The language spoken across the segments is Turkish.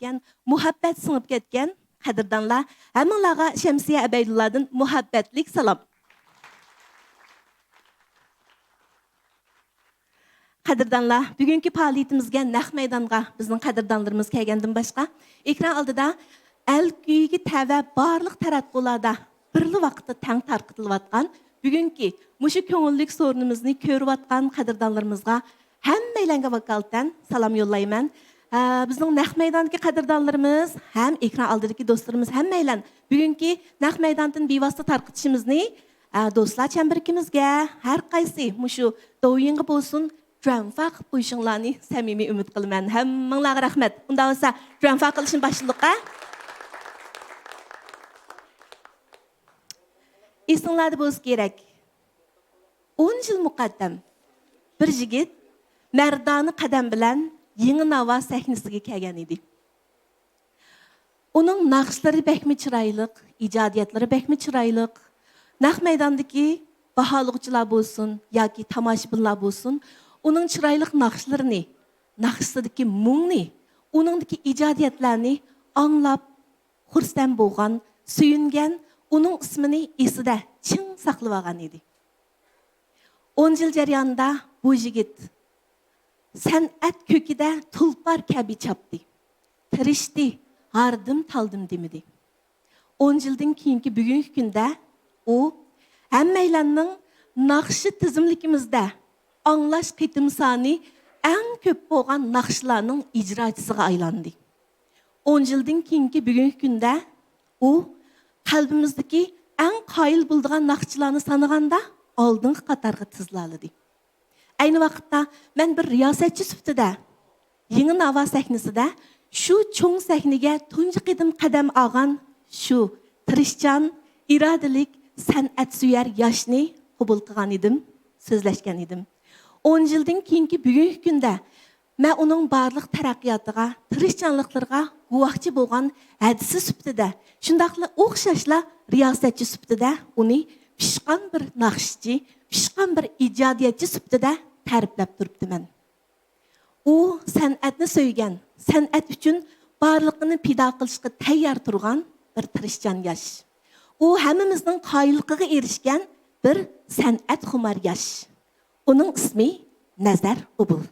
ketken, muhabbet sınıp ketken kadirdanlar. Heminlağa Şemsiye Ebeydullah'dan muhabbetlik salam. Kadirdanlar, bugünkü faaliyetimizge naq meydanğa bizning kadirdanlarımız kelgandan başqa ekran aldıda el kuyugi təvə barlıq taratqularda birli vaqtda tang tarqıtılıvatqan bugünkü muşu köngüllik sorunumuzni körüvatqan kadirdanlarımızga hammaylarga vakaltan salam yollayman. Bizning naq meydandagi kadirdanlarımız ham ekran aldidagi do'stlarimiz hammaylar bugünkü naq meydandan bevosita tarqitishimizni do'stlar chambarikimizga har qaysi muşu do'yinga bo'lsin Muvaffaq qo'yishinglarni samimiy umid qilaman. Hammanglarga rahmat. Unda bo'lsa, muvaffaq qilishni boshliqqa. Esinglarda bo'lsa kerak. 10 yil muqaddam bir yigit mardona qadam bilan Yangi Navo sahnasiga kelgan edi. Uning naqshlari bekmi chiroyli, ijodiyatlari bekmi chiroyli. Naq maydondagi baholug'chilar bo'lsin yoki tomoshabinlar bo'lsin, onun çıraylık naqşlarını, naqşıdaki mungni, onundaki icadiyetlerini anlap, xursam bo'lgan, suyungan, onun ismini esida chin saqlab olgan edi. 10 yil jarayonida bu yigit san'at ko'kida tulpar kabi chapdi. Tirishdi, hardim taldim demidi. 10 yildan keyingi bugungi kunda u hammaylarning naqshi tizimligimizda anlaş qitim sani en köp bo'lgan naqshlarning ijrochisiga aylandi. 10 yildan keyingi bugungi kunda u qalbimizdagi en qoyil bo'lgan naqshlarni sanaganda oldingi qatorga tizlaladi. Ayni vaqtda men bir riyosatchi sifatida Yangi Navo sahnasida shu cho'ng sahnaga tunji qidim qadam olgan shu tirishchan, irodalik, san'atsuyar yoshni qabul qilgan edim, so'zlashgan edim. 10 yildan keyingi bugungi kunda men uning barliq taraqqiyotiga, tirishchanliklariga guvohchi bo'lgan hadisi sifatida, shundaqla o'xshashla riyosatchi sifatida uni pishqan bir naqshchi, pishqan bir ijodiyatchi sifatida ta'riflab turibdiman. U san'atni so'ygan, san'at uchun barliqini pido qilishga tayyor turgan bir tirishchan yosh. U hammamizning qoyilligiga erishgan bir san'at xumar yosh. Onun ismi Nazar Ubul.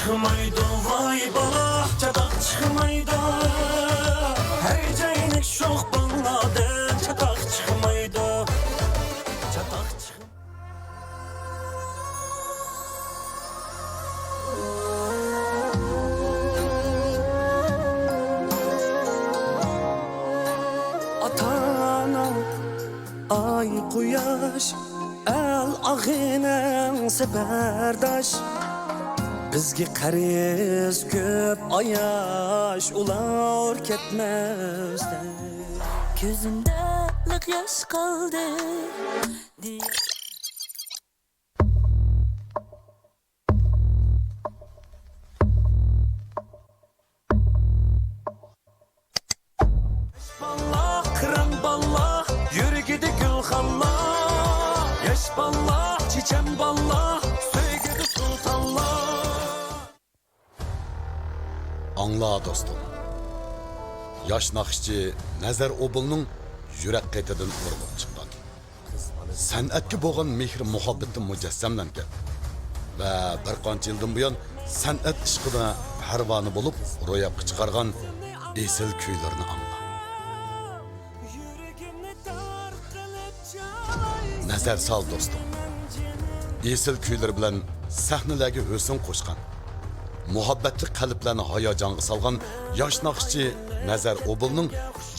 Çıkmaydı vay bala, çatak çıkmaydı. Her caynek şok bağladı, çatak çıkmaydı. Çatak çıkmaydı. Atana ay quyosh, el ağının seberdaş. Bizga qariz ko'p ayash ular ketmasdi. Ko'zimda liq yosh qoldi. Ballah, kıran ballah, yürgidi gülxanlar. Yaş ballah, çiçen ballah, söygüdü sultanlar. Anla dostum. Yaş naqshchi Nazar Obulning yurak qetidan urilib chiqqan. San'atga bo'lgan mehr muhabbatim mujassamlangan va bir qancha yildan buyon san'at ishqida parvona bo'lib ro'yobga chiqargan esil kuylarni angla. Nazar sal do'stim. Esil kuylar bilan sahnalarga husn qo'shgan, muhabbatli qalblarni hayajonga solgan yosh naqshchi Nazar Obulning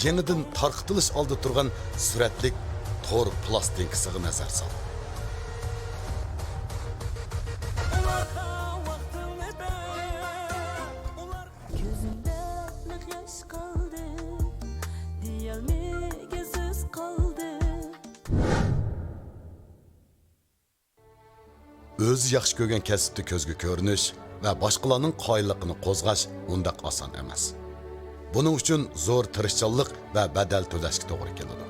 yenidan tarqitilish oldi turgan suratlik to'r plastinkasiga nazar sol. Gözümde ılık yaş kaldı, diyalmege söz kaldı. O'zi yaxshi ko'rgan kasbda ko'zga ko'rinish va boshqalarning qoyilligini qo'zg'ash undaq oson emas. Buning uchun zo'r tirishchanlik va badal to'lashga to'g'ri keladi.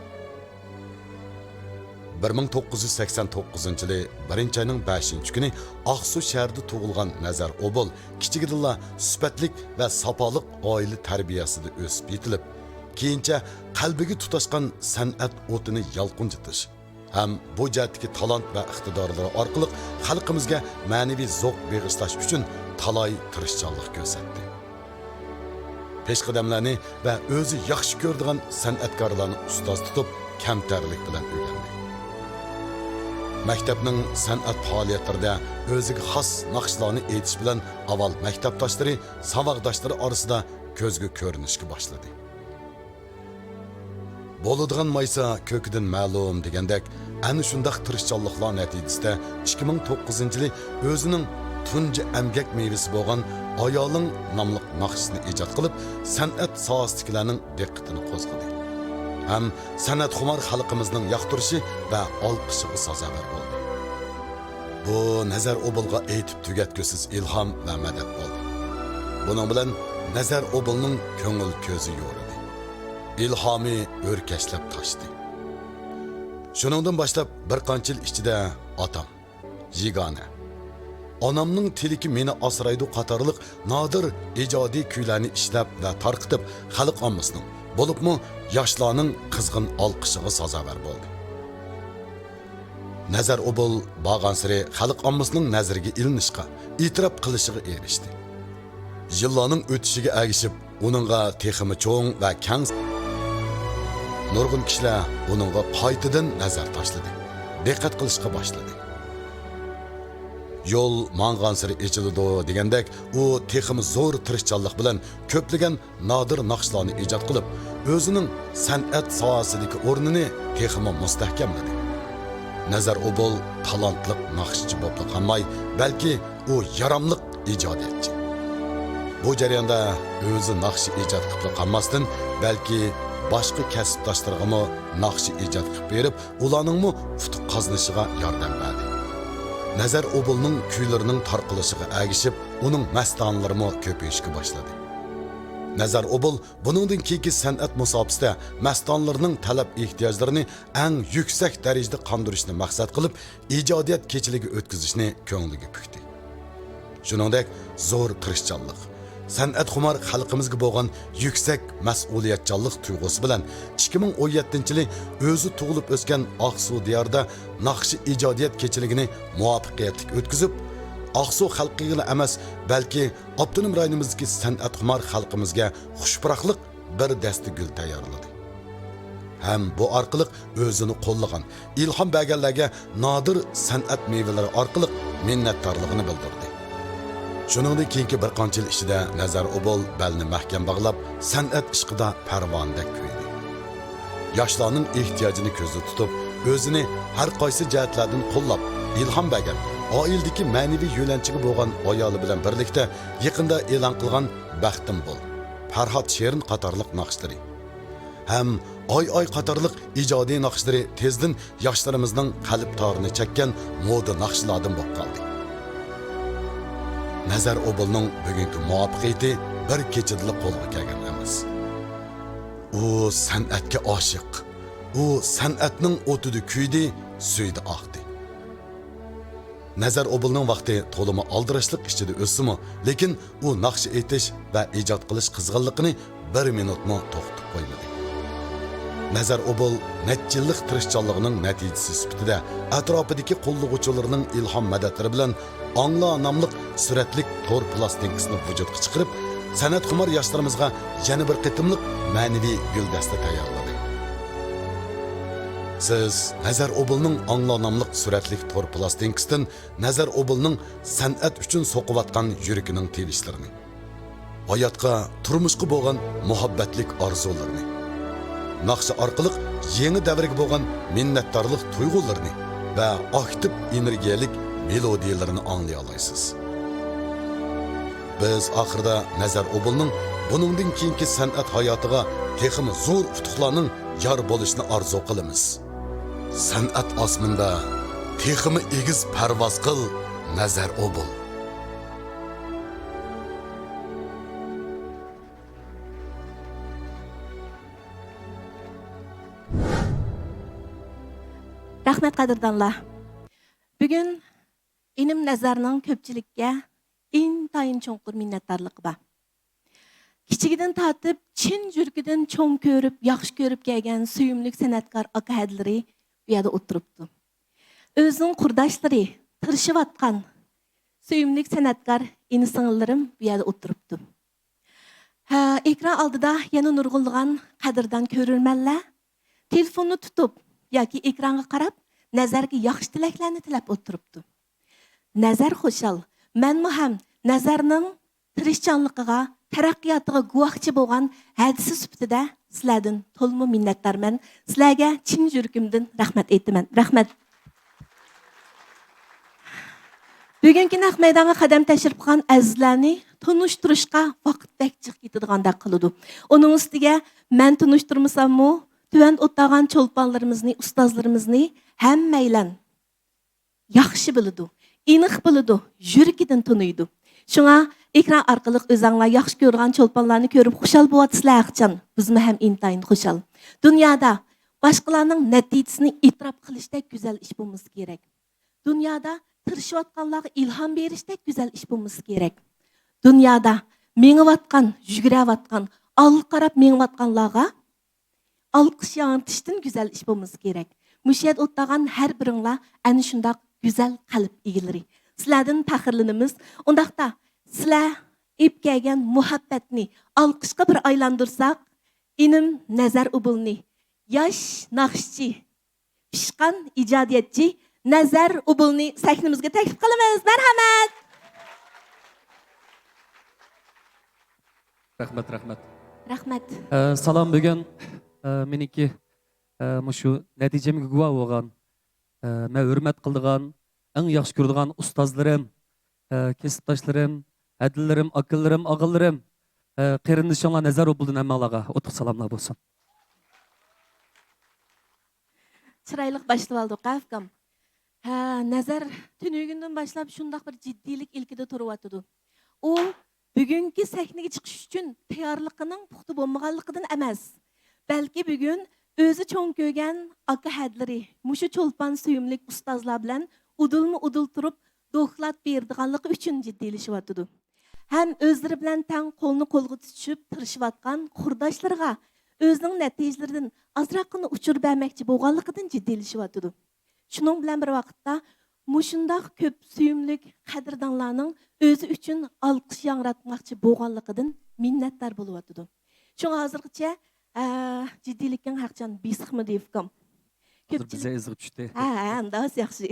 1989 yili 1-oyning 5-kuni Aqsu shahrida tug'ilgan Nazar Obul kichigidilla sifatlik va safoliq oila tarbiyasida o'sib yetilib, keyincha qalbiga tutashgan san'at o'tini yalqinjitish ham bu jihatdagi talant va iqtidorlari orqali xalqimizga ma'naviy zavq bag'ishlash uchun talay tirishchanlik ko'rsatdi. Peshqadamlarni va o'zi yaxshi ko'radigan san'atkorlarni ustoz tutib, kamtarlik bilan o'rgandi. Maktabning san'at faoliyatlarida o'ziga xos naqshlarni aytish bilan avval maktabdoshlari, saboqdoshlari orasida ko'zga ko'rinishga boshladi. Bo'ladigan maysa ko'kidan ma'lum degandek, ana shundaq tirishchanliklar natijasida 2009 yili o'zining tunji emgak meyvesi bo'lgan Ayolin nomli naqshni ijod qilib, san'at sohasidagilarning diqqatini qo'zg'adi. Ham san'at xumor xalqimizning yoqtirishi va olqishiga sazovor bo'ldi. Bu Nazar Obulga aytib tugatgusiz ilhom va madad bo'ldi. Buning bilan Nazar Obulning ko'ngil ko'zi yo'ridi. İlhami o'rkashlab toshdi. Shuningdan boshlab bir qancha yil ichida otam, yigona, onamning tiliki meni asraydi qatorliq nodir ijodiy kuylarni ishlab va tarqitib xalq ommasining, bo'libmi yoshlarning qizg'in olqishiga sazovor bo'ldi. Nazar Obul bag'ansiri xalq ommasining nazariga ilinishga, e'tirof qilishiga erishdi. Yillarning o'tishiga ergishib, uningga texmi cho'ng va kang nurg'un kishilar uningga qaytadan nazar tashladi, diqqat qilishga boshladi. Yo'l mang'ansiri echildi degandek, u texmi zo'r tirishchanlik bilan ko'plagan nodir naqshlarni ijod qilib, o'zining san'at sohasidagi o'rnini texmi mustahkamladi. Nazar Obul talantli naqshchi bo'lib qolmay, balki u yaramliq ijodiyatchi. Bu jarayonda o'zi naqshi ijod qilib qolmasdan, balki boshqa kasbdoshlariga naqshi ijod qilib berib, ularningmi futuq qazinishiga yordam berdi. Nazar Obulning kuylarining tarqilishiga ergishib, uning mastanlarimi ko'payishga boshladi. Nazar Obul buningdan keyingi san'at musobaqasida mastanlarning talab ehtiyojlarini eng yuksak darajada qondirishni maqsad qilib, ijodiyat kechiligi o'tkazishni ko'ngliga pukdi. Shuningdek, zo'r tirishchanlik, san'at xumor xalqimizga bo'lgan yuksak mas'uliyatchanlik tuyg'usi bilan 2017-yili o'zi tug'ilib o'sgan Aqsu diyorida naqshi ijodiyat kechiligini muvaffaqiyatli o'tkazib, Aqsu xalqiga emas, balki Abtonom rayonimizdagi san'at xumor xalqimizga xushpuroqlik bir dasta gul tayyorladi. Ham bu orqali o'zini qo'llagan, ilhom berganlarga nodir san'at mevalari orqali minnatdorligini bildirdi. Shuningdek keyingi bir qancha yil ichida Nazar Obul belni mahkam bog'lab, san'at ishqida parvondek kuydi. Yoshlarning ehtiyojini ko'zda tutib, o'zini har qaysi jihatlardan qo'llab, ilhom bergan, oildagi ma'naviy yo'lanchiga bo'lgan ayoli bilan birlikda yaqinda e'lon qilgan Baxtim bo'l, Farhod Sherin qatorliq naqshlari ham oy qatorliq ijodiy naqshlari tezdan yoshlarimizning qalb torini chekkan moda naqshlardan bo'lib qoldi. Nazar Obulning bugungi muvaffaqiyati bir kechada qo'lga kelgan emas. U san'atga oshiq, u san'atning o'tida kuydi, suydi oqdi. Nazar Obulning vaqti to'limi aldirashlik ichida o'simi, lekin u naqsh aytish va ijod qilish qizg'inligini 1 minutmi to'xtatib qo'ymadi. Nazar Obul necha yillik tirishchanligining natijasi sifatida atrofidagi qo'llovchilarning ilhom madadlari bilan Angla nomli suratlik tor plastinkasini vujudga chiqarib, san'atxumor yoshlarimizga yana bir qitimliq ma'naviy guldasta tayyorladi. Siz Nazar Obulning Angla nomli suratlik tor plastinkasidan Nazar Obulning san'at uchun so'qivatgan yuragining tevishlarini, hayotga, turmushga bo'lgan muhabbatlik orzularini, naqshi orqali yangi davrga bo'lgan minnatdorlik tuyg'ularini va aktiv energiyalik melodiyalarini anglay olasiz. Biz oxirida Nazar Obulning buningdan keyingi san'at hayotiga texmi zo'r utuqlarning yor bo'lishini orzu qilamiz. San'at osmonda texmi egiz parvoz qil Nazar Obul. Rahmat qadrdonlar. Bugun inim nazarning ko'pchilikka intayin cho'nqur minnatdorligi bor. Kichigidan tortib, chin yurgidan cho'ng ko'rib, yaxshi ko'rib kelgan suyumlik san'atkor aka-hadlari bu yerda o'tiribdi. O'zining qurdoshlari, tirishayotgan suyumlik san'atkor ini-singillarim bu yerda o'tiribdi. Ekran oldida yana nurg'unlagan qadrdon ko'rurmanlar telefonni tutib yoki ekranga qarab, nazarga yaxshi tilaklarni tilab o'tiribdi. Nazar xushal, menmi ham nazarning tirishchanligiga, taraqqiyotiga guvohchi bo'lgan hadisi sifatida sizlardan to'lma minnatdorman. Sizlarga chin yuragimdan rahmat aytaman. Rahmat. Bugungi naq maydonga qadam tashrif qilgan azizlarni tunishtirishga vaqt bekchiq ketadigandak qiladi. Uning ustiga men tunishtirmasammi, tuvan o'tlagan cho'lponlarimizni, ustozlarimizni hammaylan yaxshi biladi, aniq biladi, yuragidan tunuydi. Shunga ekran orqali o'zinglar yaxshi ko'rgan cho'lponlarni ko'rib xushal bo'lasizlar aqchan. Bizmi ham intayin xushal. Dunyoda boshqalarning natijasini e'tirof qilishdek go'zal ish bo'lmasi kerak. Dunyoda tirishayotganlarga ilhom berishdek go'zal ish bo'lmasi kerak. Dunyoda mengayotgan, yugurayotgan, olg'a qarab mengayotganlarga alqış yağıntışdan güzel iş bulması gerek. Müşahid o'tlagan her biringlar ana shundoq güzel qalb egileri. Sizlardan faxrlanamiz. Undaqda sizlar ep kelgan muhabbatni alqishga bir aylandirsak, inim Nazar Obulni, yosh naqshchi, pishqan ijodiyatchi Nazar Obulni sahnimizga taklif qilamiz. Marhamat. Rahmat. Rahmat. Salom bugun meniki shu natijamga guvoh bo'lgan, men hurmat qiladigan, eng yaxshi ko'radigan ustozlarim, kasbdoshlarim, adillarim, akallarim, og'illarim, qarindishimlar Nazar Obuldan hammalarga o'tiq salomlar bo'lsin. Chiroyli başlab oldik, afkam. Nazar tunugundan boshlab shundoq bir jiddiylik ilkida turibdi. U bugungi sahnaga chiqish uchun tayyorligining puxta bo'lmaganligidan emas, balki bugun o'zi cho'ng ko'rgan aka-hadlari, mushu cho'lpon suyumlik ustozlar bilan udul turib do'xlat berdiganligi uchun jiddiylashyapti. Ham o'zlari bilan tang qo'lni qo'lga tutishib tirishayotgan qurdoshlariga o'zining natijalaridan azroqini uchirib bermoqchi bo'lganligidan jiddiylashyapti. Shuning bilan bir vaqtda mushundoq ko'p suyumlik qadrdonlarning o'zi uchun olqish yangratmoqchi bo'lganligidan minnatdor bo'lyapti. Shunga hozirgacha jiddiylikning haqchan besiqmi deyapman. Bize izg'i tushdi. Andas yaxshi.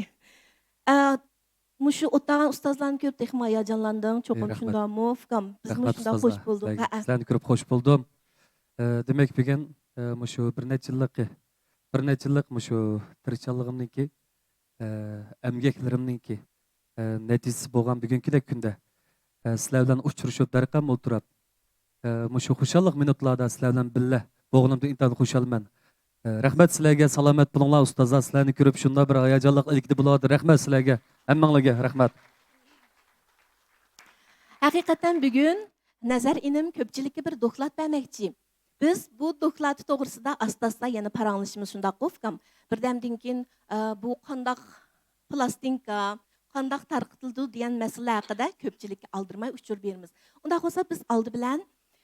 Mushu o'tgan ustozlarni ko'rib texma hayajonlandim. Cho'qim shundaqmi, fikam. Biz shunda xo'sh bo'ldik. Sizlarni ko'rib xo'sh bo'ldim. Demak, bugun mushu bir necha yillik mushu tirishchanligimniki, emgaklarimniki natijasi bo'lgan bugünkidek kunda sizlar bilan uchrashib darqam o'tirib, mushu xushallik minutlarda sizlar bilan birga bo'lganimdan intayin xushalman. Rahmat sizlarga, salomat bo'linglar ustozlar. Sizlarni ko'rib shunda bir hayajonli ilkida bo'ladi. Rahmat sizlarga, hammanglarga rahmat. Haqiqatan bugun Nazar inim ko'pchilikka bir do'xlat bermoqchi. Biz bu do'xlat to'g'risida asta-asta yana paranglashimiz shunday qofkam. Birdamdan keyin bu qandoq plastinka, qandoq tarqitildi degan masala haqida ko'pchilikka aldirmay uchur beramiz. Unda bo'lsa biz oldi bilan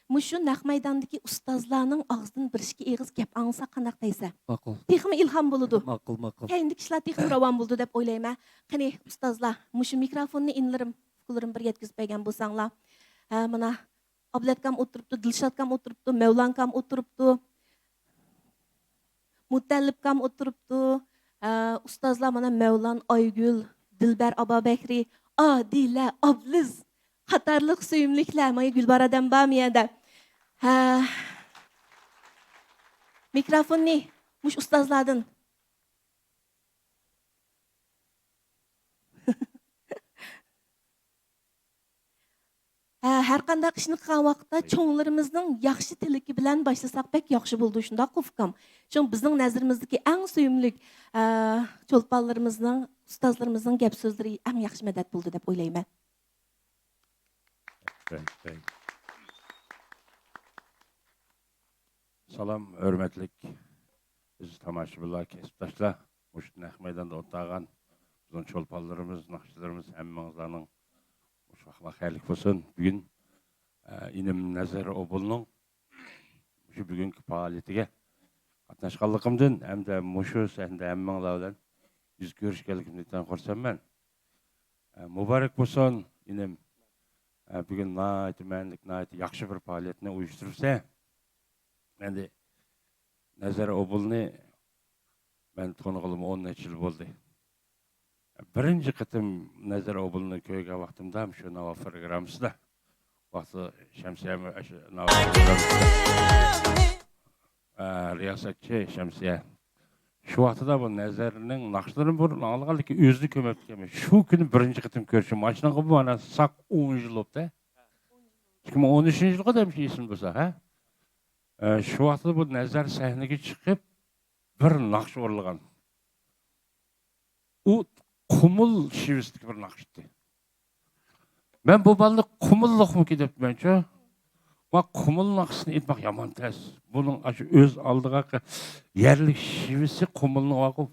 Muşu naq maydandagi ustozlarning og'zidan bir ikki eg'iz gap angsa qanaq deysa. Ma'qul. Texmi ilhom bo'ladi. Ma'qul. Keyingi ishlar texmi ravon bo'ldi deb o'ylayman. Qani ustozlar, mushu mikrofonni inlarim, fikrlarim bir yetkazib bergan bo'lsanglar. Mana Ablatkam o'tiribdi, Dilshodkam o'tiribdi, Mavlankam o'tiribdi. Mutallibkam o'tiribdi. Ustozlar mana Mavlon, Oygul, Dilbar Abobakri, Odila, Obliz qatorliq suyumliklar, mana Gulbaradan bormiyada. Mikrofonni mush ustozlardan. Har qanday ishni qilgan vaqtda cho'nglarimizning yaxshi tiliki bilan boshlasak bek yaxshi bo'ldi shunda qofkam. Chunki bizning nazarimizdagi eng suyumlik cho'lponlarimizning, ustozlarimizning gap so'zlari eng yaxshi madad bo'ldi deb o'ylayman. Salam, hörmətlik biz tamaşaçılar, kesipdaşlar, muş naq maydanda o'tağan bizning cho'lponlarimiz, naqshlarimiz hammangizlarning mush vaqtlar xayrlik bo'lsin. Bugun inim Nazar Obulning shu bugungi faoliyatiga qatnashganligimdan hamda mushu sahna hammanglar bilan yuz ko'rishganligimdan xursandman. Muborak bo'lsin inim bugun nayt yaxshi bir faoliyatni uyushtirsa. Endi Nazar Obulni ben tanıgılım 10 yıl oldu. Birinci kıtım Nazar Obulni köyge vaqtimda şu nava programımızda. Vaqti Şemsiye nava programımızda. Riyasatçı Şemsiye. Şu vaqtida bu Nazar'ın naqşlarını burun alğanlık ki özünü kömeptikemiş. Şu günü birinci kıtım görüşüm. Maçına bu bana sak 10 yıl oldu. Çünkü 13. yılga da bir şey isim bulsa. Ha? Şu vaqtda bu Nazar sahnege chiqib bir naqsh o'rlagan. U qumul shivistik bir naqshdi. Men bu balni qumulliqmi debmanchi. Va qumul naqshini aytmoq yomon tez. Buning shu o'z oldiga yerlik shivisi qumulni vaqib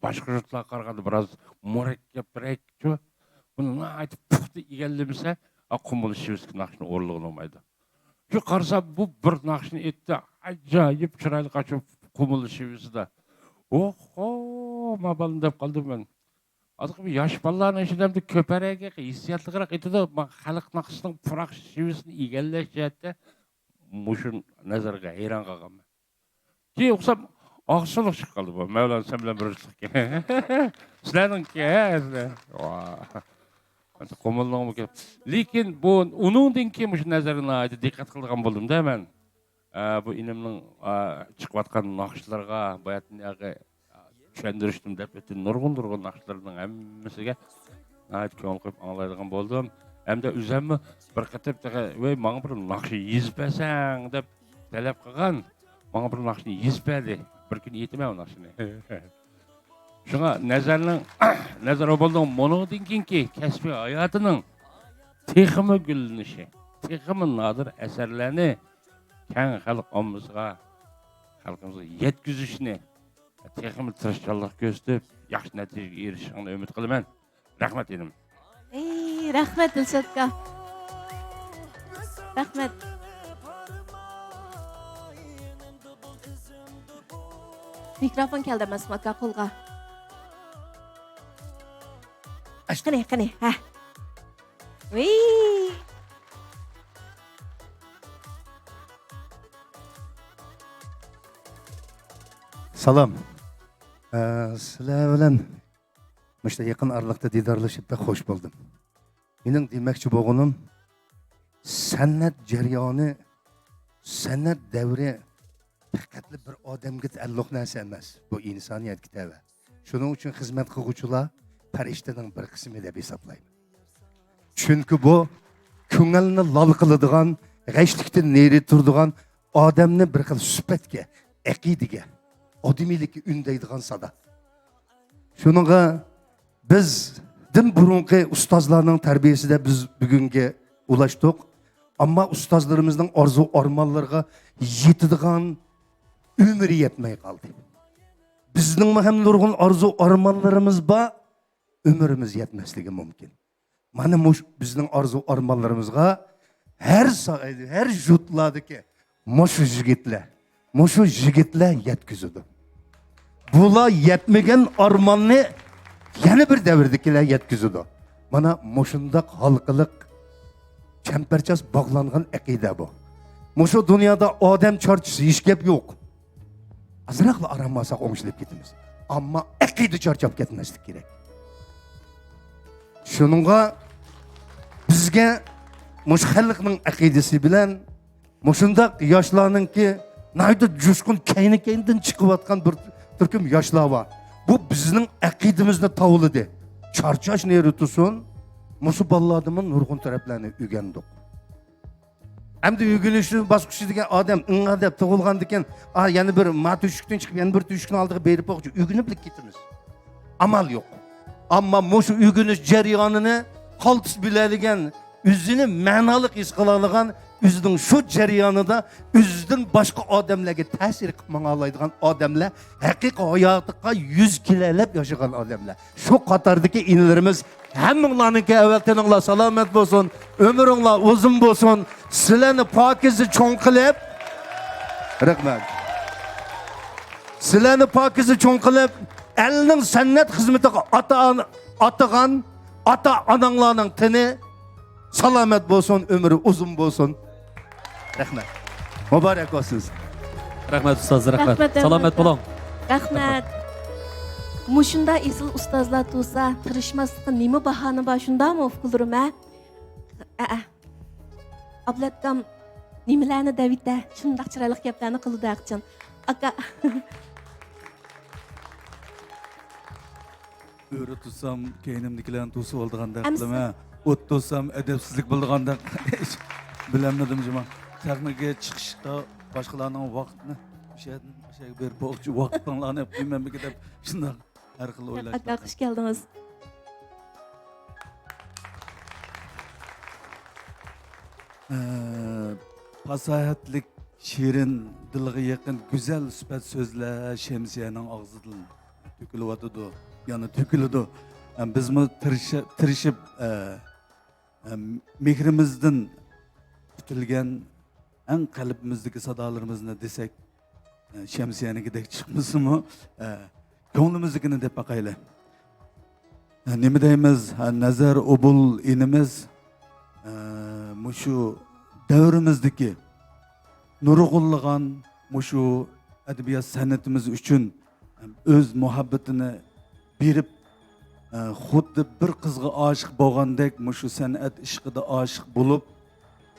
boshqa yurtlarga qaraganda biroz murakkabroq-ku. Buni aytib puxta egallamasa, qumul shivistik naqshni o'rlagan olmaydi. Şu qarsa bu bir naqshni etdi, ajoyib chiroyli qachib qumul shivisida. Oho, mabalni deb qoldim men. Azıq bir yosh bolalarning ichida ko'paraga hissiyotliroq etadi, xalq naqshining puroq shivisini egallash jihatda mushun nazarga hayron qolganman. Ki o'xshab oqsiliq chiqib qoldi bu. Mavlon sen bilan birlikda. Sizlarningki, qumulning lekin bu uningdan keyin shu nazarni diqqat qilgan bo'ldim-da men. Bu inimning chiqayotgan naqshlarga bayatniga tushuntirishdim deb o'tdi. Nurg'un naqshlarning hammasiga ko'ngil qo'yib anglaydigan bo'ldim. Hamda o'zimni bir qatib voy menga bir naqsh yezbasang deb talab qilgan. Menga bir naqshni yezbadi. Bir kun yetmay o naqshni. Şuna Nazar Obulning monodan keyingi kasbiy hayotining texmi gullanishi, texmi nodir asarlarni keng xalq ommasiga, xalqimizga yetkazishni texmi tirishchilik ko'rsatib, yaxshi natijaga erishishini umid qilaman. Rahmat edim. Rahmat Dilshodga. Rahmat. Mikrofon keldi Masmaka qo'lga. Qani, ha. Salam. Sizlar bilan müşta yaqin araliqda didorlashib xo'sh bo'ldim. Mening demoqchi bo'lganim san'at jarayoni, san'at davri faqat bir odamga ta'alluq narsa emas. Bu insoniyat kitobi. Shuning uchun xizmat qiluvchilar farishtaning bir qismi deb hisoblayman. Chunki bu ko'ngilni lol qiladigan, g'ashlikdan neri turadigan odamni bir xil suhbatga, aqidaga, odimiylikka undaydigan sada. Shuningga biz din burunqi ustozlarning tarbiyasida biz bugunga ulashdik. Ammo ustozlarimizning orzu armonlariga yetadigan umri yetmay qoldi. Bizning ham nurg'un orzu armonlarimiz bor, umrimiz yetmasligi mumkin. Mana bizning orzu armonlarimizga her jutlardaki muşu jigitler yetkizidi. Bula yetmegen armanını yeni bir devirdekiler yetkizidi. Bana muşundaq halkılık çemperças bağlanğan akide bu. Muşu dünyada adam çarçısı hiç gep yok. Azraqla aranmasak oңuşlap ketimiz. Ama akide çarçap ketmeslik gerek. Şununla bizge muş xalqning aqidasi bilan mushundaq yoshlarninki nayda jushqun kayni-kaynidan chiqayotgan bir turkum yoshlar bor. Bu bizning aqidamizni tovlidi. Charchash neri tursin, musu balladımın nurg'un taraflarini o'rgandik. Hamda o'rganishni bosqichi degan odam inga deb tug'ilgandan keyin, yana bir matuşukdan chiqib, yana bir tushukni oldiga berib qo'ychi, o'rganib ketamiz. Amal yo'q. Ammo mushu o'rganish jarayonini qaltis biladigan, o'zini ma'noli his qiladigan, o'zining shu jarayonida o'zidan boshqa odamlarga ta'sir qilmay oladigan odamlar, haqiqiy hayotiga 100 kilolab yashagan odamlar. Shu qatordagi inlarimiz hammanglarningki avval tininglar salomat bo'lsin, umringlar uzun bo'lsin, sizlarni pokiza cho'ng qilib, rahmat. Sizlarni pokiza cho'ng qilib, elning san'at xizmatiga atagan ota-onanglarning tini salomat bo'lsin, umri uzun bo'lsin. Rahmat. Muborak bo'lsin. Rahmat ustoz, rahmat. Rahmat, Salomat bo'ling. Rahmat. Mushunda esil ustozlar tursa, tirishmaslikqa nima bahona bor, shundami o'qildim a? Ablatkam nimalarni Davidda shundoq chiroyli gaplarni qildi aqchin. Aka. Öğret tutsam, keynimdikilerini tusu olduğanda kılım. Ot tutsam, edepsizlik bulduğanda bilemedim cuma. Teknike çıkışta başkalarının vaktini bir şey bir bolcu vaktanlarını yapayım ben bir gidip şundan her kıl oylaştım. Aka hoş geldiniz. Fasahatlik, şirin, dilge yakın, güzel süpet sözler şemsiyenin ağzıdın tükülüyordu. Yani tükülüyordu. Yani biz mi tırışıp mihrimizden tutilgen en kalbimizdeki sadalarımızla desek şemsiyene gidek çıkması mı? Gönlümüzdekini de bakayla. Nemi deyimiz, nazar obul inimiz muşu devrimizdeki nurgulluğan muşu edebiyat sanatımız için öz muhabbetini berip xuddi bir qizga aşık bo'lgandek muşu sanat ishqida aşık bulup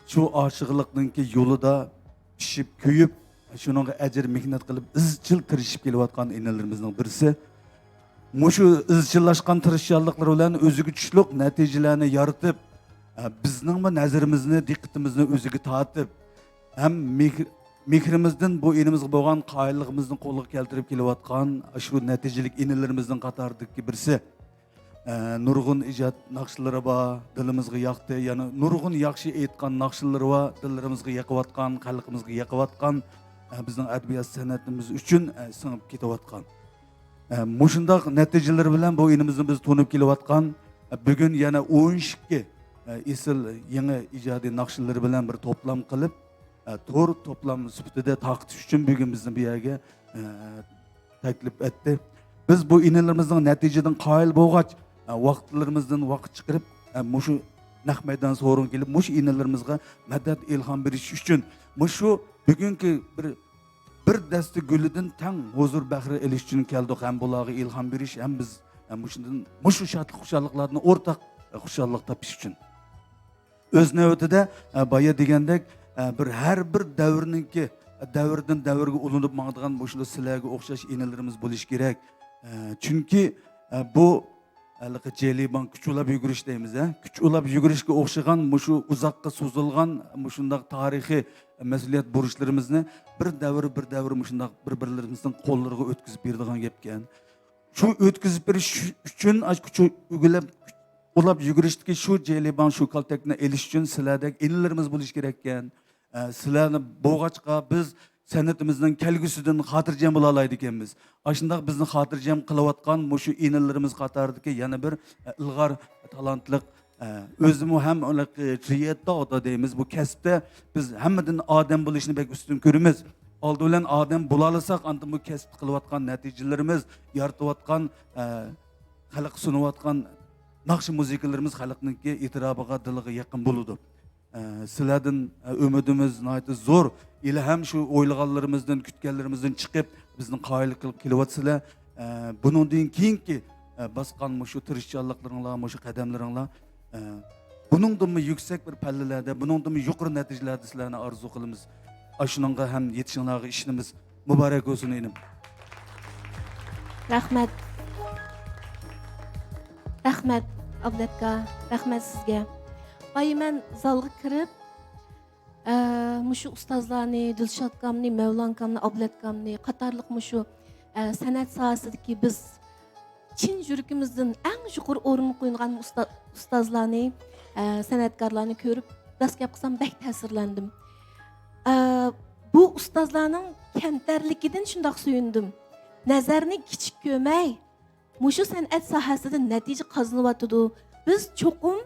şu aşıqlıqninki yo'lida pishib kuyib shunga ajr mehnat qilib izchil tirishib kelayotgan enalarimizning birisi muşu izchillashgan tirishchanliklar bilan o'ziga tushliq natijalarni yaratib bizning nazarimizni diqqatimizni o'ziga tortib ham mehrimizdan bu elimizga bo'lgan qoyilligimizni qo'lga keltirib kelayotgan shu natijalik enalarimizning qatoridagi birisi nurg'un ijod naqshlari bor, dilimizga yoqdi, ya'ni nurg'un yaxshi aytgan naqshlari bor, dillarimizga yoqayotgan, xalqimizga yoqayotgan, bizning adabiyot san'atimiz uchun singib ketayotgan. Mushundaq natijalar bilan bu elimizni biz to'nib kelayotgan, bugun yana 12 esil yangi ijodiy naqshlar bilan bir to'plam qilib, to'r to'plam sifatida taqtish uchun bugun bizni bu yerga taklif etdi. Biz bu enalarimizning natijadan qoyil bo'lgach, vaqtlarimizdan vaqt chiqarib, mushu naq maydon so'rin kelib, mushu enalarimizga madad ilhom berish uchun, mushu bugungi bir dasta gulidan tang huzur bahri elish uchun keldik, ham bularga ilhom berish, ham biz mushundan mushu shodlik xushalliqlarni o'rtaq xushallik topish uchun. O'z navbatida boya degandek bir har bir davrninki davrdan davrga ulanib mangdigan mushunda sizlarga o'xshash enalarimiz bo'lish kerak. Chunki bu jeliban kuch ulab yugurish deymiz, kuch ulab yugurishga o'xshagan mushu uzoqqa so'zilgan mushundaq tarixiy mas'uliyat burchlarimizni bir davr mushundaq bir-birlarimizning qo'llariga o'tkazib beradigan gapkan. Shu o'tkazib berish uchun kuch ulab yugurishdagi shu jeliban shu kaltakni elish uchun sizlardek enalarimiz bo'lish kerak ekan. Sizlarni bo'g'achqa biz san'atimizning kelgusidan xotirjam bo'la oladi ekanmiz. Ashundaq bizni xotirjam qilayotgan mushu enalarimiz qatoridagi yana bir ilg'or talantliq Özümü hem olarak cihette oda deyimiz bu kesipte biz hammadan adam buluşunu bek üstün körümüz. Oldu bilen adam bulalasak anda bu kesip kılıvatkan neticelerimiz, yaratıvatkan, halk sunuvatkan nakşı müzikalarımız halkınki itirabıga, dılığı yakın buludu. Sizlerden ümidimiz naytı zor. İle hem şu oylaganlarımızdan, kütkenlerimizden çıkıp bizden qayılık kılıp kelivatsızlar. Bunun deyin keyinki baskan şu tırışçallıklarınla, şu kademlerinle bunun mı yüksek bir pellelerde, bunun mı yukarı neticelerde sizlerine arzu kılımız. Aşınınga hem yetişinlağı işiniz mübarek olsun enim. Rahmet. Rahmet ablatka, rahmet sizge. Bayı men zalga kirib, muşu ustazlarni, Dilshod kamni, Mevlan kamni, Ablat kamni, qatarlıq muşu sanat sohasidagi biz chin yuragimizdan eng yuqori o'ringa qo'yilgan ustozlarni, san'atkorlarni ko'rib, rost gap qilsam bak ta'sirlandim. Bu ustozlarning kamtarligidan shundoq suyundim. Nazarni kichik ko'may, mushu san'at sohasida natija qozonyapti. Biz cho'qim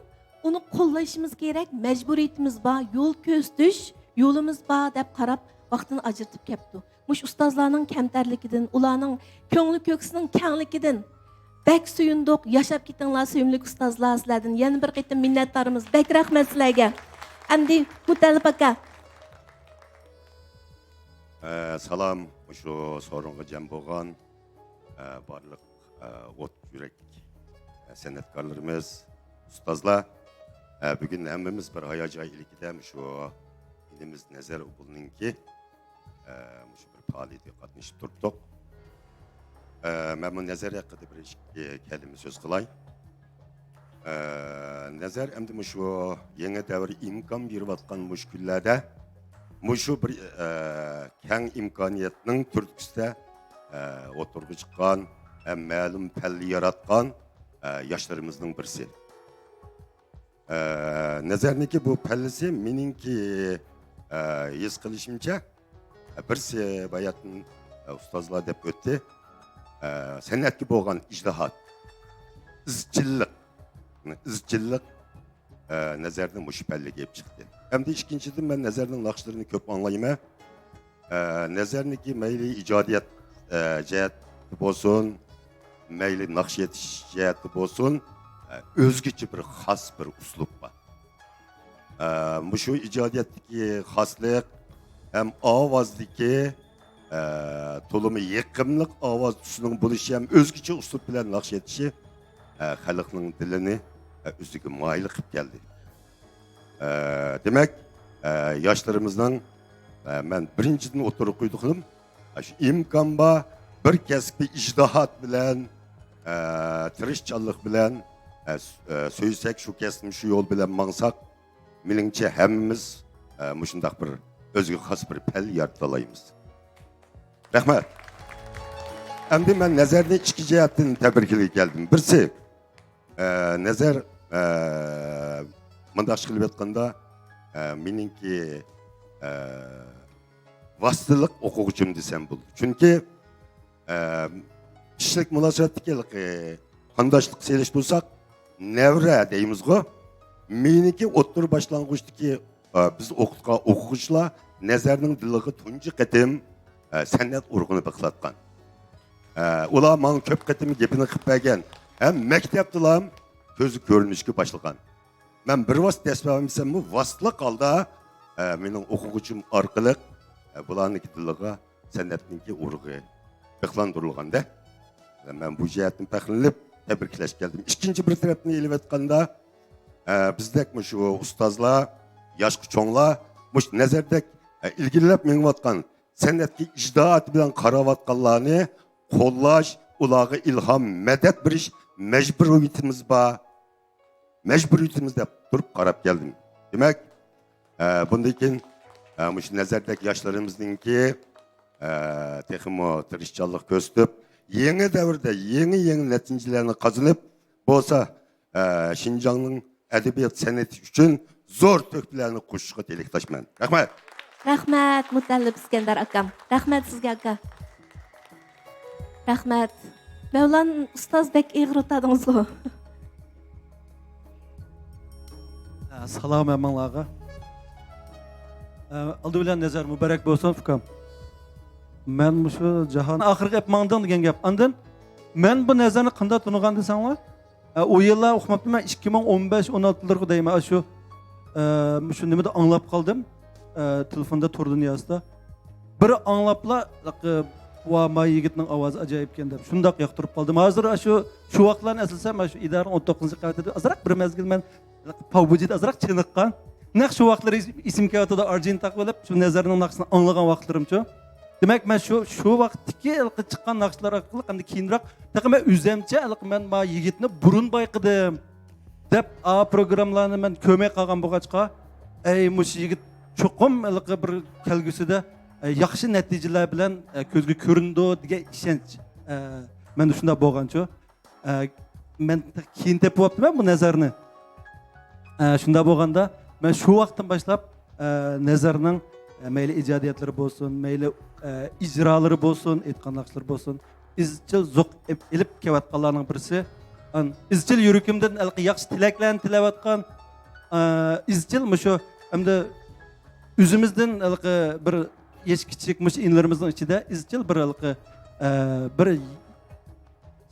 uni qo'llashimiz kerak, majburiyatimiz bor, yo'l ko'zdish, yo'limiz bor deb qarab vaqtini ajratib kepti. Mush ustozlarning kamtarligidan, ularning ko'ngli ko'ksining kengligidan bak suyundik. Yashab ketinglar suyumli ustozlar, sizlardan yana bir qitim minnatdorimiz. Bak rahmat sizlarga. Endi Mutallib aka. Salam, şu sorunga jam bo'lgan barliq ot yürek san'atkorlarimiz, ustozlar. Bugün hammamiz bir hayajoylikda şu elimiz nazar o'quliningki shu bir faoliyatga qatnashib turibdik. Men bu nazar haqida bir kalima so'z qilay. Nazar endi shu yangi davr imkon berayotgan mushkullarda şu bir keng imkoniyatning turtkisida o'tirib chiqqan, ma'lum palli yaratgan yoshlarimizning birisi. Nazarniki bu pallisi meningki his qilishimcha birisi bayatın ustozlar deb o'tdi. San'atga bo'lgan ijtihod, izchillik nazardan mush pallaga kelib chiqdi. Hem de ikinchidan men nazarning naqshlarini ko'p anglayman. Nazarniki mayli ijodiyat jihati bo'lsin, mayli naqsh yetish jihati bo'lsin, o'zgacha bir xos bir uslub bor. Shu ijodiyatdagi xoslik hem ovozdagi to'limi yiqimliq ovoz tusining bo'lishi ham o'zgacha uslub bilan naqsh yetishi xalqning dilini o'ziga moyil qilib keldi. Demek yaşlarımızdan ben birinciden oturup koyduklarım şu imkan var bir kesip icdahat bilen tirişçallık bilen söysek şu kesim şu yol bilen mansak menimce hemimiz muşundak bir özgü has bir pel yaratılayımız. Rahmet. Endi ben nazarda iki cihatdan tebriklik geldim. Birisi nazar mındaş qilib aytganda meningki vastılık o'quvchim desem bo'ldi. Chunki kishilik munosabatdagi qandoshlik selish bo'lsak, nevra deymiz-ku. Meniki o'ttir boshlang'ichdagi biz o'qitgan o'quvchilar nazarning diliga tunji qatim san'at urg'uni biqlatgan. Ular menga ko'p qatim gapini qilib bergan. Ham maktabdilar ko'zi ko'rinishga boshlagan. Ben bir vasıt desmemsem bu vasıtla kaldı. Benim okuyucum arkalık bulanık diliga sanatninki urgu beklandırılgan da. Ben bu cihetten peklinip tebrikleş geldim. İkinci bir tarafını elip etkanda bizdek şu ustazlar, yaş küçükler, bu nezerdek ilgililep menvatkan sanatki icdaat bilen karavatkallarını kollaş, ulağı ilham, medet bir iş mecburiyetimiz var. Mecburiyetimizde durup karab geldim. Demek bundakin şu nazardaki yaşlarımızdaki texmo tirişçallık gösterip yeni devirde yeni neticelerini kazanıp bolsa Şinjan'ın edebiyat sanatı için zor tökpülerini koşuşqa tilektaşman. Rahmet. Rahmat Mutallib İskandar akam. Rahmat sizga aka. Rahmat. Mevlan ustoz bek ig'ir o'tadingiz-ku. Salam əmanlağa. Aldı bilen nezar mübarek bolsun fukam. Men şu jahan ahirgi gap mangdan degan gap. Andan men bu nezarni qanday tunugan desanglar? O yıllar oxumaptım ben 2015-16'larda deyman şu nimada anlap kaldım. Telefonda tur dünyasida. Bir anlapla bu ma yigitning ovozi ajoyib ekan deb shundoq yoqtirib qoldim. Hozir shu vaqtlarni eslasam, shu idoraning 19-qavatida azroq bir mezgil men pavbujid azroq chiniqqan. Naq shu vaqtlar ism kağıtıda arjin taqib olib, shu nazarning naqsini anglagan vaqtlarimcha. Demek ben şu vaqtdagi chiqqan naqshlar orqali hamda keyinroq taqim o'zimcha men ma yigitni burun bayqidim deb a programlarni men ko'may qolgan bo'lg'achqa, ey mush yigit cho'qim bir kelgusida yaxshi natijalar bilan ko'zga ko'rindi degan ishonch men shunda bo'lgancha men keyin tepyapman bu nazarni. Shunda bo'lganda men shu vaqtdan boshlab nazarning mayli ijodiyatlari bo'lsin, mayli icraları bo'lsin, aytgan naqshlar bo'lsin, izchil zo'q elib kelayotganlarning birisi, izchil yuragimdan yaxshi tilaklarni tilayotgan, izchil shu hamda o'zimizdan bir kichik inlarimizning ichida izchil bir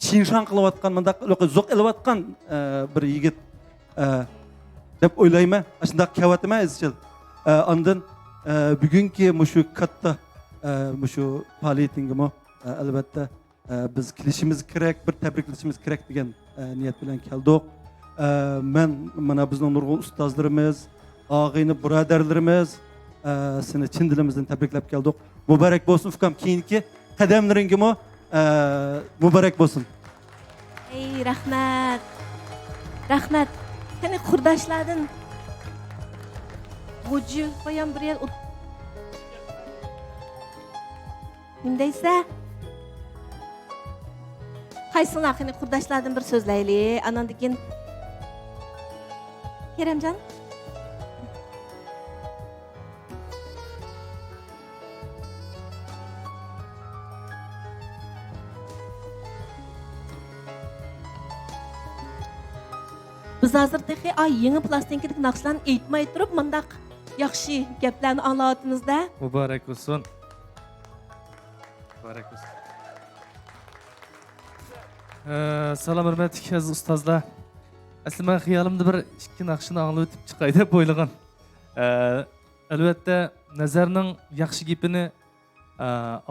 chinshan qilayotgan, mundaq zo'q elayotgan bir yigit deb o'ylayman. Shunday kelayotman izchil. Ondan bugungi shu katta şu faaliyetingimi albatta biz kelishimiz kerak, bir tabriklashimiz kerak degan niyat bilan keldik. Men mana bizning nurg'un ustozlarimiz, og'ayni birodarlarimiz seni chin dilimizdan tabriklab keldik. Muborak bo'lsin fukam, keyingi qadamlaringizmi muborak bo'lsin. Ey rahmat. Rahmat. Qani qurdoshlardan Hoca koyan bir yer Nimdeyse Qaysın axini qurdoshlardan bir so'zlayli. Andan keyin Keremjon Biz hozirda yangi plastinkadagi naqshlarni aytmay turib, mundaq yaxshi gaplarni anglayapmizda. Muborak bo'lsin. Salam hurmatli aziz ustozlar. Asli men xiyolimda bir ikki naqshni anglab o'tib chiqay deb o'ylagan. Albatta nazarning yaxshi gapini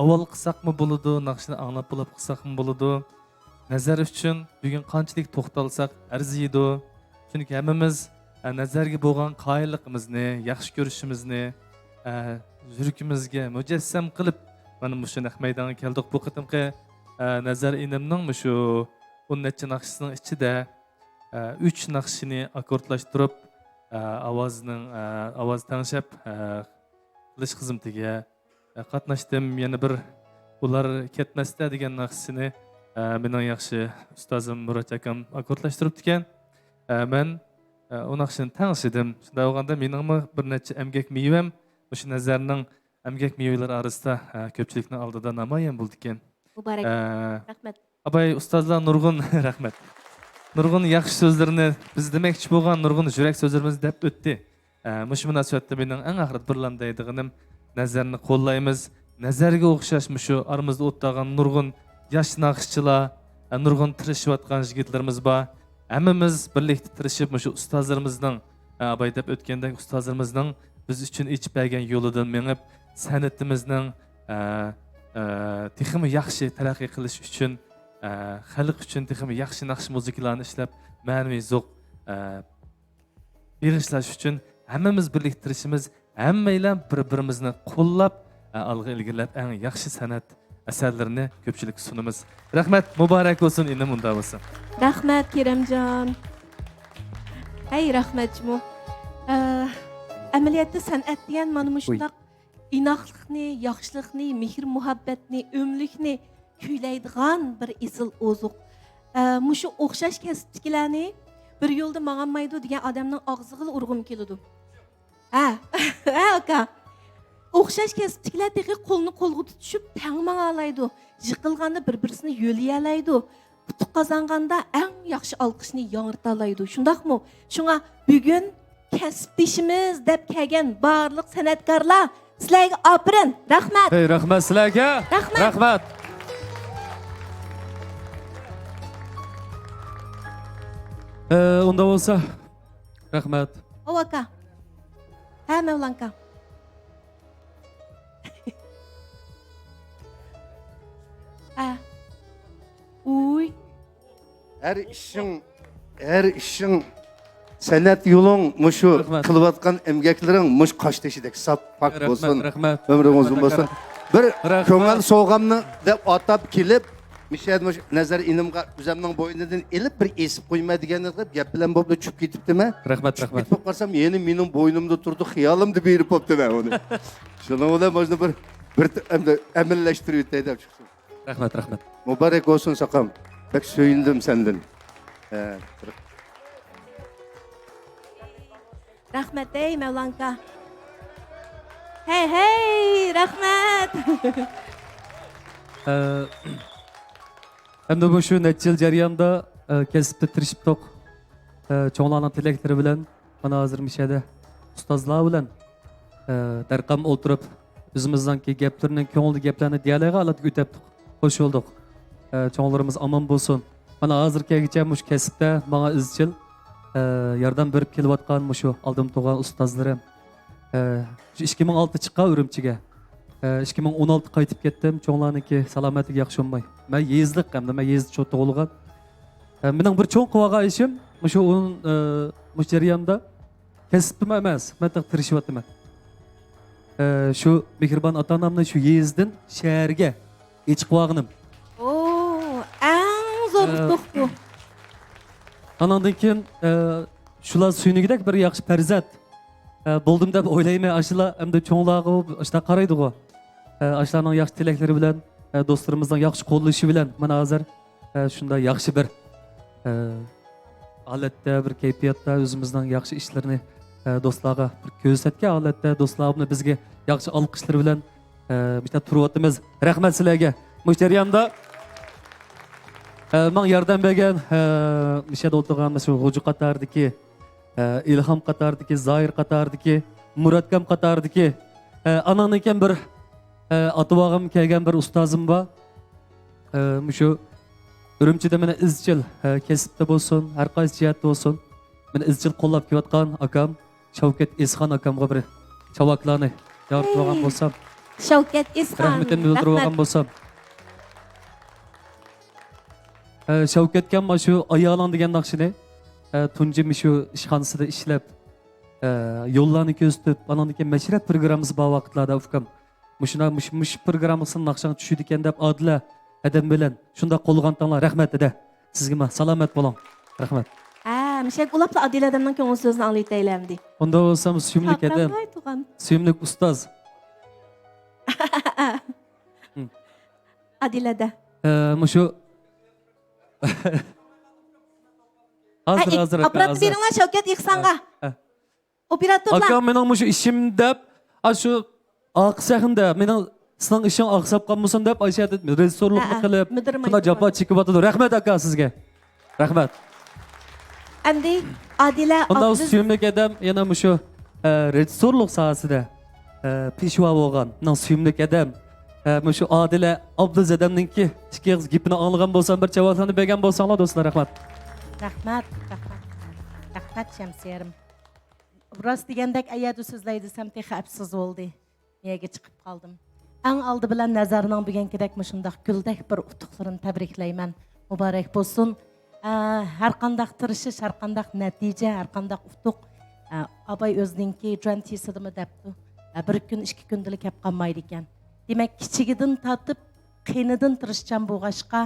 avval qilsaqmi bo'ladi, naqshni anglab bo'lib qilsaqmi bo'ladi. Nazar uchun bugun qanchalik to'xtalsak arziydi. Chunki hammamiz nazarga bo'lgan qoyilligimizni, yaxshi ko'rishimizni yuragimizga mujassam qilib mana shu naq maydonga keldik. Bu qitimqi nazar inimning shu 10 necha naqshisining ichida 3 naqshini akkordlashtirib ovoz tanishib qilish xizmatiga qatnashdim. Yana bir ular ketmasda degan naqshini mening yaxshi ustozim Murat akam akkordlashtiribdi ekan. Men o naqshini tanishdim. Shunday bo'lganda meningmi bir necha emgak mevam shu nazarning emgak mevalar orasida ko'pchilikning oldida namoyon bo'ldi ekan. Muborak. Rahmat. Abay ustozlar nurg'un rahmat. Nurg'un yaxshi so'zlarini biz demoqchi bo'lgan nurg'un yurak so'zlarimiz deb o'tdi. Mush munosabatda mening eng oxirida birlandaydiganim nazarni qo'llaymiz. Nazarga o'xshash shu aramizda o'tgan nurg'un yosh naqshchilar, nurg'un tirishayotgan yigitlarimiz bor. Hammamiz birlikda tirishib shu ustozlarimizning abay deb o'tgandek ustozlarimizning biz uchun ichib bergan yo'lidan menib san'atimizning texmi yaxshi taraqqiy qilish uchun xalq uchun texmi yaxshi naqsh muzikalarni ishlab ma'naviy zo'q bag'ishlash uchun hammamiz birlikda tirishimiz, hammanglar bir-birimizni qo'llab alg'a ilgilab eng yaxshi san'at asarlarini ko'pchilik sunamiz. Rahmat, muborak bo'lsin, endi munda bo'lsin. Rahmat Keremjon. Hey rahmatmu. Amaliyotda san'at degan mana shunday inoqlikni, yaxshilikni, mehr muhabbatni, o'mlikni kuylaydigan bir isil ozuq. Mushu o'xshash kasbchilarni bir yo'lda ma'nmaydi degan odamning og'ziga urg'im keladi. Ha aka. O'xshash kasbchilar texi qo'lni qo'lga tutishib tangman alaydi. Yiqilganda bir-birini yo'layalaydi. Qutuq qozonganda eng yaxshi olqishni yong'irta olaydi. Shundaqmi? Shunga bugun kasbdishimiz deb kelgan barliq san'atkorlar sizlarga opirin. Rahmat. Hey, rahmat sizlarga. Rahmat. Rahmat. Unda bo'lsa, rahmat. Ovaka. Ha, Mevlanka. Ha. Uy. Her işin sanat yolun muşu Rahmat. kılıvatkan emgeklerin muş kaç teşidek sap pak Rahmat, olsun. rahmat. Ömrün uzun olsun. Bir Rahmat. köngel soğamını dep atap kilip Mişedmiş nazar inimga üzemnin boyundan elip bir esip koyma degenler qilib gap bilan bobla çüp ketipdi mi? Rahmat, rahmat. Ketip qarsam yeni mening boynumda turdi, xiyolimda berib popdi men uni. Shuni ola možda bir amillashtirib o'tay deb chiqdim. Rahmat, rahmat. Muborak olsun saqam. Bak söyindim senden. Rahmat ey Mevlanka. Hey hey, rahmat. Hem de bu şu neçe yıl jarayonda kesipte tirishib toq. Cho'nglarning tilaklari bilan mana hozir mishada ustozlar bilan darqam o'tirib o'zimizningki gaplarni, ko'ngilli gaplarni dialoga olib o'tibdik. Xo'sh bo'ldik. Cho'nglarimiz omon bo'lsin. Mana hozirgacha mush kasbda menga izchil yordam berib kelayotgan mushu oldim turgan ustozlarim. 2006 chiqqan Urumchiga. 2016 qaytib ketdim. Cho'nglarniki salomatlik yaxshi bo'lmay. Men yezlik hamda men yezdi cho'ta tug'ilgan. Mening bir cho'ng qilgan ishim mushu mush jarayonda kasbim emas, men tirishyapman. Shu mehribon ota-onamni shu yezdin shaharga echib qo'yganim. Oo, eng zo'r utuq bu. Anandan keyin shular suynigidek bir yaxshi farzand bo'ldim deb o'ylayman. Ashula hamda cho'nglarga ishda qaraydi-ku. Ashlarning yaxshi tilaklari bilan, do'stlarimizning yaxshi qo'llashi bilan mana hozir shunda yaxshi bir holatda, bir kayfiyatda o'zimizning yaxshi ishlarini do'stlarga bir ko'rsatgan holatda do'stlarimiz bizga yaxshi olqishlar bilan bitta turyapmiz. Rahmat sizlarga. Mush jarayonda men yordam bergan mishada o'tirgan shu G'o'ji qatardiki, Ilhom qatardiki, Zoir qatardiki, Muratkam qatardiki, ananikan bir atibog'im kelgan bir ustozim bor. Mushu Urumchida meni izchil kasbda bo'lsin, har qaysi jihatda bo'lsin, meni izchil qo'llab kelayotgan akam Shavkat Esxon akamga bir chavaklarni yoritib olgan bo'lsam, Shavkat Esxon. rahmatimni bildirib olgan bo'lsam. Shavkatga mana shu Ayolan degan naqshini tunji shu ishxonasida ishlab yo'llarni ko'rsatib, anandagi mashrat programmasi bor vaqtlarda ukam mush programmasini naqshan tushidi ekan deb Odila adam bilan shunda qo'lg'antanglar. Rahmat eda. Sizga men salomat bo'ling. Rahmat. Mishak ulapla Adil adamdan ko'ngil so'zini anglaytaylamdi. Unda bo'lsam suyumlik adam, suyumlik ustoz. Adilada. Mushu Hazır. Operator beringlar Shavkat Esxonga. Operatorlar. Akam mening mushu ishim deb, shu oqsaqinda mening sizning ishing oqsab qolmasin deb aytadi. Rejissyorlikni qilib, shuna javob chekib o'tadi. Rahmat aka sizga. Rahmat. Endi Adila Unda suyumlik adam yana mushu rejissyorlik sohasida peshvo bo'lgan. Mening suyumlik adam mushu Adila Abduzadamninki ikki qiz gapini anglagan bo'lsam, bir javoblarni bergan bo'lsanglar do'stlar, rahmat. Rahmat Shamsiyarim. Rost degandek ayadu so'zlay desam texabsiz bo'ldi. Nega chiqib qoldim. Eng oldi bilan nazarining bugunkidek shundoq guldek bir utuqlarini tabriklayman. Muborak bo'lsin. Har qanday tirishish, har qanday natija, har qanday utuq abay o'zininki jantisidimi debdi. Bir kun, ikki kundalik hep qolmaydi ekan. Demak, kichigidan tatib, qiynidan tirishchan bo'lg'ashqa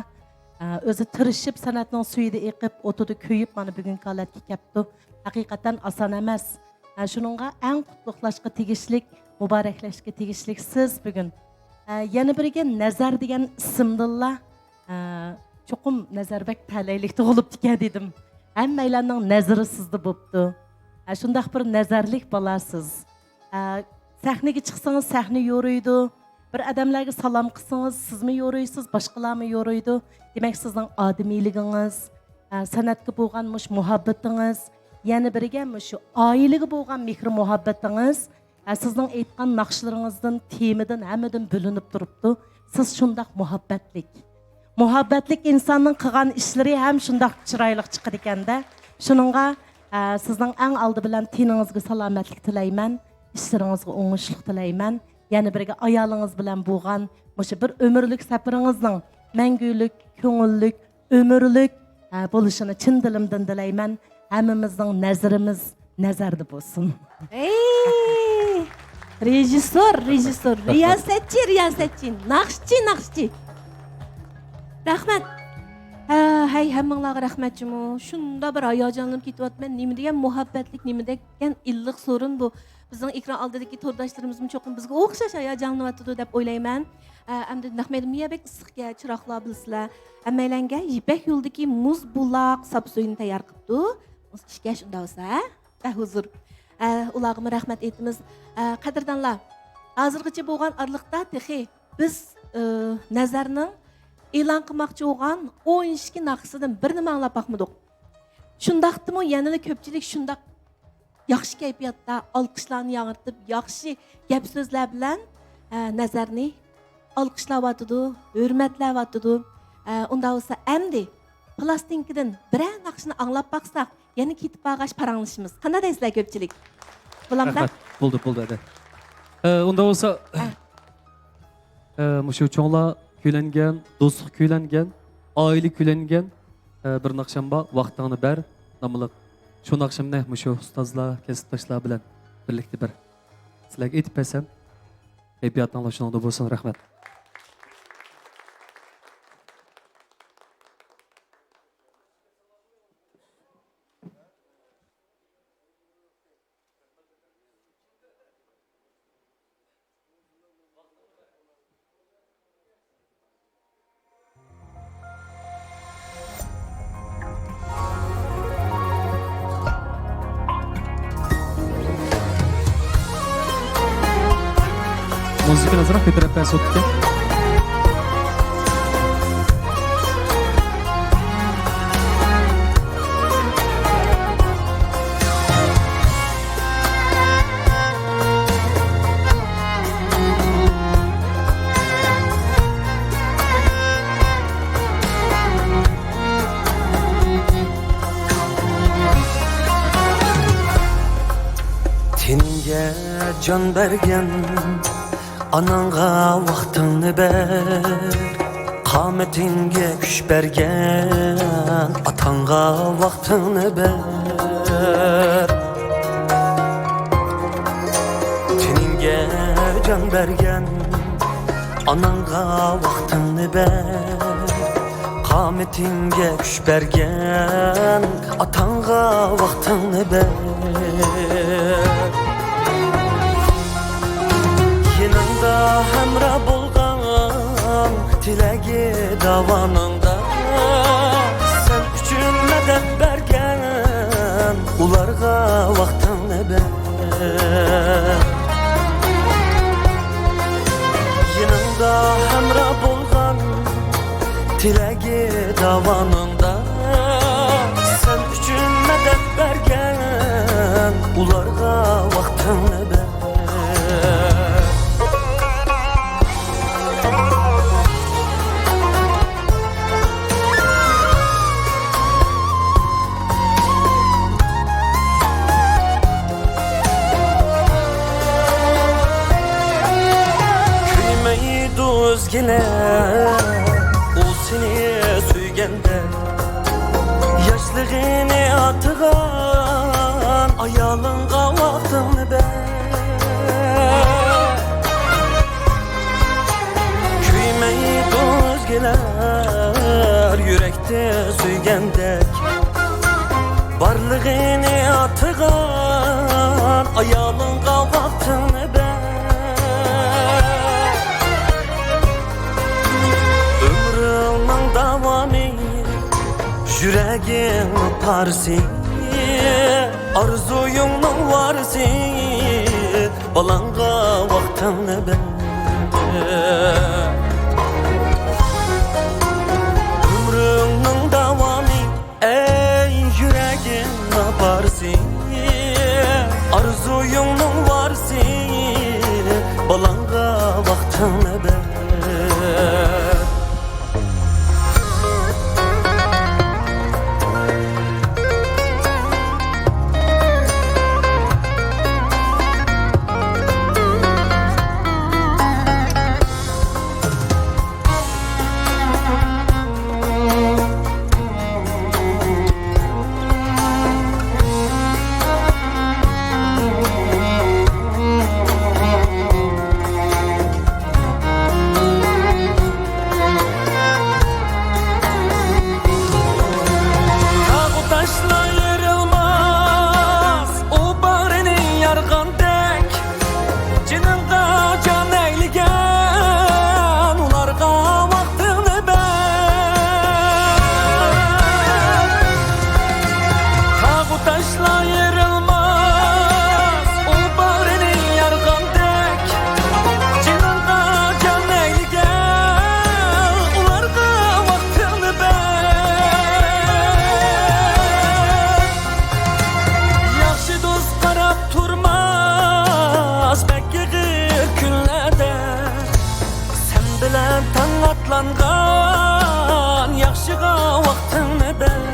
o'zi tirishib san'atning suyida eqib, o'tida kuyib mana bugungi holatga kelibdi. Haqiqatan oson emas. Shuningga eng qutlug'lashga tegishlik, muboraklashga tegishlik siz bugun. Yana biriga Nazar degan ismdilla cho'qim Nazarbek talaylik tug'ilib tikan dedim. Hammalarning nazari sizda bo'pti. Shundaq bir nazarlik bolasiz. Sahnaga chiqsangiz sahna yo'riydi. Bir adamlarga salom qilsangiz sizmi yo'riysiz, boshqalarmi yo'riydi. Demak sizning odamiyligingiz, san'atga bo'lgan muhabbatingiz, yana biriga shu oilaga bo'lgan mehr muhabbatingiz sizning aytgan naqshlaringizdan, temadan, hammadan bo'linib turibdi. Siz shundoq muhabbatlik insonning qilgan ishlari ham shundoq chiroyli chiqadi ekanda. Shuningga sizning eng oldi bilan teningizga salomatlik tilayman, ishlaringizga o'ngishlik tilayman. Yana birga ayolingiz bilan bo'lgan o'sha bir umrlik safaringizning mangulik, ko'ngillik, umrlik bo'lishini chin dilimdan tilayman. Hammamizning nazarimiz nazarda bo'lsin. Rejissor, riyosatchi, naqshchi. Rahmat. Hay hammanglarga rahmatchimu. Shunda bir hayajonlanib ketyapman. Nima degan muhabbatlik, nima degan illiq so'rin bu. Bizning ekran oldidagi to'rdoshlarimiz cho'qim bizga o'xshash hayajonlanyapti deb o'ylayman. Endi nahmaydim yebek issiqga chiroqlar bilsizlar. Hammalarga Yipak yo'ldagi muz buloq sap suyini tayyor qilibdi. Ishga shunda bo'lsa, huzur. Ularga rahmat aytamiz. Qadrdonlar, hozirgacha bo'lgan orliqda texi biz nazarning e'lon qilmoqchi bo'lgan 12 naqsidan birini anglab boqmadik. Shundaqdimi, yana ko'pchilik shundaq yaxshi kayfiyatda olqishlarni yağırtib, yaxshi gap so'zlar bilan nazarni olqishlayotdi, hurmatlayotdi. Unda bo'lsa, endi plastinkadan biror naqshni anglab boqsak, yana ketib bag'ash paranglashimiz. Qanday deysizlar ko'pchilik? Bo'lamda? Bo'ldi edi. Unda bo'lsa, mushu cho'nglar kuylangan, do'stlik kuylangan, oila kuylangan bir naqshamba vaqtingni ber nomli shu naqshamni mushu ustozlar, kasbdoshlar bilan birlikda bir sizlarga aytib bersam, kayfiyatingiz shunday bo'lsin. Rahmat. Müzik nazarına ko'tarib ben sotdim. Tinga can bergen Ananga vaqtını ber, qametinge kuch bergen, atanga vaqtını ber. Teninge can bergen, ananga vaqtını ber, qametinge kuch bergen, atanga vaqtını ber. Yanında hamra bulgan tilegi davanında sen üçün medet bergen ularga vaqtını ber. Yanında hamra bulgan tilegi davanında sen üçün medet bergen ularga vaqtını ber. Özgeler o seni süygende yaşlığını atıgan ayalınga vaqtını ber. Küymeydi özgeler yürekte süygendek barlığını atıgan ayalınga vaqtını ber. Yüreğin parsi, arzuyunun varsi, balanga vaqtını ber. Ömrünün davamı, ey yüreğin parsi, Uyuңның varsi Balаңға вақтың әбәт Tağ taşla yırılmaz O barını yarğan dek Cinınğa can eyligen Ularga vaxtını ben Tağ taşla yırılmaz O barını yarğan dek Cinınğa can eyligen Ularga vaxtını ben Yaxşı dost qarab turmaz Bək yığır günlərdə Sən bilən tan atlanğan Yaxşığa vaxtını bər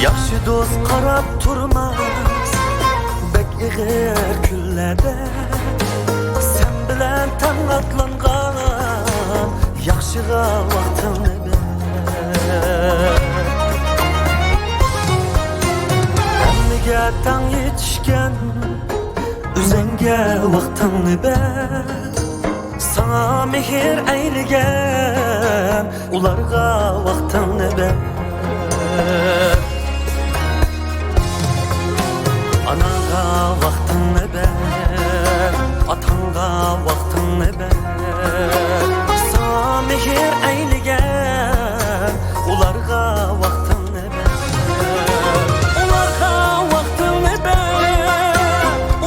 Yaxşı dost qarab turmaz Bək yığır günlərdə Sən bilən tan atlanğan Yaxşığa vaxtını bər Əmmiga tan yetişkən Üzəngə vaxtını bər Sana mehir eyligən Ularga vaxtını bər Anağa vaxtını bər Atanga vaxtını bər Sana mehir eyligən Ularga vaxtını bər Ularga vaxtını bər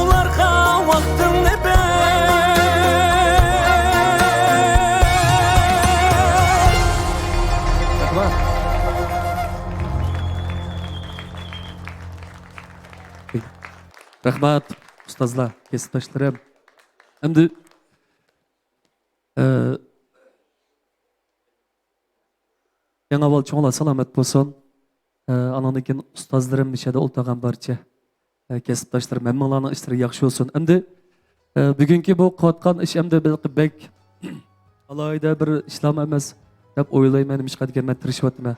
Ularga vaxtını bər Rahmat, ustozlar, kasbdoshlarim. Endi eng avval cho'nglar salomat bo'lsin. Andan keyin ustozlarim mishada o'ltagan barcha kasbdoshlarim hammalarning ishlari yaxshi bo'lsin. Endi bugungi bu qilayotgan ish endi bek alohida bir ishlam emas deb o'ylayman. Mishqa degan men tirishyapman.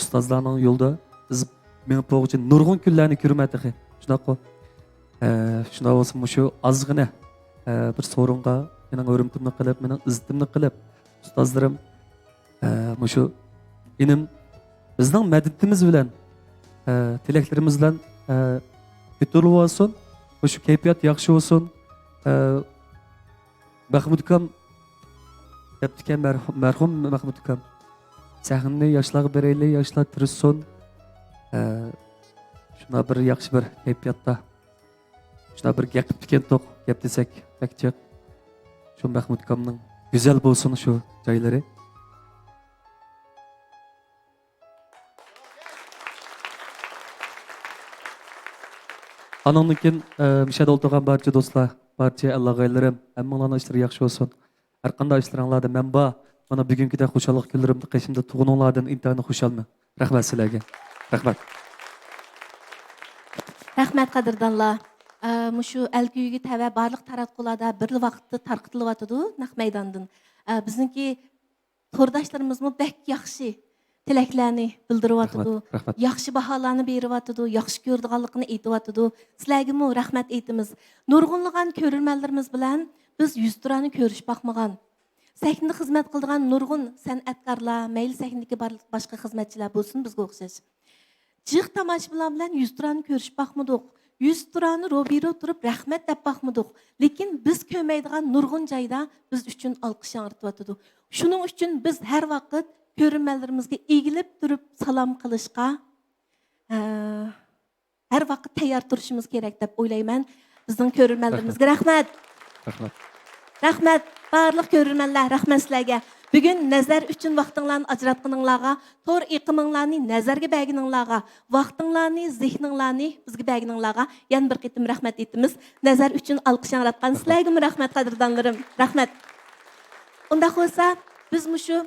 Ustozlarning yo'lda biz men bo'g'chi nurg'un kunlarni ko'rmadik. Shunaqa shunday bo'lsin shu ozgina bir so'ringa mening o'rimtimni qilib, mening iztimni qilib, ustozlarim shu inim bizning madadimiz bilan, tilaklarimiz bilan ko'tarilib olsin, shu kayfiyat yaxshi bo'lsin. Mahmud akam debdikan marhum Mahmud akam sahnni yoshlarga beraylik, yoshlar tirishsin. Şuna bir yaxshi bir kayfiyatda şuna bir gap degan to'q gap desak bakchiq shu Mahmud akamning go'zal bo'lsin shu joylari. Andan keyin mishada o'tirgan barcha do'stlar, barcha allag'aylarim, hammalarning ishlari yaxshi bo'lsin. Har qanday ishlaringlarda men bor. Mana bugünkidek xo'shallik kunlarimda qishimda tug'ilganlardan intayin xushalman. Rahmat sizlarga. Rahmat. Rahmat qadrdonlar. Mushu Alkuyga tava barliq taratqularda bir vaqtda tarqitilyapti naq maydondan. Bizniki to'rdoshlarimizmi bek yaxshi tilaklarni bildiryapti. Yaxshi baholarni beryapti, yaxshi ko'rdiganligini aytyapti. Sizlarga mo rahmat aytamiz. Nurg'unlagan ko'rurmanlarimiz bilan biz 100 turani ko'rish baxmagan. Sahnada xizmat qilgan nurg'un san'atkorlar, mayli sahnadagi boshqa xizmatchilar bo'lsin bizga o'xshash. Jiq tomoshabinlar bilan 100 turani ko'rish baxmadik. 100 turani ro'biro turib rahmat deb baxmadik. Lekin biz ko'maydigan nurg'un joyda biz uchun olqish yangrityapti. Shuning uchun biz har vaqt ko'rmanlarimizga egilib turib salom qilishga har vaqt tayyor turishimiz kerak deb o'ylayman. Bizning ko'rmanlarimizga rahmat. Rahmat. Rahmat. Barlıq görürmənlər, rəhmət sizlərə. Bugün nəzər üçün vaxtınlarını ajratqınыңlarga, tor iqiminglarni nəzərgə bəgininglarga, vaxtınlarni, zehninlarni bizga bəgininglarga yana bir qitim rəhmət etimiz. Nəzər üçün alqış yaratqan sizlərə rəhmət qadırdanlarım. Rəhmət. Unda olsa biz şu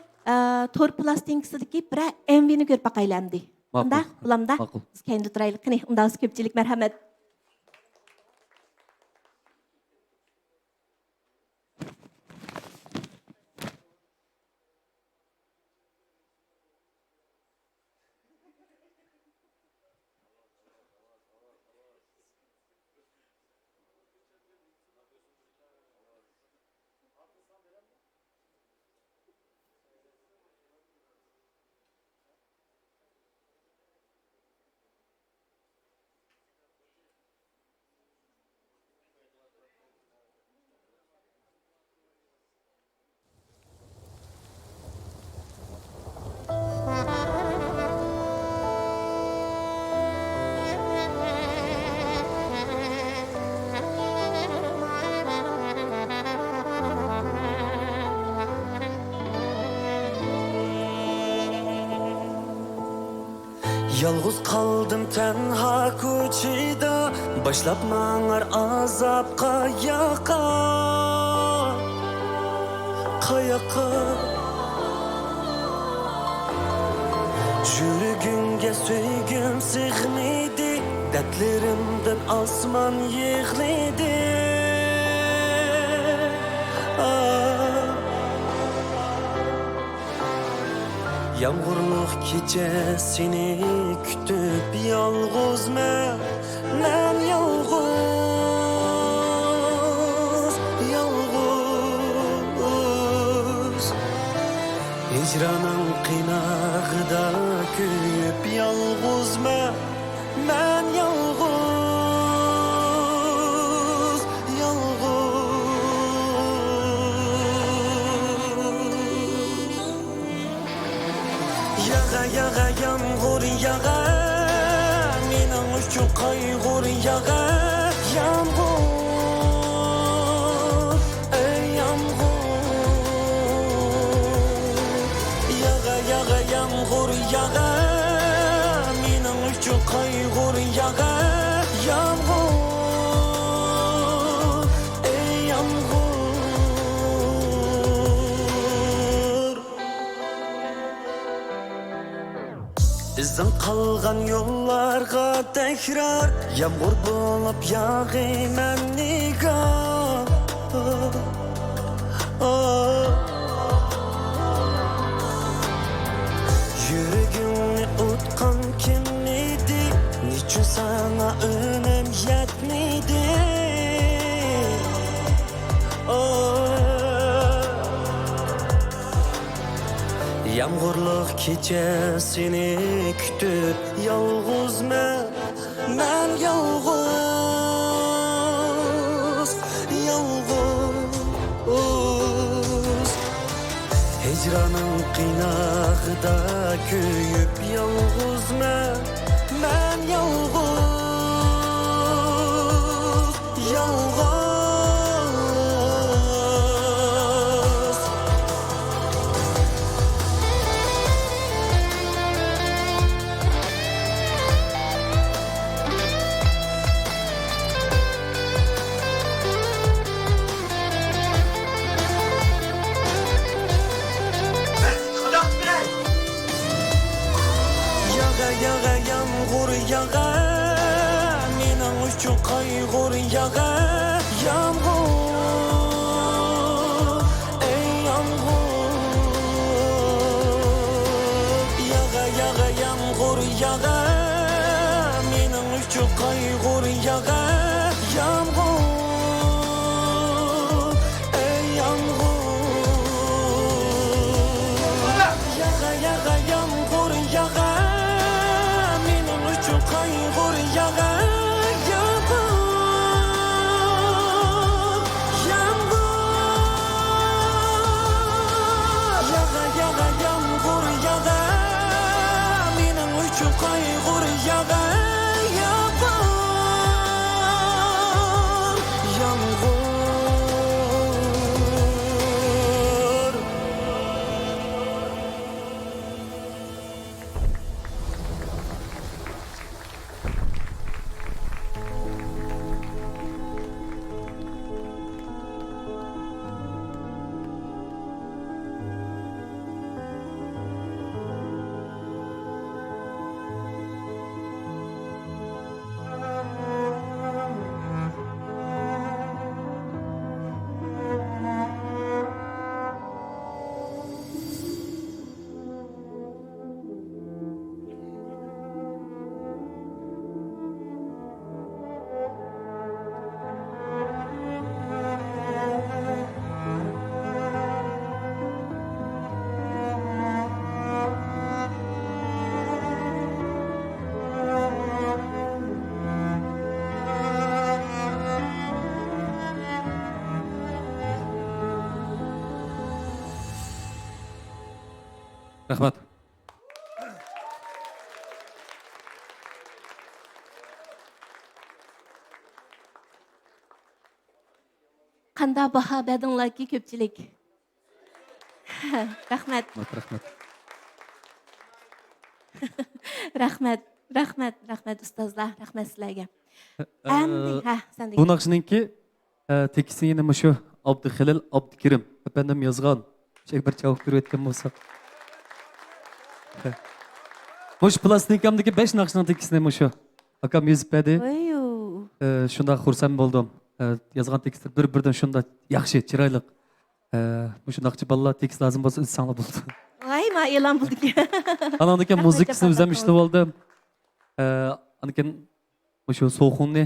tor plastinkasidagi bir MV'ni ko'rib baqaylamdi. Unda bulamda biz kendi turaylik. Qani unda ko'pchilik marhamat. Yalğız kaldım tenha koçida, başlap manar azapqa yaqa, qayaqa. Yürügünge söygüm sığmidi, dertlerimden asman yığlidi. Yağmurluq gecesini kütüp yalğız mən yalğız, yalğız. Hicranın qinağıda köyüp yalğız mən yalğız, yalğız. Yağa yağa yağmur yağa, mening uchun qayg'ur yağa, yağmur, ey yağmur. Yağa yağa yağmur yağa, mening uchun qayg'ur yağa, yağmur, ey yağmur. İzin qalğan yollarga tekrar yağmur bulup yağıyman nigar. Yürügümni utqan kim idi? Niçin sana önüm yetmedi? Yağmurluq gecesini kütüp yalğız mən yalğız, yalğız. Hicranın qinağıda köyüp yalğız mən yalğız, yalğız. Yağa yağmur yağa, mening uchun qayg'ur yağa, yağmur, ey yağmur. Yağa yağa yağmur yağa, mening uchun qayg'ur yağa, yağmur, ey yağmur. Yağa yağa yağmur yağa, qayg'ur yağa, yağmur, yağmur. Yağa yağa yağmur yağa, mening uchun qayg'ur yağa, yağmur, yağmur. Rahmat. Qanda baha berdinglarki ko'pchilik. Rahmat. Rahmat. Rahmat ustozlar, rahmat sizlarga. Endi, sen Bu naqshningki tekisini yine mushu Abduxalil Abdukirim efendim yazgan. Şey bir cevap berib etken bolsak. Mush plastikamdagi 5 naqshning tekisini mushu. Akam yozib berdi. Oyu. Shunda xursand bo'ldim. Yazgan tekstlar bir-biridan shunda yaxshi, chiroyli. Mushu naqshi bolalar tekst lazım bo'lsa insonlar bo'ldi. Voy, men e'lon bo'ldik. Anandaki muzikasini o'zim ishlab oldim. Anakin mushu so'xunni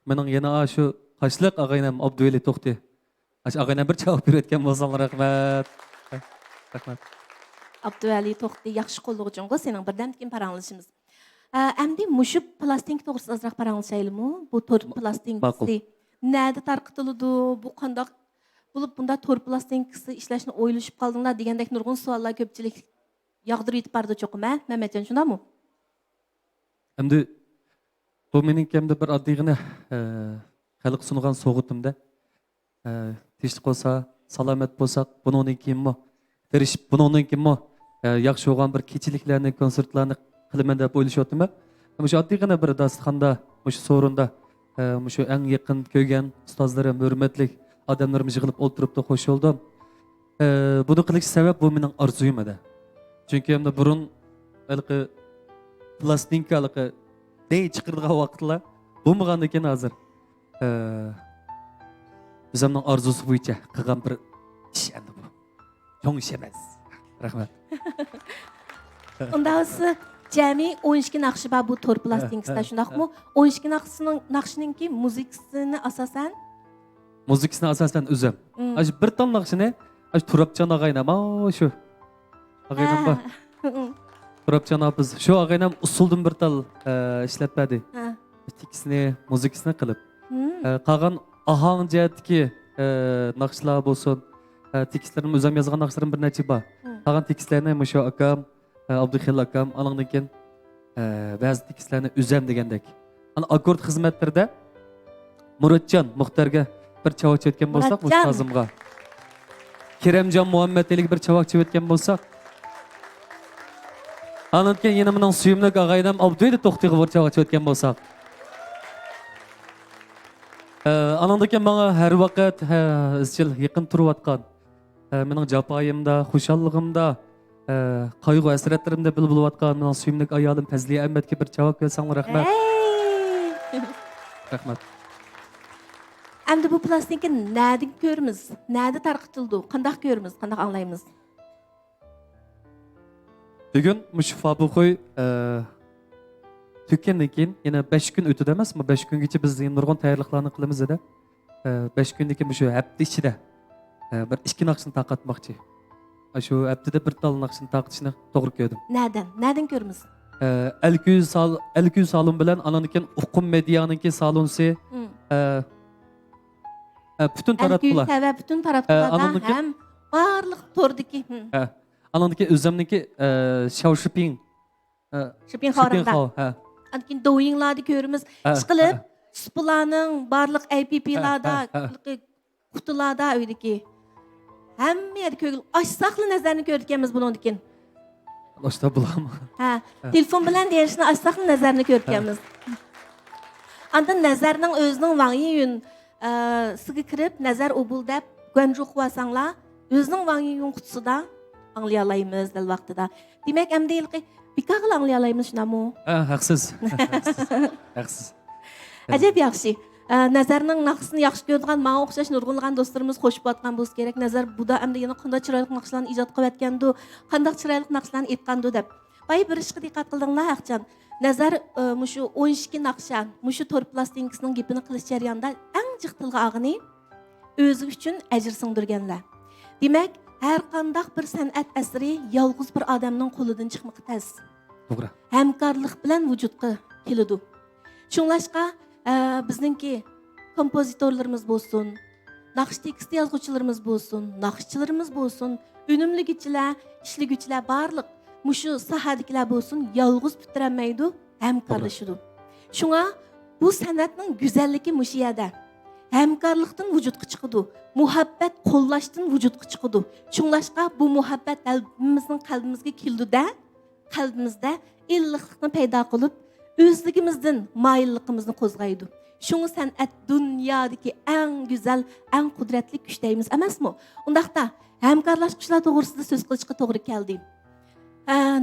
mening yana shu qashliq og'aynam Abduveli To'xti. Og'aynam bir javob berib etgan bo'lsanglar rahmat. Rahmat. Abduvali To'xti yaxshi qo'llovchingga sening birdan keyin paranglashimiz. Endi mushu plastinka to'g'risida ozroq paranglashaylikmi? Bu to'r plastinkasi nada tarqatiladi? Bu qandoq bo'lib bunda to'r plastinkasi ishlashni o'ylashib qoldinglar degandek nurg'un savollar ko'pchilik yog'dirib yetib bordi cho'qima. Mehmetjon shundami? Endi bu mening kimda bir oddiygina xalq sungan so'g'itimda tinchlik bo'lsa, salomat bo'lsak, bundan keyinmi tirishib, bundan keyinmi yaxshi bo'lgan bir kechiliklarni, konsertlarni qilaman deb o'ylashyapman. Shu oddiygina bir dasturxonda, shu so'rinda, shu eng yaqin ko'rgan ustozlarim, hurmatli odamlarimiz yig'ilib o'tiribdi, qo'shildim. Buni qilish sabab bu mening orzuyim edi. Chunki endi burun balki plastinkalıqı dey chiqirgan vaqtlar bo'lmagandan keyin hozir bizning orzusi bo'yicha qilgan bir ish endi bu. Cho'ng ish emas. Rahmat. Unda olsa jami 12 naqshi bor bu to'r plastinkasida, shundaqmi? 12 naqshiningki muzikasini asosan o'zim. Shu bir ton naqshini shu Turabjon og'aynam, shu og'aynam bor. Turabjon biz shu og'aynam usuldan bir tal ishlab berdi. Tekisini, muzikasini qilib. Qolgan ahang jihatdagi naqshlar bo'lsin, tekstlarim o'zim yozgan naqshlarim bir necha bor. Qolgan tekstlarni mushu akam, Abduxalil akam, anandan keyin ba'zi tekstlarni o'zim degandek. Ana akkord xizmatlarida Murodjon Muxtarga bir chavak o'tgan bo'lsak, ustozimga. Keremjon Muhammadalik bir chavak o'tgan bo'lsak, andan keyin yana mening suyimli og'aynam Abduveli To'xtiga bir chavak o'tgan bo'lsak. Andan keyin menga har vaqt izchil yaqin turayotgan, mening jafoyimda, xushalligimda, qayg'u hasratlarimda bo'layotgan mening suyimli ayolim Fazliya Ahmadga bir chavak bersanglar rahmat. Rahmat. Endi bu plastinka nada ko'ramiz? Nada tarqatildi? Qanday ko'ramiz? Qanday anglaymiz? Bugun mush fabrikay tükkendan keyin yana 5 kun o'tdi emasmi? 5 kungacha biz nurg'un tayyorliklarni qilamiz edi. 5 kundan keyin shu hafta ichida bir 2 naqshni taqatmoqchi. Shu haftada bir tal naqshni taqatishni to'g'ri ko'rdim. Nadan ko'ramiz? Elkü salon bilan ananikin Uqum Mediyanınki salonsi bütün taraflar. Evet, bütün taraflarda hem barlıq tordaki. Anandaki özümdeki Shopping xorunda. Ankin doyinglarni ko'ramiz. Chiqilib, Spularning barlıq APP'larda, qutularda öydeki. Hamma yerda ko'ngil ochsaqli nazarni ko'rganmiz bundan keyin. Boshda bulam. Telefon bilan derishni ochsaqli nazarni ko'rganmiz. Anda nazarning o'zining vangiyun siga kirib, nazar obul deb g'anjuq qilsanglar, o'zining vangiyun qutusida anglay olamiz dal vaqtida. Demak, endi ilqi bikaqil anglay olamiz shunami? Haqsiz. Haqsiz. Ajab yaxshi. Nazarning naqsini yaxshi ko'rgan, menga o'xshash nurg'unlagan do'stlarimiz qo'shib atgan bo'lsa kerak. Nazar buda endi yana qanday chiroyli naqshlarni ijod qilayotgandi, qanday chiroyli naqshlarni aytgandi deb. Bay bir ishga diqqat qildinglar, Haqjon. Nazar mushu 12 naqsha, mushu to'r plastinkasining gapini qilish jarayonida eng jiq tilga og'ini o'zi uchun ajr singdirganlar. Demak, har qanday bir san'at asri yolg'iz bir odamning qo'lidan chiqmoqi tez. To'g'ri. Hamkorlik bilan vujudga keladi. Shunlashqa bizningki kompozitorlarimiz bo'lsin, naqsh tekst yozuvchilarimiz bo'lsin, naqshchilarimiz bo'lsin, unumligichilar, ishliguvchilar barliq muşu sahadikiler bolsun, yalğız bitiremeydi, hemkarlaşıdı. Şuna bu sanatning güzelligi muşu yerda. Hemkarlıktan vücutga chiqadi, muhabbet qo'llashdan vücutga chiqadi. Shunglashqa bu muhabbet bizning qalbimizga keldi-da, qalbimizda illiqlikni paydo qilib, o'zligimizdan moyilligimizni qo'zg'aydi. Shuni san'at dunyodagi eng go'zal, eng qudratli kuch deymiz, emasmi? Undaqda hamkorlashishlar to'g'risida so'z qilishga to'g'ri keldi.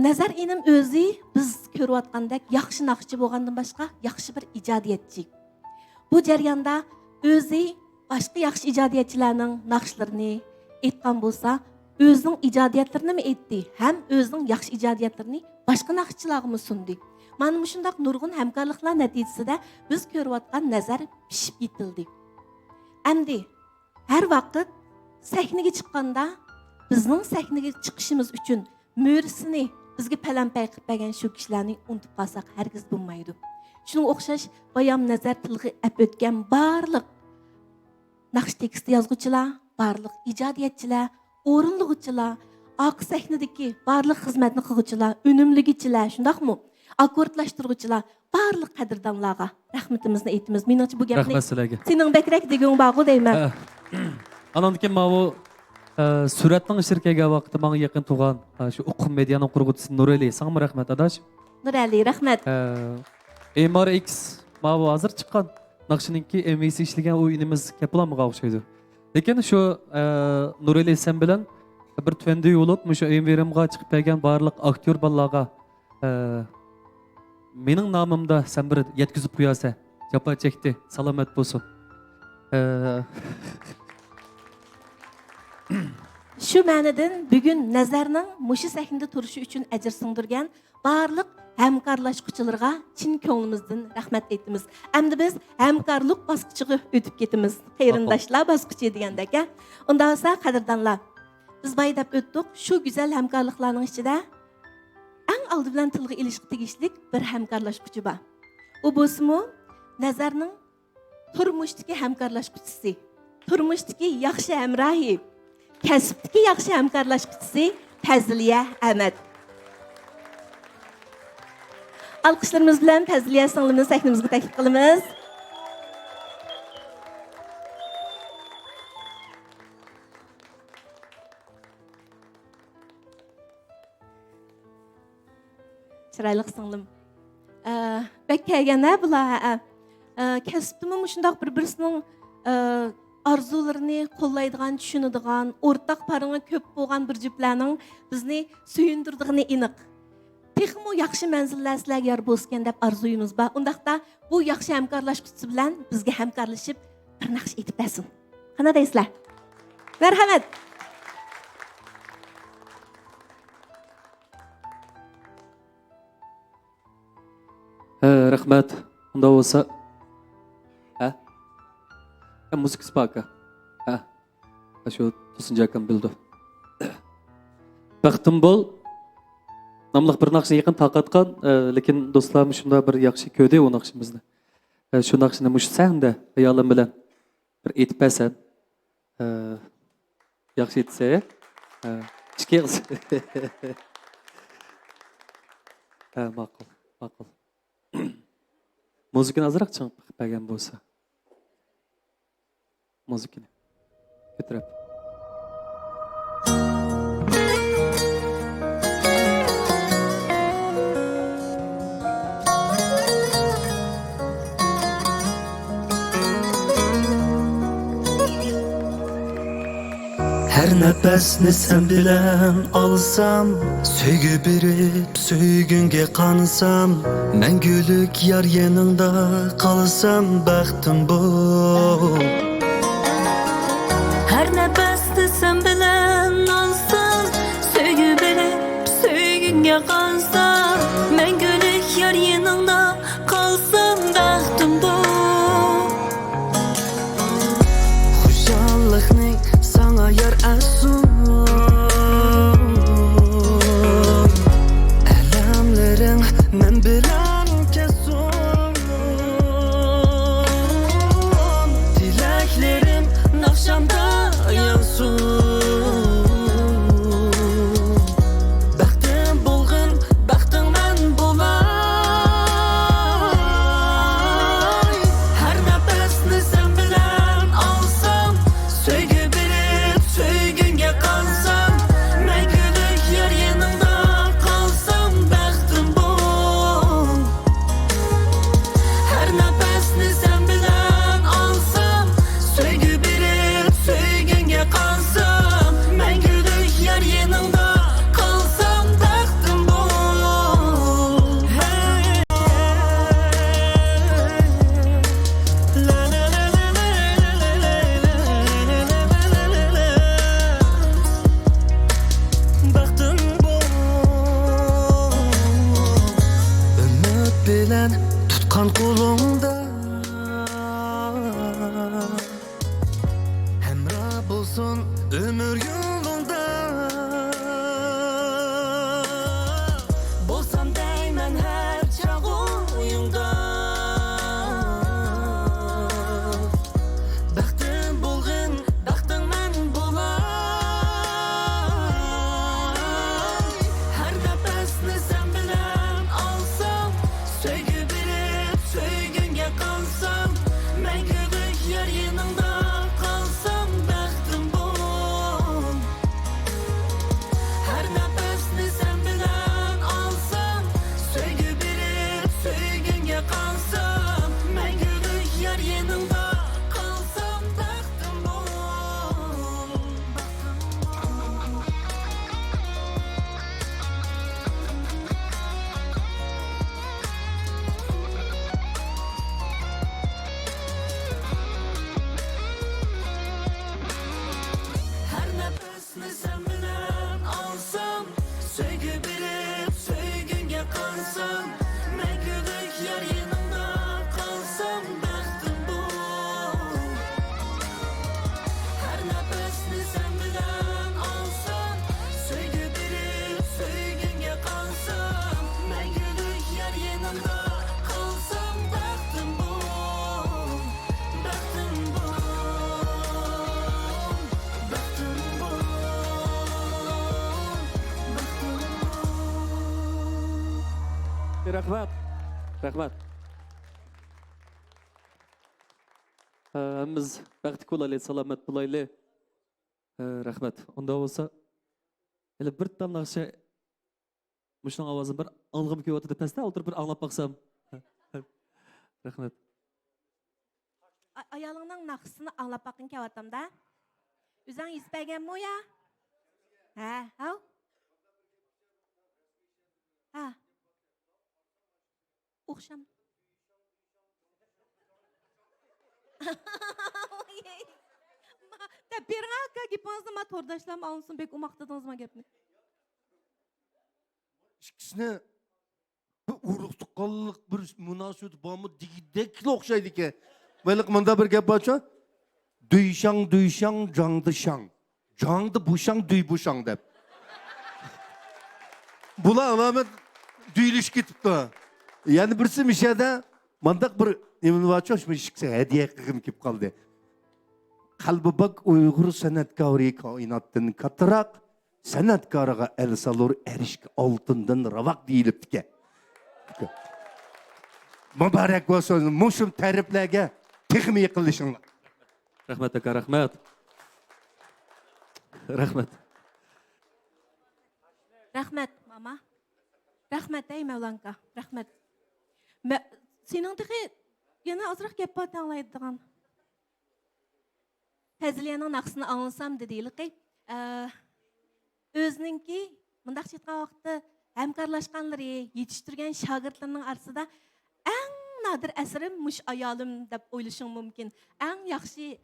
Nazar inim o'zi biz ko'rayotgandek yaxshi naqshchi bo'lgandan boshqa yaxshi bir ijodiyatchi. Bu jarayonda o'zi boshqa yaxshi ijodiyatchilarning naqshlarini aytgan bo'lsa, o'zining ijodiyatlarini mi aytdi, ham o'zining yaxshi ijodiyatlarini boshqa naqshchilarga sundi. Mana shunday nurg'un hamkorliklar natijasida biz ko'rayotgan nazar pishib yetildi. Endi har vaqt sahnaga chiqqanda bizning sahnaga chiqishimiz uchun mo'risini bizga palampay qilib bergan shu kishilarni unutib qolsak hargiz bo'lmaydi. Shunga o'xshash bayam nazar tilga ap o'tgan barliq naqsh tekst yozuvchilar, barliq ijodiyatchilar, o'rinlig'ichilar, oq sahnadagi barliq xizmatni qiluvchilar, unumligichilar, shundaqmi? Akkordlashtiruvchilar, barliq qadrdonlarga rahmatimizni aytamiz. Meningcha bu gapni Rahmat sizlarga. Sening bakrak degan bag'u deyman. Andan keyin bu suratning shirkaga vaqti menga yaqin turgan shu Uqum medianing qurg'uvchisi Nurali, senga rahmat adash. Nurali, rahmat. MRX bu hozir chiqqan naqshininki MVC ishlagan u inimiz kaplamga o'xshaydi. Lekin shu Nurali sen bilan bir twende yo'lib, shu MVRMga chiqib kelgan barliq aktyor bolalarga mening nomimda sen bir yetkazib qo'yasa, japa chekdi, salomat bo'lsin. Şu ma'nodan bugun nazarning mushu sahnada turishi uchun ajr singdirgan barliq hamkorlashuvchilarga chin ko'nglimizdan rahmat aytamiz. Endi biz hamkorlik bosqichiga o'tib ketamiz. Qarindoshlar bosqichi degandek. Unda bo'lsa qadrdonlar, biz baydab o'tdik. Shu go'zal hamkorliklarning ichida eng oldi bilan tilga ilishga tegishlik bir hamkorlashuvchi bor. U bo'lsa-mu nazarning turmushdagi hamkorlashuvchisi, turmushdagi yaxshi hamrohi, kasbdagi yaxshi hamkorlashuvchisi Fazliya Ahmad. Alqishlarimiz bilan Fazliya singlimni sahnamizga taklif qilamiz. Chiroyli singlim. Bak kelganda bular kasbdimi shundoq bir-birisining arzularini qo'llaydigan, tushunadigan, o'rtaq paringi ko'p bo'lgan bir juftlarning bizni suyundirdigini aniq. Texmo yaxshi manzillar sizlarga yor bo'lsin deb orzuyimiz bor. Undaqda bu yaxshi hamkorlashuvchisi bilan bizga hamkorlashib bir naqsh aytib bersin. Qana deysizlar? Marhamat. Rahmat. Unda bo'lsa müzik spaka. Şu tusuncakan bildi. Baxtim bol. Namlıq bir naqshni yaqin taqatqan, lekin do'stlarim shunda bir yaxshi ko'rdi u naqshimizni. Shu naqshni mush sahanda ayolim bilan bir aytib bersan. Yaxshi aytsa, chiqamiz. Ma'qul, ma'qul. Muzikani azroq chiqib bergan bo'lsa. Muzikani ko'tarib. Her nefesni sen bilen alsam, söygü berip söygünge kansam, мәңгүлік yar yanında kalsam, baktım bu. Her nefeste sen bilen alsam, söygü verip söygünge kalsam, мәңгүлік yar yanında kalsam, baktım bu. Hoşallıkni sana yar asun, elemlerin men bilen kesun, dilek qulumda Hemra bulsun ömür yolunda Bolsam değmen her çağ oyunda Baxtım bulğun, baxtım mən bulay Her nefesni sen bilen alsam Söygü bilip söygünge kalsam Məngülük yer yanında kalsam Baxtım bu Her nefesni sen bilen alsam Söygü bilip söygünge kalsam Məngülük yer yanında kalsam Baxtım bu Her nefesni sen bilen alsam Söygü bilip söygünge kalsam Məngülük yer yanında kalsam Baxtım bu Her nefesni sen bilen alsam Söygü bilip söygünge kalsam Məngülük yer yanında kalsam Baxtım bu Baxtım bu Baxtım bu Rahmat. Rahmat. Hammamiz baxtli bo'laylik, salomat bo'laylik. Rahmat. Unda bo'lsa, hele bir tam naqsha mushning ovozini bir ang'im kelyapti deb pastda o'tirib bir anglab baqsam. Rahmat. Ayalının naqsını anlap bakın kevatamda. Üzən ispəgən mi o ya? Hə, hə? Hə. Oxşam. Da birin haqqı gipanızda ma tordaşlam alınsın bek umaqtadınız ma gepni. İkisine bir urug' tuqqanlik bir munosabat bormi degidekli o'xshaydi ekan. Mayli mında bir gap borchi. Duyshang jangdi shang. Jangdi bushang duy bushang deb. Bular alamat duyilish ketibdi. Yani birisi mishada mandaq bir nimani borchi, shu ishga hadiya qilgim kelib qoldi. Qalbi bak Uyg'ur san'atkori koinotdan kattaroq san'atkoriga el salur erishki oltindan ravaq deyilibdi. Muborak bo'lsin, mushum ta'riflarga texmi yiqilishinglar. Rahmat aka, rahmat. Rahmat. Rahmat mama. Rahmat ey Mevlanka. Rahmat. Senin de yana azraq gap bat anlaydigan. Fazliyaның naqsını anlasam dedilik ki, özününki mındaq çetqan vaqtda həmkarlaşqanları, yetiştirgen şagirdlərinin arasında ən nadir əsərim muş ayalım deb oylashing mumkin. Ən yaxshi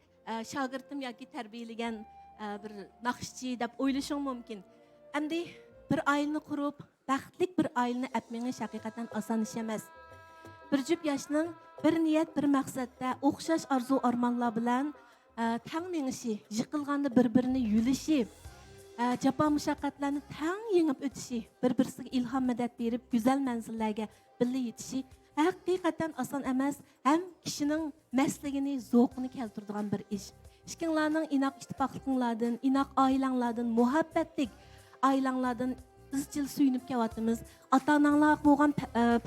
şagirdim yoki tarbiyalagan bir naqshchi deb oylashing mumkin. Endi bir ailəni qurub, baxtlik bir ailəni əpməyiş haqiqatan oson ish emas. Bir jup yoshning bir niyat, bir maqsadda o'xshash arzu armonlar bilan tang mingishi, yiqilganda bir-birini yulishi, jafo mushaqqatlarni tang yengib o'tishi, bir-birisiga ilhom madad berib, go'zal manzillarga birga yetishi haqiqatan oson emas, ham kishining masligini, zavqini keltiradigan bir ish. Ikkinlarning inoq ittifoqliqlardan, inoq oilanglardan, muhabbatlik oilanglardan izchil suyunib kelyapmiz. Ota-onalar bo'lgan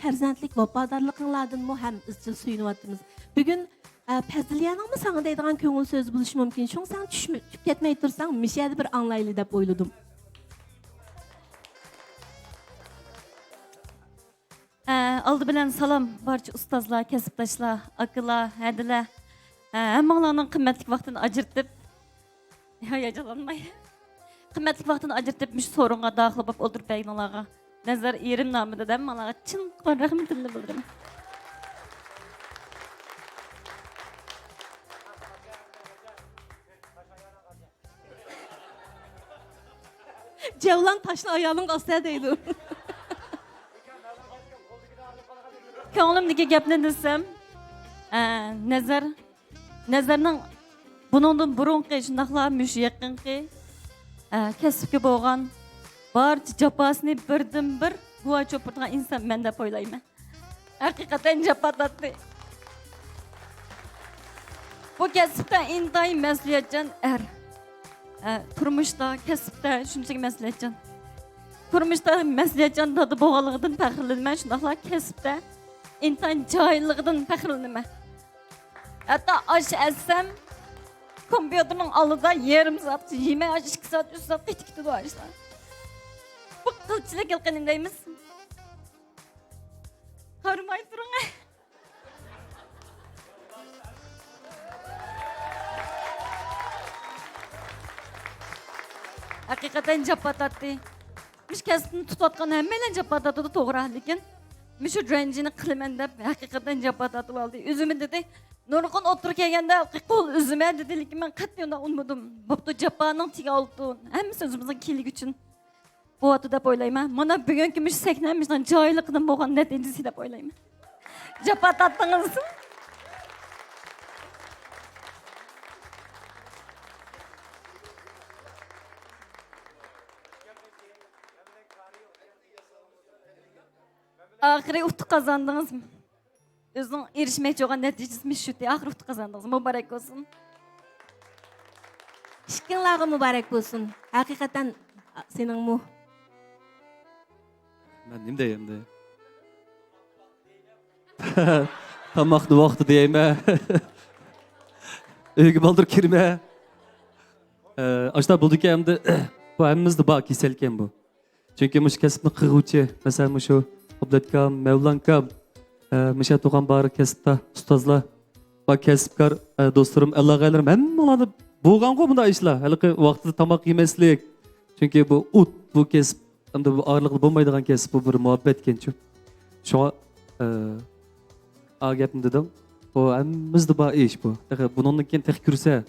farzandlik vafodorliginglardan ham izchil suyunyapmiz. Bugun Fazliyaning sana deydigan ko'ngil so'z bo'lishi mumkin. Shung sen tushib ketmay tursang, mishada bir anglayli deb o'yladim. Aldı bilen salam barcha ustozlar, kasbdoshlar, akalar, hadilar. Hammalarning qimmatli vaqtini ajratib, hayajonlanmay. Qimmatli vaqtini ajratib, mush so'ringa daxil bo'lib o'tirib berganlarga nazar erim nomida hammalarga chin rahmatini bildiraman. Cevlan taşlı ayağının qasaya değdi. ko'nglimdagi gapni desam, nazarning buningdan burunqi shundoqla mush yaqinqi kasbga bo'lgan barcha jafosini birdan bir guvoh cho'pirgan inson men deb o'ylayman. Haqiqatan jafo tortdi. Bu kasbda intayin mas'uliyatchan turmushda, kasbda shunchaki mas'uliyatchan. Turmushda mas'uliyatchan dadi bo'lganligidan faxrlanaman, shundoqla kasbda intayin joyilligidan faxrlanaman. Hatta osh assam kompyuterning oldida yarim soat, yemay 2 soat, 3 soat ketdi oshlar. Bu qilchilik qilganim deymiz. Qarmay turing. Haqiqatan jafo tortdi. Mish kasbni tutayotgan hammalar jafo tortadi to'g'ri, lekin shu ranjini qilaman deb haqiqatan jafo tortib oldi. O'zimni dedi, Nurg'un o'tirib kelganda qo'l o'zimga dedi, lekin men qat'iy unda unmadim. Bo'pti, jafoning tiga oldi. Hammasi o'zimizning kellik uchun bo'ydi deb o'ylayman. Mana bugungi mish saknamishdan joyliqdan bo'lgan natijasi deb o'ylayman. Jafo tortdingiz. Ahire utuq kazandınız mı? Özünün erişmekçi olan neticesi şu diye ahire utuq kazandınız. Mübarek olsun. ishqinlari muborak bo'lsin. Haqiqatan sening mu Men nima deyimdi? Tamoqni vaqti deymi? Uyga baldir kirma. Ashta bo'ldi endi bu hammamizda bor kasal ekan bu. Chunki mush kasbni qilguvchi, masalan shu Abdulatkam, Mevlankam, Misha To'g'an bari kasbda ustozlar va kasbkor do'stlarim, Allohga hammalari bo'lgan-ku bunday ishlar. Hali vaqtida tomoq yemaslik. Chunki bu bu kasb, hamda bu og'irliqli bo'lmaydigan kasb, bu bir muhabbat ekan-ku. Shunga gapim dedim. Bu hammamizda bor ish bu. Bundan keyin tek kursa.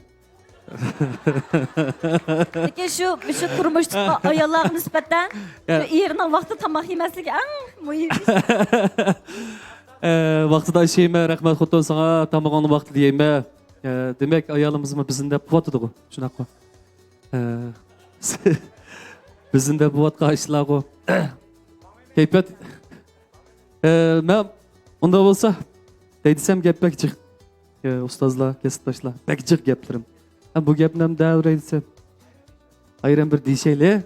Lekin şu turmushda ayollarga nisbatan erning vaqti tomoq yemasligi eng muhim. Vaqtida ishlayman, rahmat xotin sana tomog'ini vaqtida yeyman. Demak ayolimizni bizni deb qilyotdi-ku. Shunaqa. Bizni deb qilayotgan ishlar-ku. Kayfiyat. Men unda bo'lsa, deysam gap bakchiq. Ustozlar, kasbdoshlar, bakchiq gaplarim. Bu gapni ham davray desam. Ayran bir deyishayli,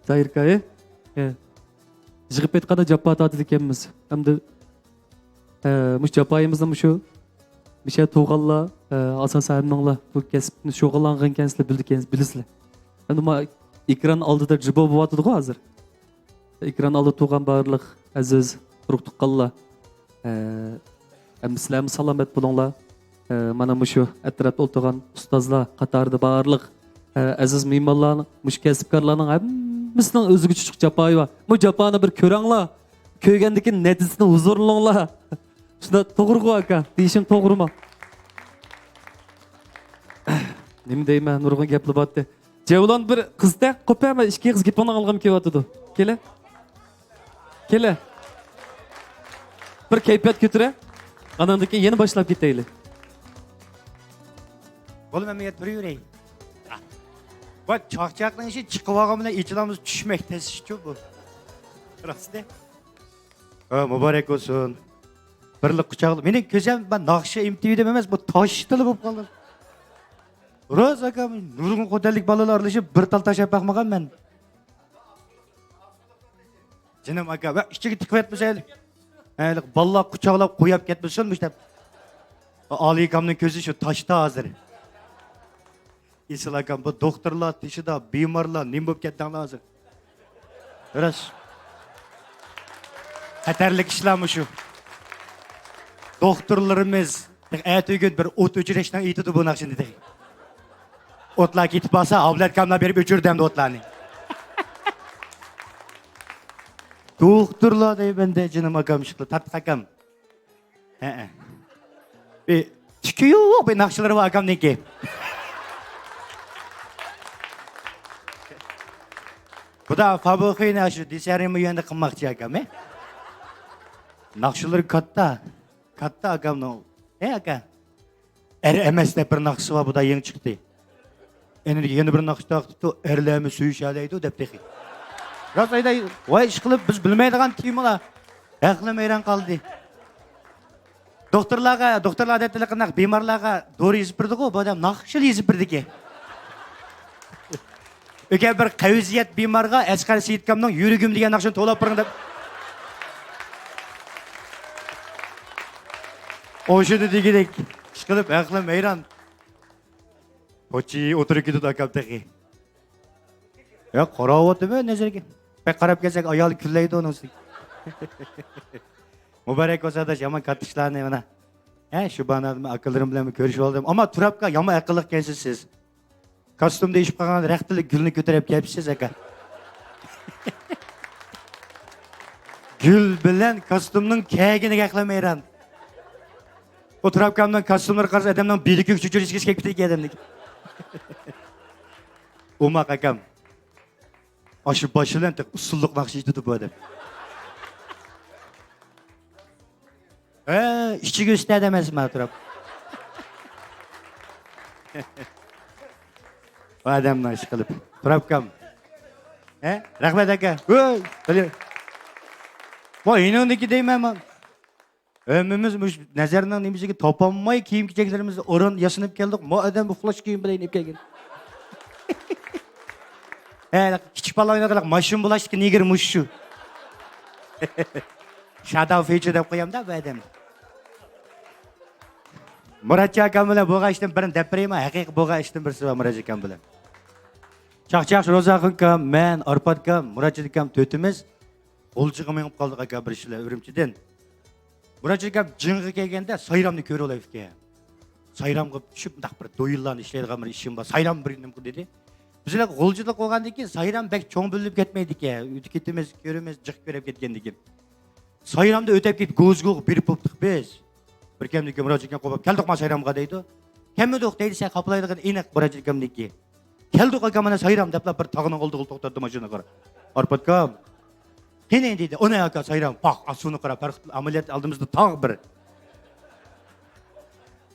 Zahirkaya. Yig'ib aytganda jafo tortdi ekanmiz. Hamda mush jafoyimizni mushu Misha To'g'anlar asosan hammanglar bu kasbni shug'ullangan ekansizlar bilasizlar. Endi men ekran oldida jibo bo'lyotdi-ku hozir. Ekran oldida turgan barliq aziz urug' tuqqanlar. Sizlar salomat bo'linglar. Mana mushu atrofda o'tirgan ustozlar qatorida barliq aziz mehmonlarning, mush kasbkorlarning hammasining o'ziga chuchuq jafoyi bor. Bu jafoni bir ko'ringlar. Ko'rgandan keyin natijasini huzurlanglar. Shunda to'g'ri-ku aka, deyishim to'g'rimi? Nima deyman, nurg'un gaplar botdi. Javlon bir qizda qo'pama ikki qiz gapini olg'am kelyapti. Kela. Kela. Bir kayfiyat ko'tira. Andan keyin yana boshlab ketaylik. Oğlum ben bir yürüyeyim. Bak çakçakların işi çıkıp ağamına içilamız düşmekteyiz şu bu. Rastı. Mübarek olsun. Birlik kucaklı. Benim gözüm ben nakşı imtivi dememez bu taşıtılı bu kalır. Raz akam nurgun kodelik balılar arlaşıp bir tal taşa bakmagan ben. Canım akam bak işçi gittik etmiş el. Ballar kucakla koyup gitmişsin işte. Ali kamın gözü şu taşta hazır. İslam bu doktorlar, dışıda, bimarlar, ne bu ketten lazım. Biraz haterlik işlemi şu. Doktorlarımız, etügün bir ot öcüreşten iyiydi bu nakşın dedi. Otlar gitip basa, avlat kamla berip öcürdüm de otlarını. Doktorlar da ben de canım akam şıklı, tatlı akam. Çıkıyor, ben nakşıları var akam ne ki? Bu da fabrikayı şu disarımı yönde kılmakçı akam, Naqşılары katta. Katta akamның. Aka. Er emas deb bir naqşı var, bu da yeni çıktı. Yeni bir naqşı taqtı, erlerimi suyuşalaydı deb texi. Rost ayday, voy ish qilib biz bilmaydigan temalar. Aqlim hayron qoldi. Doktorlar aytdilar qanaq bemorlarga dori yezib birdi-ku, bu odam naqshil yezib birdi-ki. Öke bir qavziyat bemorga Asqar Seyitkamning yuragim degan naqshini to'lab biring deb. Oşunu degidek ish qilib aqlim hayron. Pochi o'tirib ketdi akam taqi. Ya qarab o'tibmi nazarga? Pek qarab kelsak ayol kullaydi uni ustiga. Muborak bo'lsa yomon katta ishlarni mana. Shu banadimi aqllarim bilan ko'rishib oldim. Ammo Turabga yomon aqlli ekansiz siz. Kostyumda ishib qolgan raqtli gulni ko'tarib kelibsiz aka. Gul bilan kostyumning kayigini aqlamayman. O Turabkamdan kostyumlar qarshi adamdan beliki chuchurishga kelib ketdi adamnik. Umaq akam. Aşı başılan tek usulluk nakşiydi bu adam. İşçi göster demez mi Turab? Bu adamla iş kılıp. Turabkam. Rahmet aka. Bu inandaki deyim ama. Ömrümüz nazarından neymişse topanmay kiyim kiyeceklerimiz oran yaşanıp geldik. Bu adam bu flash kiyim bile inip geldi. Küçük bala oynadılar. Maşın bulaştı ki nigir muşu. Shadow feature deb qo'yamda bu adam. Murat akam bilan bo'lgan ishdan birini deb beraymi? Haqiqiy bo'lgan ishdan birisi va Murat akam bilan. Chaqchaq Ro'zaxon akam, men Arpat akam, Murat akam to'timiz qo'lchiga minib qoldik aka bir ishlar Urumchidan. Murat akam jinga kelganda sayramni ko'rib olaylik. Sayramga tushib bundoq bir do'yillarni ishlaydigan bir ishim bor. Sayram bir nima dedi. Bizlar qo'lchilik qilgandan keyin sayram bek cho'ng bo'lib ketmaydi ekan. O'tib ketimiz, ko'rimiz, jiq ko'rib ketgandan keyin. Sayramda o'tib ketib go'zgo'q berib bo'ldik biz. Bir kimniki Murat akam qo'yib, "Keldik ma sayramga" deydi. Kelmadik deydi, sen qoplaydigan aniq Murat akamniki. Keldik akam mana sayram deb bir tog'ning oldiga to'xtatdi mashinaga. Arpatkam. Qani deydi, "Ona aka sayram, baq, asuni qarab, amaliyot oldimizda tog' bir."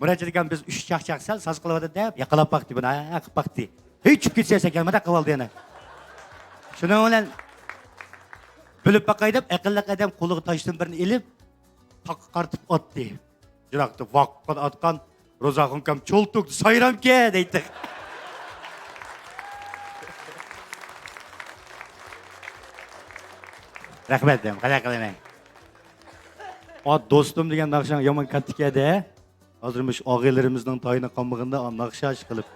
Murat akam biz 3 chaqchaq sal soz qilyapti deb, yaqalab baqdi buni, qilib baqdi. Hech ketsa kelmada qilib oldi yana. Shuning bilan bilib baqay deb aqlli odam qo'liga toshdan birini ilib taqartib otdi. Jiroqda vaqqa atgan Ro'zaxon kam cho'ltuk sayramke deydi. Rahmat dem, qanaqa qilaman. O do'stim degan naqshan yomon kattikada, hozirmish og'aylarimizning toyini qolmaganda naqsha ish qilib.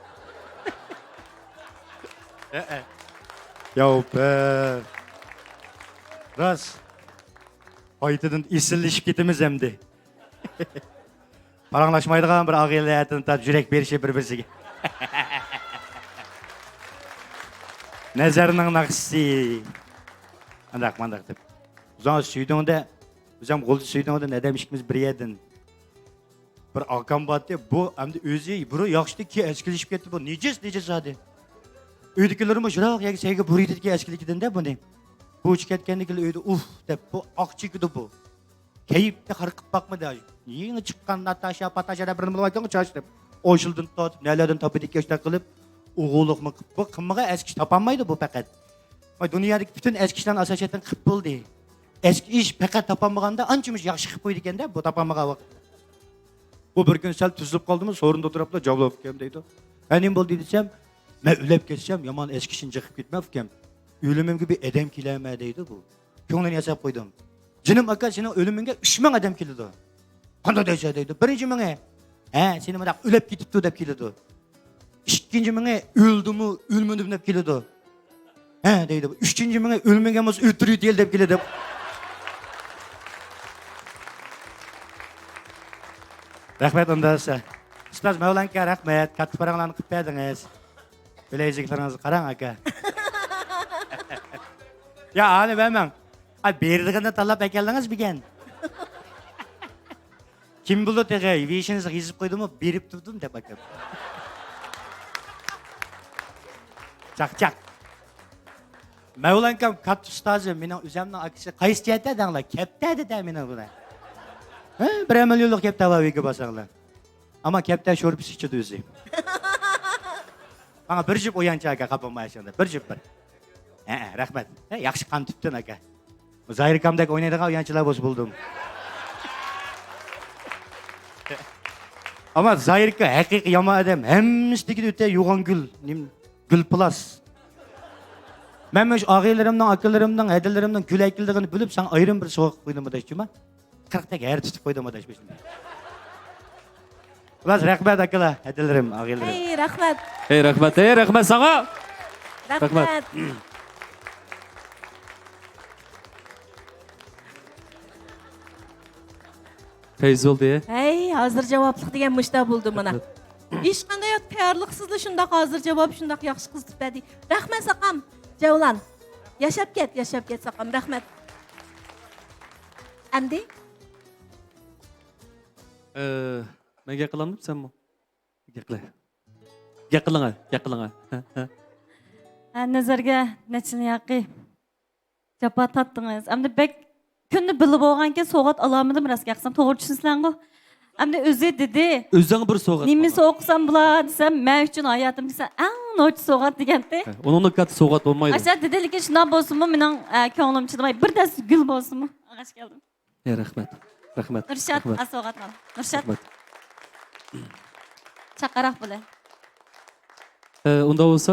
Yo be. Ras. Aytidin isilishib ketimiz endi. Paranglashmaydigan bir og'aylardan tat yurak berishi bir-biriga. Nazarning naqsi. Mandaq deb. Uzan suydingda, o'zim qo'lda suydingda nadam ishimiz bir yedin. Bir akam batdi, bu endi o'zi buru yaxshidiki eskilishib ketdi bu. Necis hadi. Uydagilarim jiroq yoki sevgi buridiki eskilikdan-da buni. Bu uch ketganliklar uyda deb bu oqchikdi bu. Kayibni qarqib baqmadi. Yangi chiqqan Natasha, Patajada birini bilib aytgan chash deb. O'shildan tortib, nalardan topidiki ishlar qilib, o'g'illiqmi qilib, bu qimmaga eski topolmaydi bu faqat. Dunyodagi bütün eski ishlarni asosiyatan qilib bo'ldi. Eski ish faqat topolmaganda anchamiz yaxshi qilib qo'ydi ekanda, bu topolmagan vaqt. Bu bir kun sal tuzilib qoldimi, so'rinda o'tiriblar, javob berdim deydi. Hanim bo'ldi desam, men o'lib ketsam, yomon eski ishni chiqib ketmabkan. O'limimga bir odam kelama deydi bu. Ko'nglini yasab qo'ydim. Jinim aka, sening o'limingga 3000 odam keldi. Qanday deysa deydi. Birinchi menga, seni mana o'lib ketibdi deb keldi. Ikkinchi menga o'ldimi, o'lmadi deb keldi. Deydi. Üçüncü menga o'lmaganmiz, o'tirib el deb keldi. Rahmat undasa. Ustoz Mavlanka rahmat, katta paranglarni qilib berdingiz. Bileziklarınızı qarang aka. Ya ani ben. Ay berdiganda talab ekeldiniz bigen. Kim buldu tege? Vişinizi yezib qo'ydimi? Berib turdim deb aka. Chaq. Mavlankam katta ustozi, mening o'zimning akasi qaysi jihatda danglar? Kapta dedi meni buni. Bir milyonluk kepte vaviga basanglar. Ama kepte şorpisi içi düzü. Bana bir jip uyançı aka kapılmaya şimdi. Bir jip bir. Rahmet. Yakşı kan tüptün aka. Zahir kamdak oynaydığı uyançılar boz buldum. Ama Zahir'ka hakiki yama adam. Hemistiki öte yuğan gül. Gül plus. Ben müş ağaylarımdan, akıllarımdan, hedelerimden gül ekildiğini bilip sana ayrım bir soğuk koydum adaşçıma. 40'tak her tutup koydum adaş peşinde. Ulan rahmet akıla, hedelerim, ağaylarım. Hey, rahmat. Hey rahmat sana. Rahmat. Feyz oldu ya. Hey, hazır cevaplık degan müşta buldum bana. Hiç qanday tayyorliqsizlik shundoq hazır cevap shundoq yaxshi qiz tutadi. Rahmat saqam. Javlan. Yashab ket saqam. Rahmat. Endi? Ben yaqinlandim sen mi? Yaqinlana. Nazarga nechini yaqi. Japa tattınız. Amda bek kunni bilib olganken soğat alamadım rast yaqsam to'g'ri tushunsizlarmi? Amda o'zi dedi. O'zing bir so'g'at. Nimasi o'qisam bo'ladi desam, men uchun hayotim desam, eng noch so'g'at deganda. Onun katta so'g'at bo'lmaydi. Acha dedi, lekin shunday bo'lsinmi, mening ko'nglim chidamay bir dast gul bo'lsinmi? Ag'ash keldim. Hey rahmat. Nurshad so'g'atman. Nurshad. Chaqaroq bo'la. Unda olsa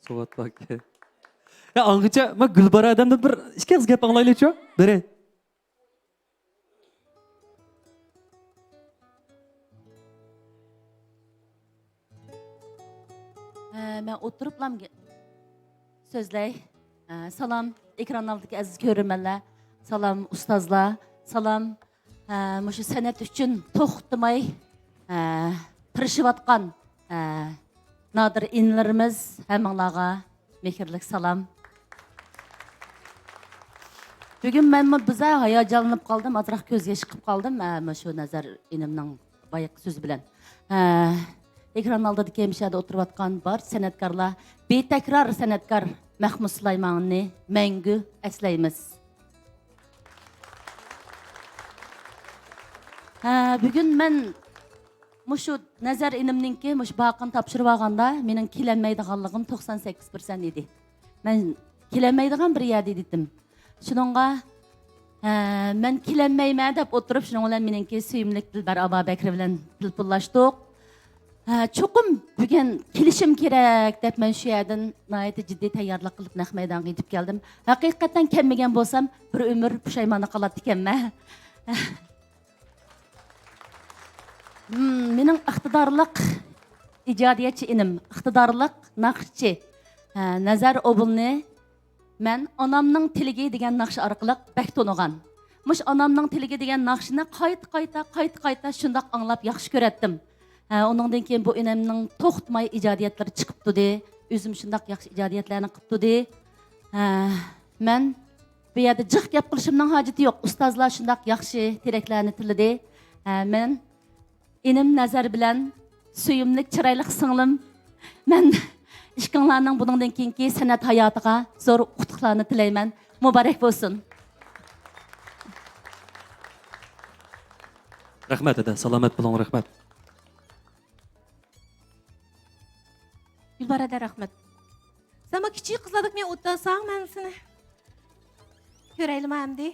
so'g'at bak. Ya angacha men Gulbara adamdan bir ikki qiz gap anglaylik-chi. Biri. Ben oturuplam sözley. Salam ekran altındaki aziz görürmenler. Salam ustazlar. Salam şu sanat üçün toxtumay tırışıvatqan nadir inlerimiz həmanlağa mehirlik salam. Bugün ben bize hayacanlanıp kaldım, azraq gözge çıkıp kaldım. Şu nazar inimnin bayık söz bilen. Ekran aldaki hemşeherde oturuvatkan bar sanatkarlar. Betekrar sanatkar Mahmud Süleyman'ı məngü əsləyimiz. Bugün ben şu nazar inimninki şu bakın tapşırıp alğanda menin kilenmeydiğanlığım 98% idi. Ben kilenmeydiğan bir yerde dedim. Şununla ben kilenmeyme dep oturup şununla meninki süyümlük Dilber Aba Bekri bilen pullaştık. Çokum bugün kilişim gerek dep men şu yerden nayeti ciddi tayyorlik qilib naq maydonga yetib keldim. Haqiqatan kelmagan bo'lsam bir ömür pushaymona qoladi ekanman. Mening iqtidorliq ijodiyatchi inim, iqtidorliq naqshchi Nazar Obulni men onamning tiliga degan naqsh orqali bak to'nigan. Mush onamning tiliga degan naqshni qayta shundoq anglab yaxshi ko'ratdim. Onundan keyin bu inemning to'xtmay ijodiyatlari chiqibdi de, o'zim shundoq yaxshi ijodiyatlarni qilibdi de. Men bu yerda jiq gap qilishimning hojati yo'q. Ustozlar shundoq yaxshi tilaklarni tilidi. Men inim nazar bilan suyumlik chiroyli singlim. Men ishqinglarning bundan keyingi san'at hayotiga zo'r utuqlarni tilayman. Muborak bo'lsin. Rahmat eda, salomat bo'ling, rahmat. Gulbarada rahmat. Sen kichik qizladik men o'tdansam men seni. Ko'raylikmi endi?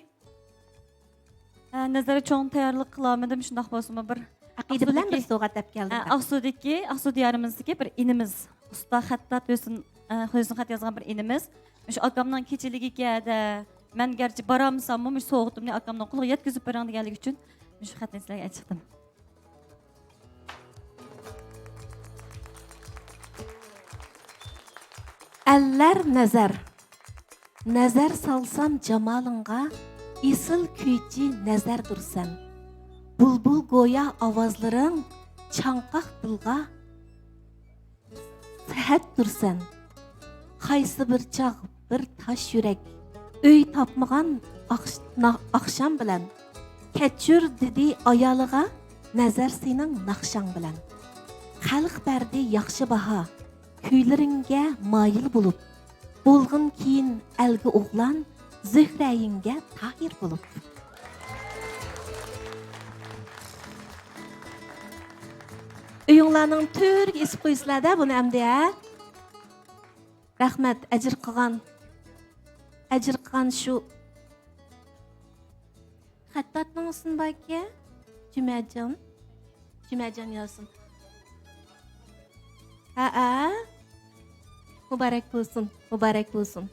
Nazara cho'ng tayyorlik qilolmadim, shundoq bo'lsinmi bir Aqida bilan bir so'g'at deb keldim. Aqsu diyarimizdagi bir inimiz, usta xattat o'sin xat yozgan bir inimiz. Shu akamning kechiligiga da men garchi boramsam, shu so'g'itimni akamning quliga yetkazib bering deganligi uchun shu xatni sizlarga aytdim. Eller nazar. Nazar salsam jamalınga, isil kuychi nazar dursan. Bulbul goya avazların çankaq dilga sahat dursan. Qaysi bir çağ, bir taş yürek, öy tapmağan akşam bilen. Keçür dedi ayalıga, nazar senin naqşan bilen. Xalq berdi yaxshi baha, kuylaringga mayil bulup. Bolğun keyin əlgi oğlan Zöhrəyingə tahir bulub. Uyuңlarning türk isib qo'ysizlarda buni əmdi, Rahmat, əcir qilgan shu xattatning olsun baki. Jumajon yozsin. Mübarək bo'lsin.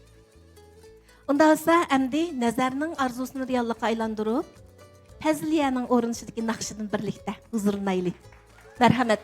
Unda olsa əmdi nazarning arzusini reallıqqa aylandırıb, Fəzliyaning o'rinishidagi naqshidan birlikda huzurlanaylik. Marhamat.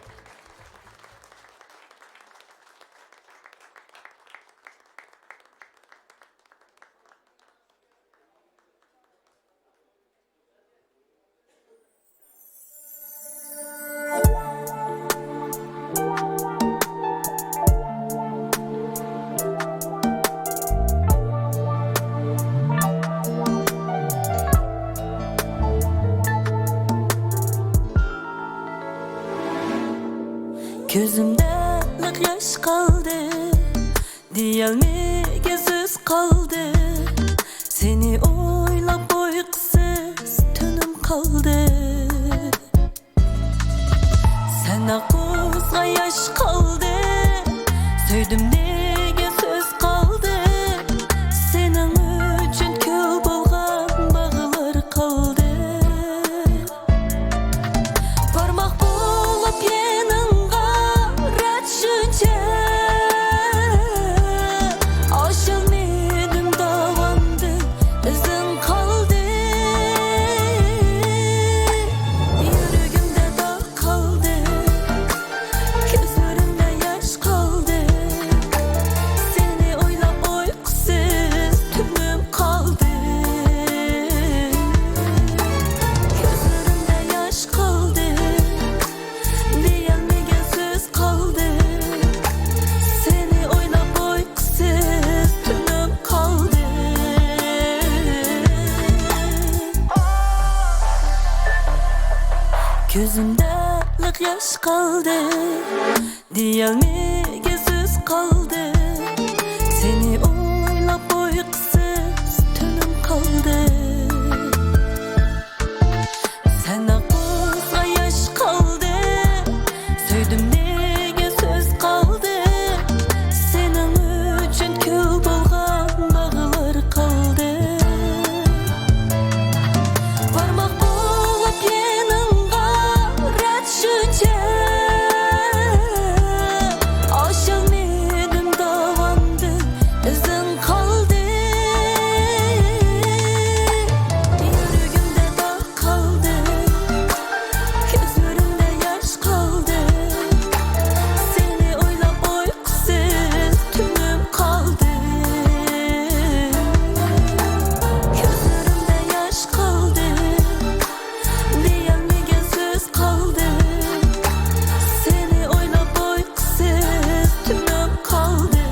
Gözümde lık yaş kaldı, diyelmege söz kaldı. Seni oylap uykusuz tünüm kaldı. Sana kuzga yaş kaldı, söydüm nege söz kaldı. Senin üçün kül bolgan bağlar kaldı. Parmak bulup yanınga rat şunca, aşılmadım davandı, izin kaldı. Yüreğimde dağ kaldı, gözlerimde yaş kaldı. Seni oylap uykusuz tümüm kaldı. Gözlerimde yaş kaldı, diyelmegen söz kaldı. Seni oylap uykusuz tümüm kaldı. Gözümde lık yaş kaldı, diyelmegen söz kaldı. Seni oylap uykusuz tünüm kaldı. Sana kuzga yaş kaldı, söydüm nege söz kaldı. Senin üçün kül bolgan bağlar kaldı. Parmak bulup yanınga rat şunca, aşılmadım davandı, izin kaldı. Yüreğimde dağ kaldı, gözlerimde yaş kaldı. Seni oylap uykusuz tümüm kaldı. Gözlerimde yaş kaldı, diyelmegen söz kaldı. Seni oylap uykusuz tümüm kaldı.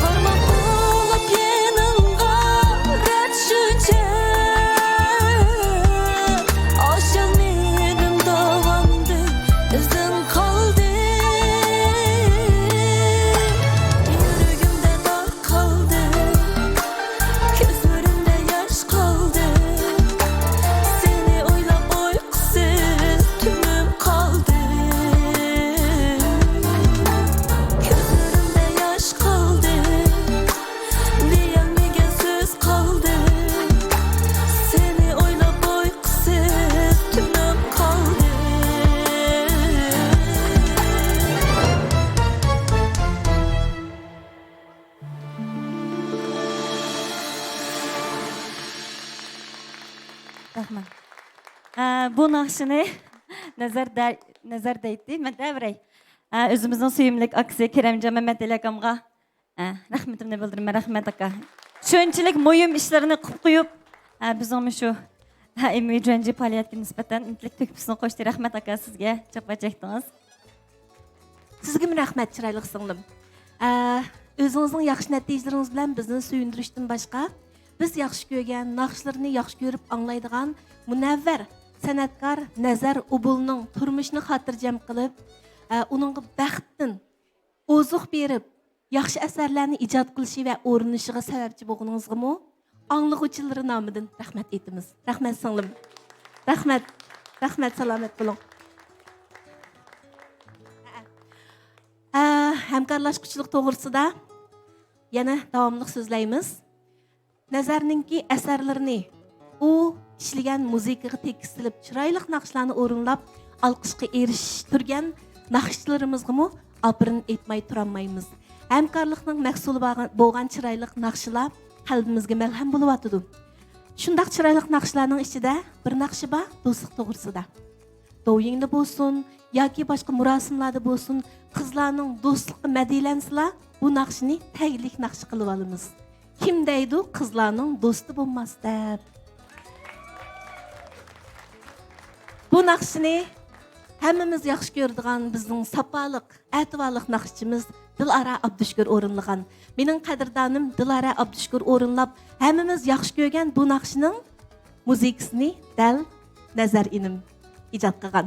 Parmak bulup yanınga rat şunca, aşılmadım davandı, izin kaldı. Yüreğimde dağ kaldı, gözlerimde yaş kaldı. Seni oylap uykusuz tümüm kaldı. Gözlerimde yaş kaldı, diyelmegen söz kaldı. Seni oylap uykusuz tümüm kaldı. Rahmat. Bu naqshini nazarda etdi. Men davray. O'zimizning suyimli aksi Keremjon Mehmet akamga Rahmetimni bildirme, rahmet aka. Şönçilik moyum işlerini qıp bizning shu immigrantchi faoliyatga nisbatan intlik to'kpisini qo'shdi. Rahmat aka sizga chapa chekdingiz. Sizga rahmat chiroyli singlim. O'zingizning yaxshi natijalaringiz bilan bizni suyundirishdan boshqa biz yaxshi ko'rgan, naqshlarni yaxshi ko'rib anglaydigan munavvar san'atkor Nazar Ubulning turmushini xotirjam qilib, uning baxtdan ozuq berib, yaxshi asarlarni ijod qilishi va o'rnishiga sababchi bo'lganingizga anglag'uvchilari nomidan rahmat aytamiz. Rahmat singlim. Rahmat. Rahmat, salomat bo'ling. Hamkorlashuvchilik to'g'risida yana davomli so'zlaymiz. Nazarninki asarlarini u ishlagan muzikaga tekislib, chiroyli naqshlarni o'rinlab, olqishga erishtirgan naqshchilarimizga aprin aytmay turolmaymiz. Hamkorlikning mahsuli bo'lgan chiroyli naqshlar qalbimizga malham bo'layotdi. Shundaq chiroyli naqshlarning ichida bir naqshi bor do'stlik to'g'risida. Do'yingda bo'lsin yoki boshqa murosimlarda bo'lsin, qizlarning do'stligi madiylansila, bu naqshni taglik naqshi qilib olamiz. Kim deydi qizlarning do'sti bo'lmas deb. Bu naqshni hammamiz yaxshi ko'radigan bizning safoliq, a'tiborliq naqshchimiz Dilara Abdushukur o'rinlagan. Mening qadrdonim Dilara Abdushukur o'rinlab, hammamiz yaxshi ko'rgan bu naqshning muzikasini dal Nazar inim ijod qilgan.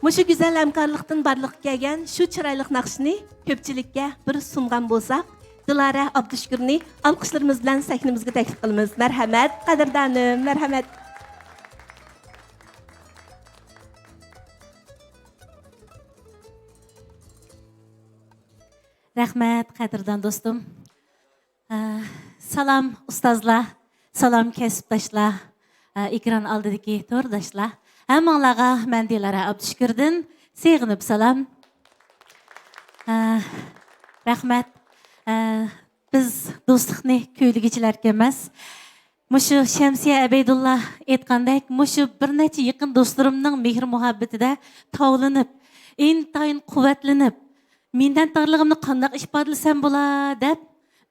Mushu go'zal hamkorlikdan barliqqa kelgan shu chiroyli naqshni ko'pchilikka bir sungan bo'lsak, Dilara Abdushukurni alqishlarimiz bilan sahnamizga taklif qilamiz. Marhamat, qadrdonim, marhamat. Rahmat, qadrdan do'stim. Salam ustozlar, salam kasbdoshlar, ekran oldidagi to'rdoshlar. Hammanglarga men Dilara Abdushukurdan seg'inib salam. Rahmat. Biz do'stlikni ko'yligichilarga emas, mushu Shamsiya Abaydullah aytgandek, mushu bir necha yaqin do'stlarimning mehr muhabbatida tovlanib, intayin quvvatlanib, minnatdorligimni qanday ifodalasam bo'lar deb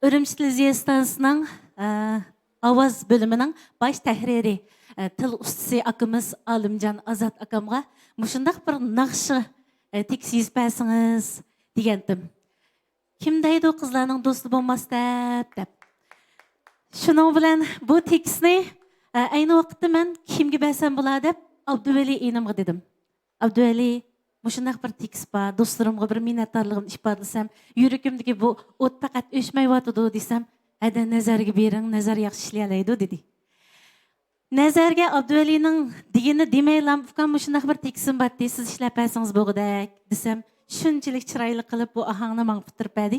Urumchi televiziyansining ovoz bo'limining bosh tahriri til ustasi akamiz Olimjon Azat akamga mushundaq bir naqshi teksiz bersangiz degandim. Kim deydi qizlarning do'sti bo'lmas deb. Shuning bilan bu tekstni ayni vaqtda men kimga bersam bo'ladi deb Abduvali enimga dedim. Abduvali mushundaq bir tekst bor, do'stlarimga bir minnatdorligimni ifodalasam, yuragimdagi bu o't faqat o'chmayotdi desam, "Hada Nazarga bering, Nazar yaxshi ishlay oladi" dedi. Nazarga Abduvalining degani demaylam, faqat mushundaq bir teksim bor, siz ishlab bersangiz bo'lg'udak desam, shunchalik chiroyli qilib bu ahangni menga bitirib berdi.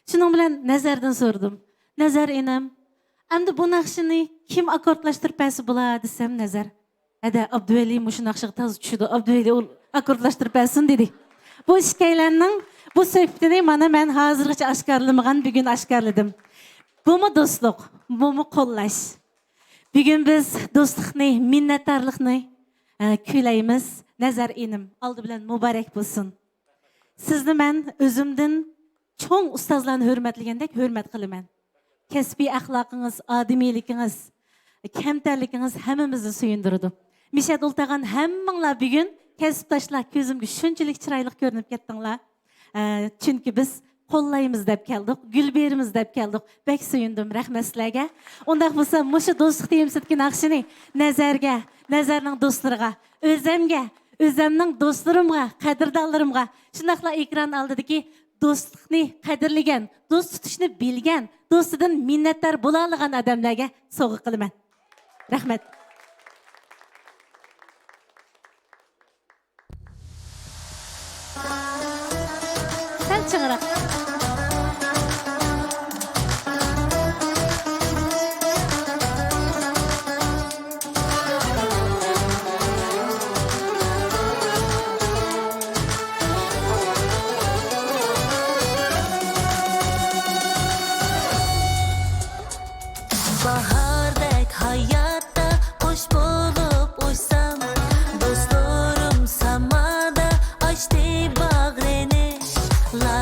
Shuning bilan Nazardan so'radim. Nazar enim, endi bu naqshini kim akkordlashtirib bersa bo'ladi desam, Nazar, "Hada Abduvali mushu naqshga toz tushdi, Abduvali akkordlashtirib bersin" dedi. Bu ishkaylarning bu suhbatini mana men hozirgacha oshkorlamagan, bugun oshkorladim. Bumi do'stlik, bumi qo'llash. Bugun biz do'stlikni, minnatdorlikni kuylaymiz. Nazar enim, oldi bilan muborak bo'lsin. Sizni men o'zimdan cho'ng ustozlarni hurmatlagandek hurmat qilaman. Kasbiy axloqingiz, odimiyligingiz, kamtarligingiz hammamizni suyundirdi. Mishad ultagan hammanglar bugun kasbdoshlar ko'zimga shunchalik chiroyli ko'rinib ketdinglar. Chunki biz qo'llaymiz deb keldik, gul berimiz deb keldik. Bek suyundim, rahmat sizlarga. Undaq bo'lsa, mushu do'stlik temsilki naqshini Nazarga, Nazarning do'stlariga, o'zimga, o'zimning do'stlarimga, qadrdonlarimga, shundaqla ekran oldidagi do'stlikni qadrlagan, do'st tutishni bilgan, do'stidan minnatdor bo'la olgan odamlarga sovg'a qilaman. Rahmat. Sen chig'roq. Bahardek hayatta hoş bulup uysam, dostlarım samada açtı bağrını. La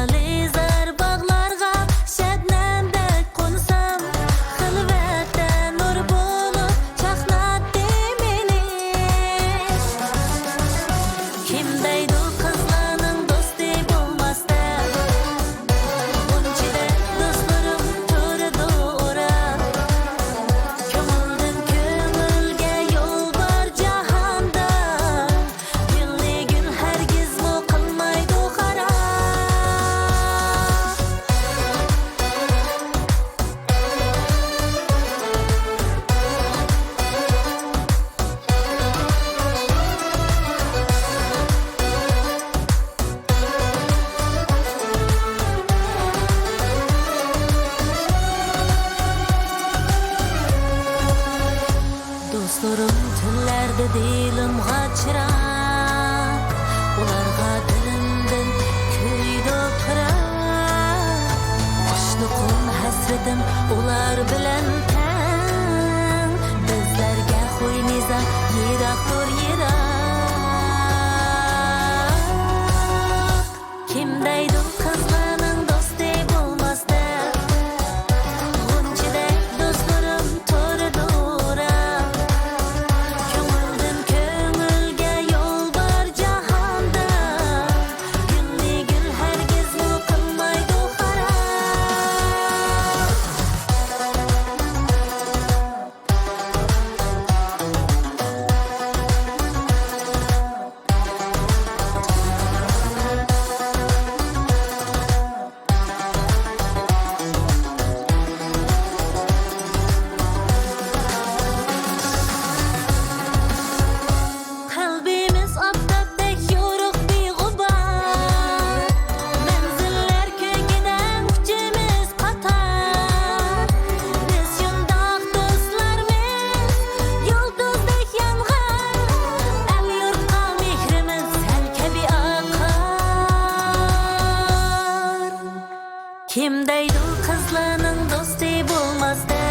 Kim deydi kızlarning do'sti bo'lmasdi?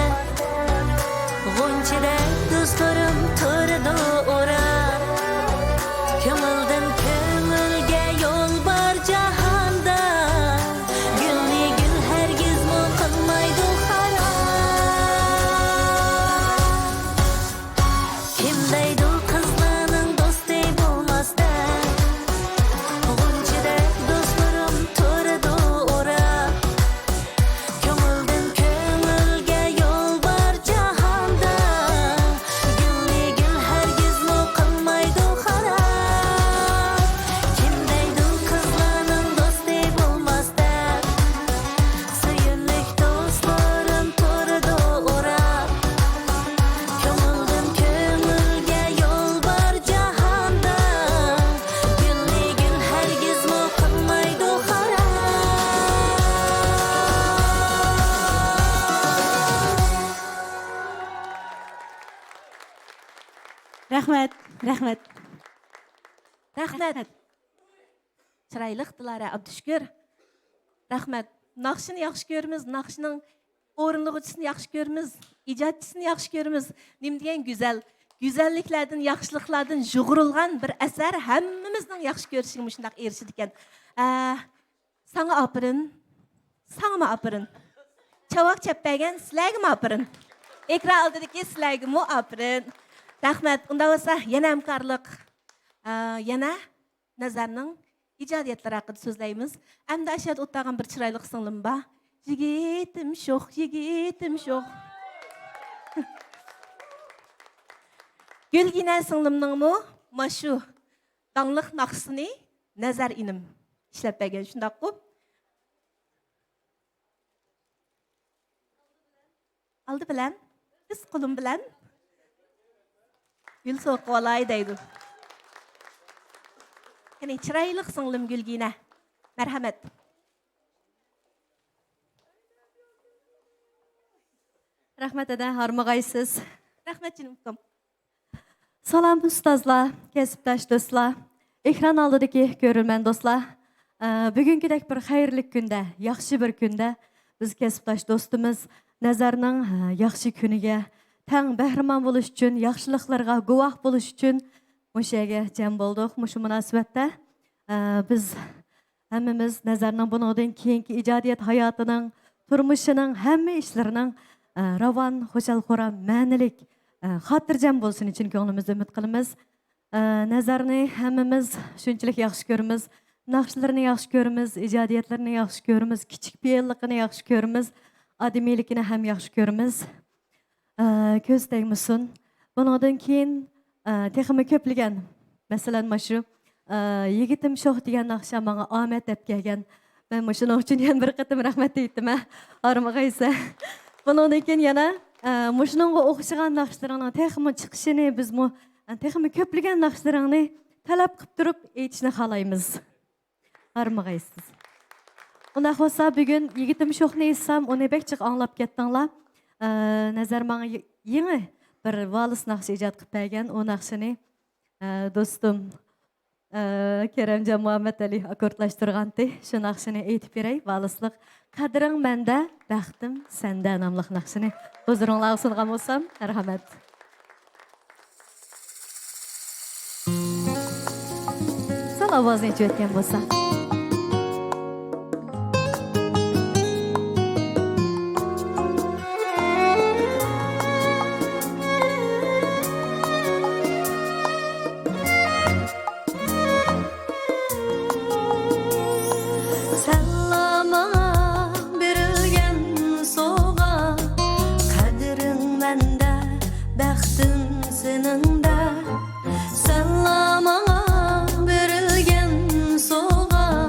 G'unchidek do'stlarim turdi o'rab. Ko'ngildan ko'ngilga yo'l bor jahonda. Gulni gul hargizmi qilmaydi xarob. Kim deydi qizlarning do'sti bo'lmasdi? G'unchidek do'stlarim turdi o'rab. Ko'ngildan ko'ngilga yo'l bor jahonda. Gulni gul hargizmi qilmaydi xarob. Kim deydi qizlarning do'sti bo'lmasdi? Suyunlik do'stlarim turdi o'rab. Ko'ngildan ko'ngilga yo'l bor jahonda. Gulni gul hargizmi qilmaydi xarob. Rahmat, rahmat. Rahmat. Chiroyli Dilara Abdushkur. Rahmat. Naqshini yaxshi ko'ramiz, naqshining o'rinlig'ichisini yaxshi ko'ramiz, ijodchisini yaxshi ko'ramiz. Nim degan go'zal, go'zalliklardan, yaxshiliklardan jug'urilgan bir asar hammamizning yaxshi ko'rishiga shundaq erishdi ekan. Sana apirin. Sana apirin. Çavak çeppägen sizlarga apirin. Ekran oldidagi sizlarga apirin. Rahmat. Unda bo'lsa yana hamkorlik, yana Nazarning ijodiyatlari haqida so'zlaymiz. Hamda ashad o'tgan bir chiroyli singlim bor. Yigitim sho'x, yigitim sho'x. Gulgina singlimningmi mashu dangliq naqsini Nazar inim ishlab bergan shundaq-ku. Aldı bilan, biz qo'lim bilan gul so'qib olay deydi. Ya'ni chiroyli singlim Gulgina. Marhamat. Rahmat ada, harmag'aysiz. Rahmat jinim. Salam ustozlar, kasbdosh do'stlar, ekran oldidagi ko'rilman do'stlar. Bugünkidek bir xayrli kunda, yaxshi bir kunda biz kasbdosh do'stimiz Nazarning yaxshi kuniga tang bahramon bo'lish uchun, yaxshiliklarga guvoh bo'lish uchun o'sha yerga jam bo'ldik. Shu munosabatda biz hammamiz Nazarning bundan keyingi ijodiyat hayotining, turmushining hamma ishlarining ravon, xo'shal-xo'ram, ma'nilik, xotirjam bo'lsin uchun ko'nglimizda umid qilamiz. Nazarni hammamiz shunchalik yaxshi ko'ramiz, naqshlarini yaxshi ko'ramiz, ijodiyatlarini yaxshi ko'ramiz, kichik beyilligini yaxshi ko'ramiz, odamiyligini ham yaxshi ko'ramiz. Ko'z tegmasin. Bundan keyin texmi ko'pligan, masalan, shu yigitim sho'x degan naqsha menga omad deb kelgan. Men shuning uchun yana bir qatim rahmat aytdim. Armag'aysa. Bundan keyin yana shuningga o'xshagan naqshlarning texmi chiqishini biz texmi ko'pligan naqshlarni talab qilib turib aytishni xohlaymiz. Armag'aysiz. Unda bo'lsa bugun yigitim sho'xni etsam, uni bekchiq anglab ketdinglar. Nazar menga yangi bir valis naqshi ijod qilib bergan. O naqshini do'stim Keremjon Muhammad Ali akkordlashtirgandi. Shu naqshini aytib beray. Valislik qadring menda, baxtim senda nomli naqshini huzuringizga sungan bo'lsam, rahmat. Sal ovozni aytayotgan bo'lsa. Sallama berilgen soğuğa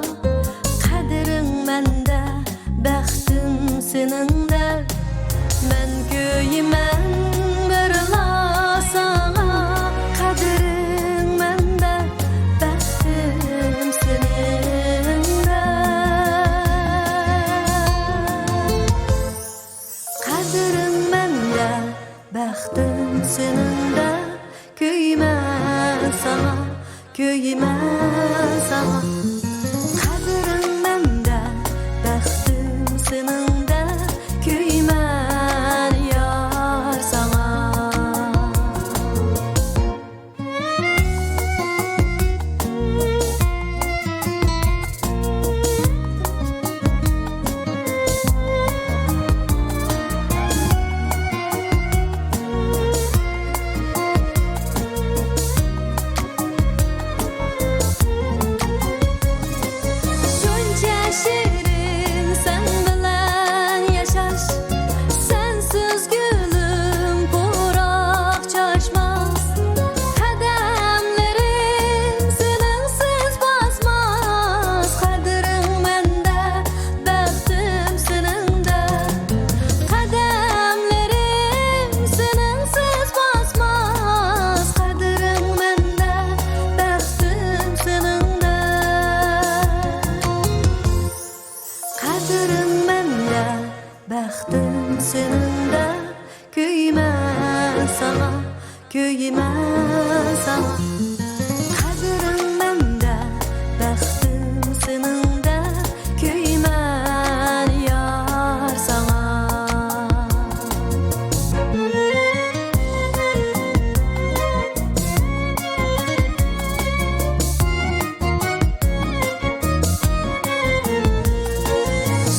köymen sana. Kaderim mende, baxtim seninde, köymen yar sana.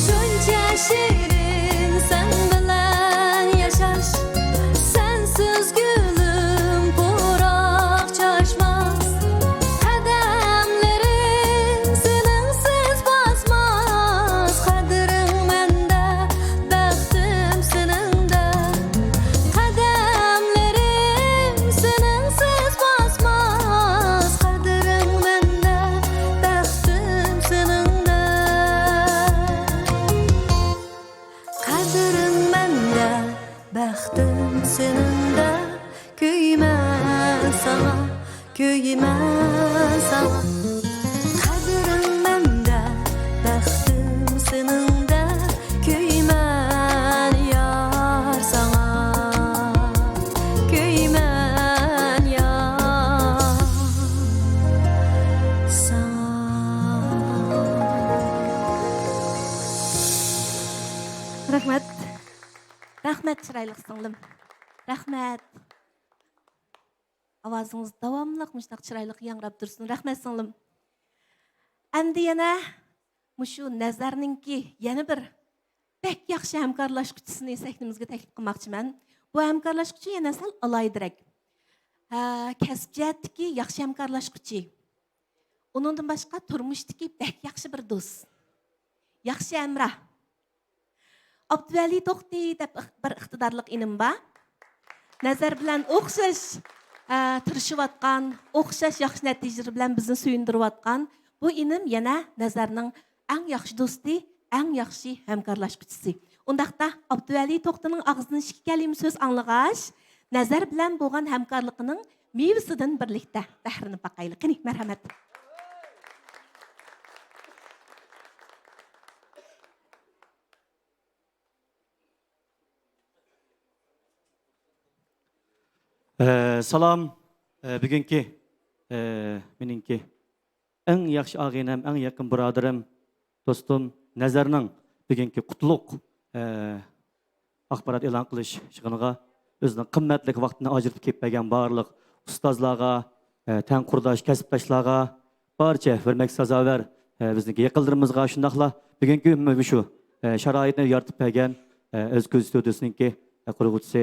Şunca şirin sen bilen yaşaş, sensiz gülüm kurak çaşmaz. Kademlerim seninsiz basmaz. Kaderin mende, baxtim seninde. Kademlerim seninsiz basmaz. Kaderin mende, baxtim seninde. Kaderin mende, baxtim seninde. Köymen sana, köymen sana. Kaderin mende, baxtim seninde. Köymen yar sana. Köymen yar sana. Rahmat. Rahmat chiroyli singlim. Rahmat. Ovozingizz davomli mushtaq chiroyli yangrab tursin. Rahmat singlim. Endi yana mushu nazarninki yana bir bek yaxshi hamkorlashuvchisini sahnimizga taklif qilmoqchiman. Bu hamkorlashuvchi yana sal alaydirak. Kasb jihatdagi yaxshi hamkorlashuvchi. Uningdan boshqa turmushdagi bek yaxshi bir do'st. Yaxshi hamroh. Abduvali To'xti deb bir iqtidorliq inim bor. Nazar bilan o'xshash tirishayotgan, o'xshash yaxshi natijalar bilan bizni suyundirayotgan bu inim yana Nazarning eng yaxshi do'sti, eng yaxshi hamkorlashuvchisi. Undaqda Abduvali To'xtining og'zidan ikki kalima so'z anglag'ach, Nazar bilan bo'lgan hamkorligining mevasidan birlikda bahrini baqaylik. Qani, marhamat. Salam, bugungi meningki eng yaxshi og'inam, eng yaqin birodarim, do'stim Nazarning bugungi qutlug' axborot e'lon qilish yig'iniga o'zining qimmatli vaqtini ajratib kelib bergan barliq ustozlarga, tan qurdosh kasbdoshlarga, barcha hurmat sazovar bizniki yaqinlarimizga shundaqla bugungi shu sharoitni yaratib bergan O'zko'z studiyasininki qurg'uvchisi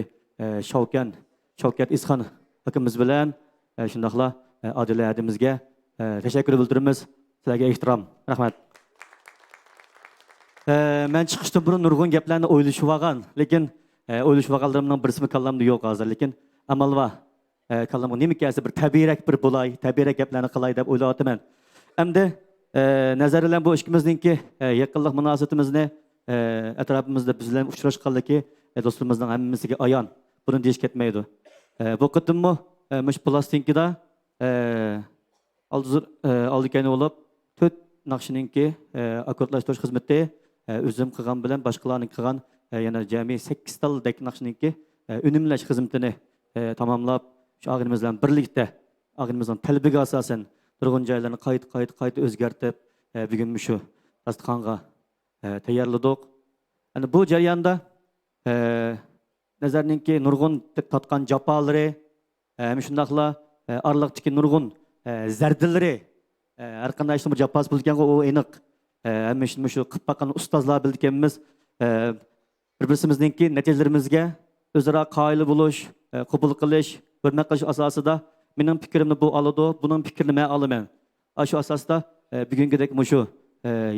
Shavkat Isxon akamiz bilan shundaqla Odila adimizga tashakkur bildiramiz. Sizlarga ehtirom. Rahmat. Men chiqishdan burun nurg'un gaplarni o'ylashib olgan, lekin o'ylashib olganlarimning birisi kallamda yo'q hozir, lekin amalva kallamga nima kelsa bir tabiiy bir bo'lay, tabiiy gaplarni qilay deb o'ylayapman. Endi nazar bilan bu ikkimizningki yaqinlik munosabatimizni atrofimizda biz bilan uchrashganligi do'stlarimizning hammasiga ayon. Buni deyish ketmaydi. Bu qitimmi mush plastinkada oldikani bo'lib 4 naqshininki akkordlashtirish xizmati o'zim qilgan bilan boshqalarning qilgan yana jami 8 tal naqshininki unumlash xizmatini tamomlab shu og'inimiz bilan birlikda og'inimizning talabiga asosan turg'un joylarni qayta o'zgartib bugun shu dasturxonga tayyorladik. Ana bu jarayonda Nazarninki nurg'un tatgan jafolari, shundaqla orliqdagi nurg'un zardillari, har qanday bir jafos bo'lganga u aniq. Hamma shu qilib baqqan ustozlar bilganimiz bir-birimizninki natijalarimizga o'zaro qoyil bo'lish, qabul qilish, hurmat qilish asosida mening fikrimni bu oladi, buning fikrini men olaman. Shu asosda bugungidek shu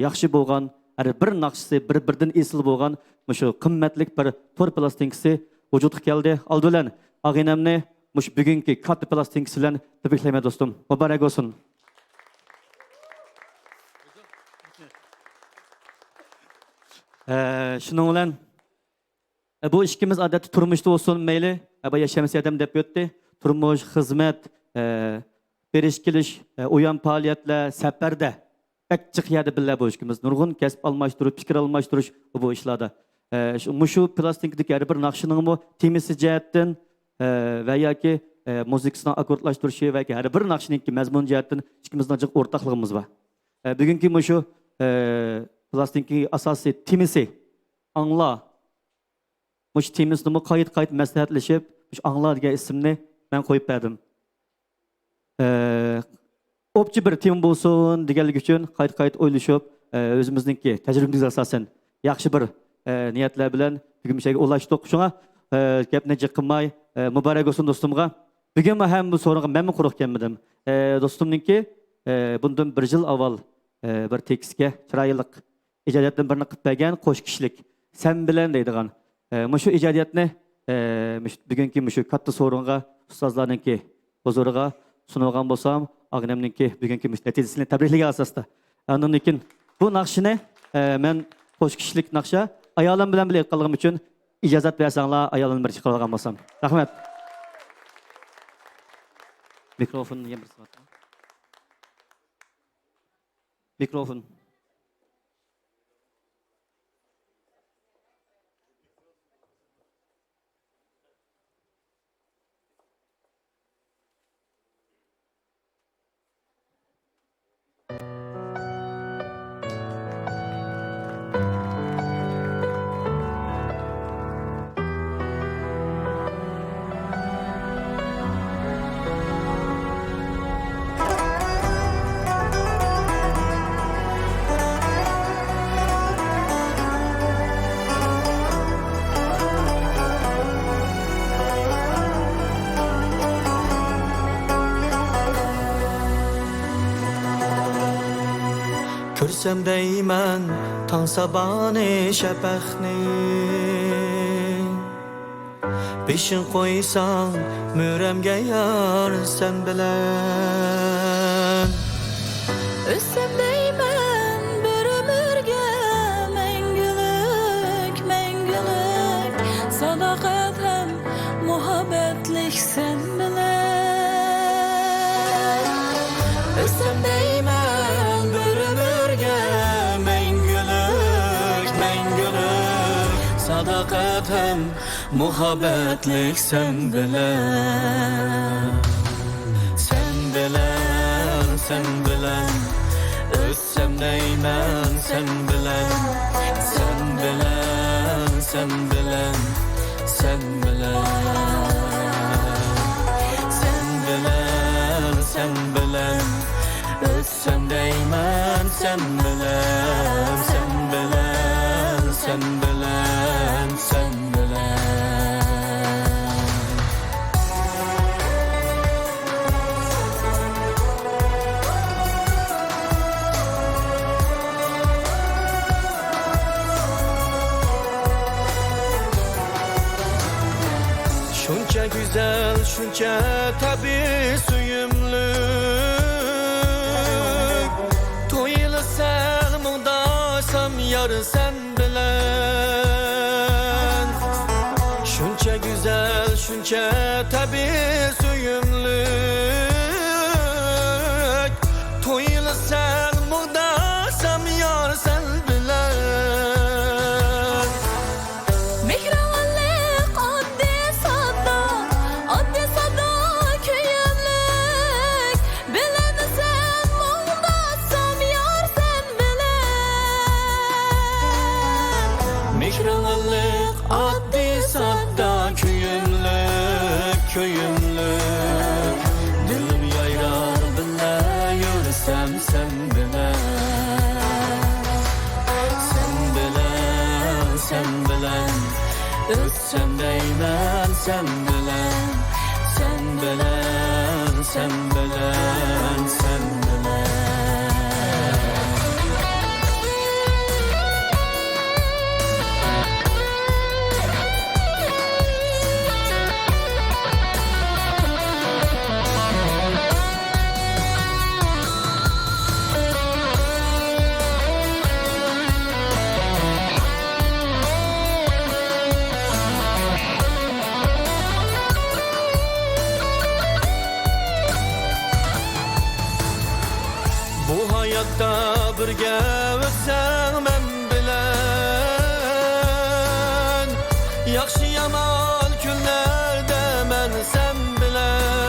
yaxshi bo'lgan har bir naqshisi bir-biridan esil bo'lgan shu qimmatli bir to'r plastinkasi vujudga keldi. Oldi bilan og'inamni mush bugungi katta plastinkasi bilan tabriklayman do'stim. Muborak bo'lsin. Shuning bilan bu ikkimiz odatda turmushda bo'lsin mayli, bu yashamas odam deb o'tdi. Turmush, xizmat, berish kelish, o'yin faoliyatlar, safarda Pek yerde billa bu işimiz. Nurgun kesip almashtırış, fikir almashtırış bu işlerde. Şu plastikdeki her bir nakşının bu temizli cihetten veya ki muzikasını akkordlaştırışı ve her bir nakşinki mazmun cihetten ikimizden çok ortaklığımız var. Bugünkü şu plastinki asası timisi anla. Muş timisini kayıt məsləhətləşib, muş anla diye isimni ben koyup verdim. Opçu bir tim bulsun digelik üçün kayıt oyluşup özümüzdeki tecrübemize asasen yaxşı bir niyetler bilen bugün bir şeyge ulaştık. Şuna gepne çıkmay mübarek olsun dostumga. Bugün hem bu sorunga ben mi kuruq gelmedim. Dostumninki bundan bir yıl avval bir tekstke çırayılık icadiyatın birini qıp bergen qo'sh kishilik sen bilen deydigan. Şu icadiyatni bugünkü müşü katta sorunga ustozlarninki huzuriga sunulgan bolsam, ağnemninki bugünkü neticesini tebrikliga asasda. Ondan için bu nakşini men qo'sh kishilik nakşa ayolim bilan birga qilganim uchun ijozat bersanglar ayolimni bir chiqargan bo'lsam. Rahmat. Mikrofonni yem bir soat. Mikrofon. Körsem deymen tan sabani şəpəxni Peşin qoysan mürəmgə yar sen bilən Özsem deymen bir ömürge Mengülük, mengülük Sadakat hem muhabbetlik sen bilen Özsem deymen bir ömürge Mengülük, mengülük Sadakat hem muhabbetlik sen bilen Sen bilen, sen bilen Özsem deymen sen bilen Sen bilen, sen bilen Sen bilen Sen bilen, sen bilen Özsem deymen sen bilen Sen bilen, sen bilen Sen bilen Şunca güzel, şunca tabi suyumluk Toyilsam muğdasam yar sen bilen Şunca güzel, şunca tabi suyumluk Toyilsam muğdasam yar sen bilen Mihravallik addi sada köyümlük Bilen sen muğdasam yar sen bilen Mihravallik addi sada köyümlük Dilim yayrar bile yürüsem sen bilen Sen bilen, sen bilen Özsem deymen sen bilen Sen bilen, sen bilen, sen bilen Bu hayatta birge ötsen men bilen Yaxşı yaman günlerde men sen bilen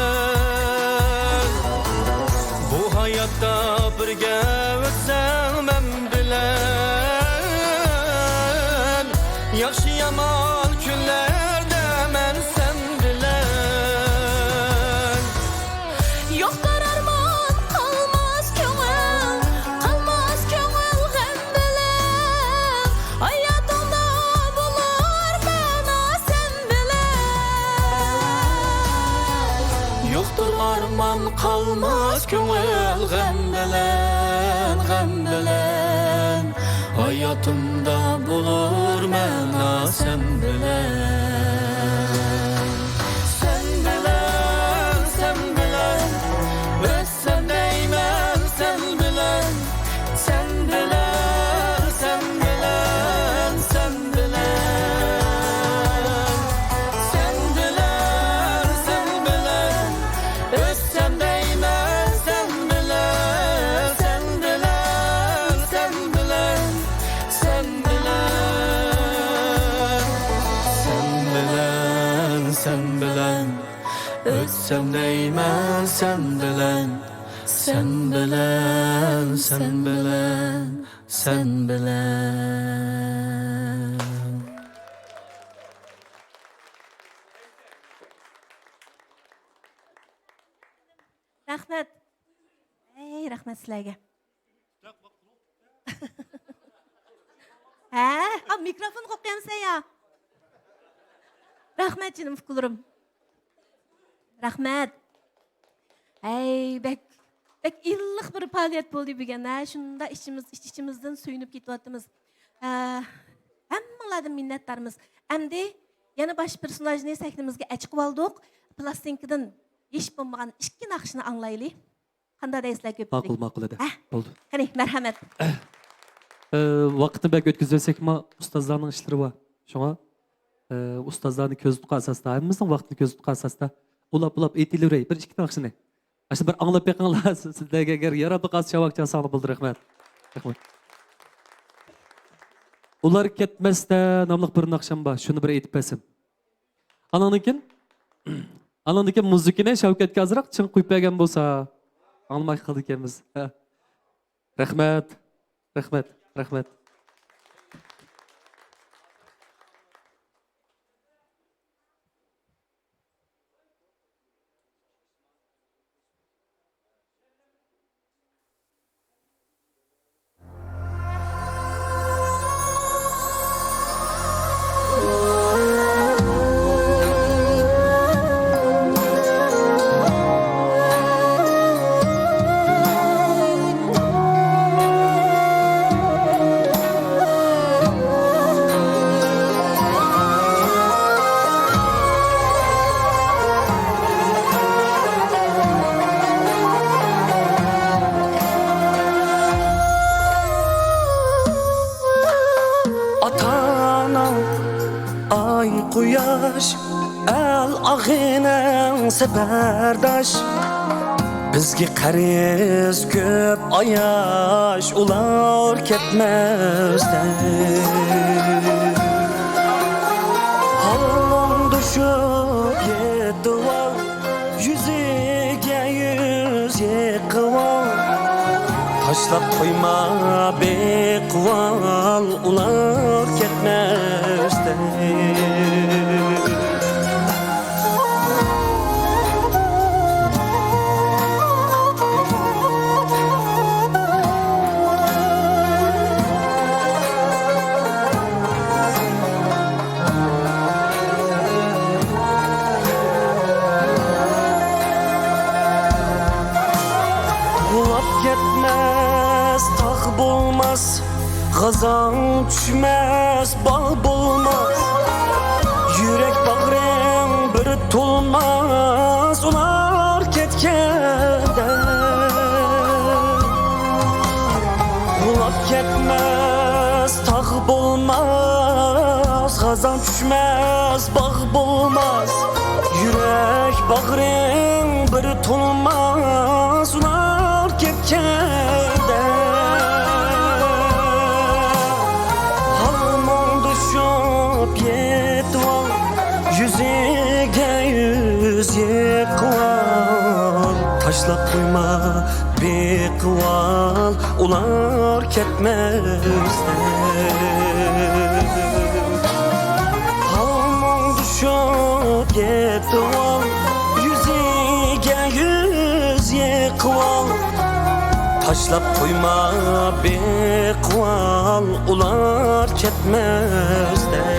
Yaxşı yaman günlerde mən sən bilən Yok kararman kalmaz köngül Kalmaz köngül gəm bilen Hayatımda bulur bana sen bilen Yoktur arman kalmaz köngül gəm bilen Hayatımda bulur məna sen bilen Sen bilen Özsem değmem sen bilen Sen bilen Sen bilen Sen bilen Özsem değmem sen bilen Sen bilen Sen bilen Sen bilen Sen bilen Özsem değmez sen bilen Sen bilen Sen bilen Sen bilen Rahmet. Ey rahmet sizlerge. Mikrofon kokuyam sen ya. Rahmet canım fikirlerim. Rahmet. Ey bek illik bir faaliyet boldu bugün. Şunda içimizden suyunup gityaptımız. Hammalardan minnettarmiz. Endi yana baş personajni sahnimizga açık oldik. Plastinkadan hiç bulmagan ikki naqshni anglayli. Qanday deysizlar ko'pchilik? Ma'qul edi. Bo'ldi. Qani, marhamat. Vaqtni bek o'tkazsak-ma, ustozlarning ishlari bor. Shunga ustozlarni ko'z tutgan asosda, hammamizning vaqtni ko'z tutgan asosda ulab aytilaveray bir ikki naqshni. Ashta bir anglab beqinglar sizlarga agar yarabbi qaz chavak jasani bo'ldi, rahmat. Rahmat. Ular ketmasda nomli bir naqsham bor. Shuni bir aytib bersim. Anandikin muzikini Shavkatga azroq chin qo'yib bergan bo'lsa, almay qildi ekanmiz. Rahmat. quyosh al og'inin safardosh bizga qariz ko'p oyosh ular ketmasdan holon dushib yetdilar yuziga yuz yiqib tashlab qo'yma bequvol ular ketmasdan Gazan düşmez, bağ bulmaz Yürek bağrım bir tulmaz Ular ketkende Kulak ketmez, tağ bulmaz Gazan düşmez, bağ bulmaz Yürek bağrım bir tulmaz Ular ketkende Yüzüge yüz yıkval Taşlap koyma bir kıval Ular ketmezler yetib ol, yüziga yüz yiqib ol. Tashlab qo'yma bequvol, ular ketmasdan.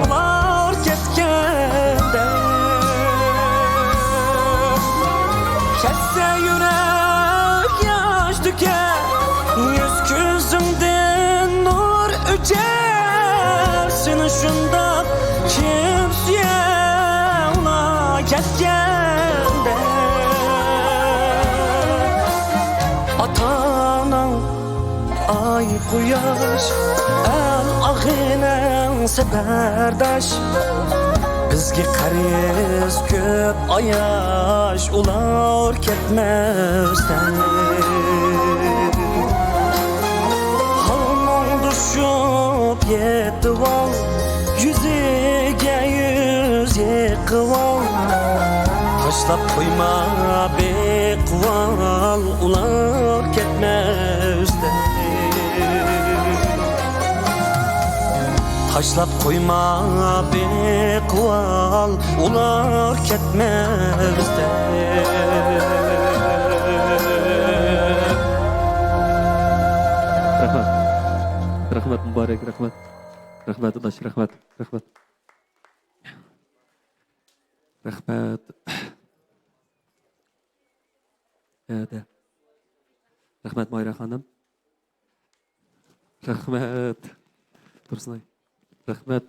Var ketgende kesse yürek yaş döker, yüz gözünden nur öter. Seni şunda kimseye var ketgende. Atanan ay quyosh el ağinen seperdaş, bizga qariz ko'p ayash, ular ketmasdan. Halmon düşüp yetib ol, yüziga yüz yiqib ol. Tashlab qo'yma bequvol, ular ketmasdan. Tashlab qo'yma bequvol, ular ketmasdan. Rahmat Muborak, rahmat. Rahmat udosh, rahmat. Rahmat. Rahmat. Rahmat Moyra xonim. Rahmat. Tursunay. Rahmat.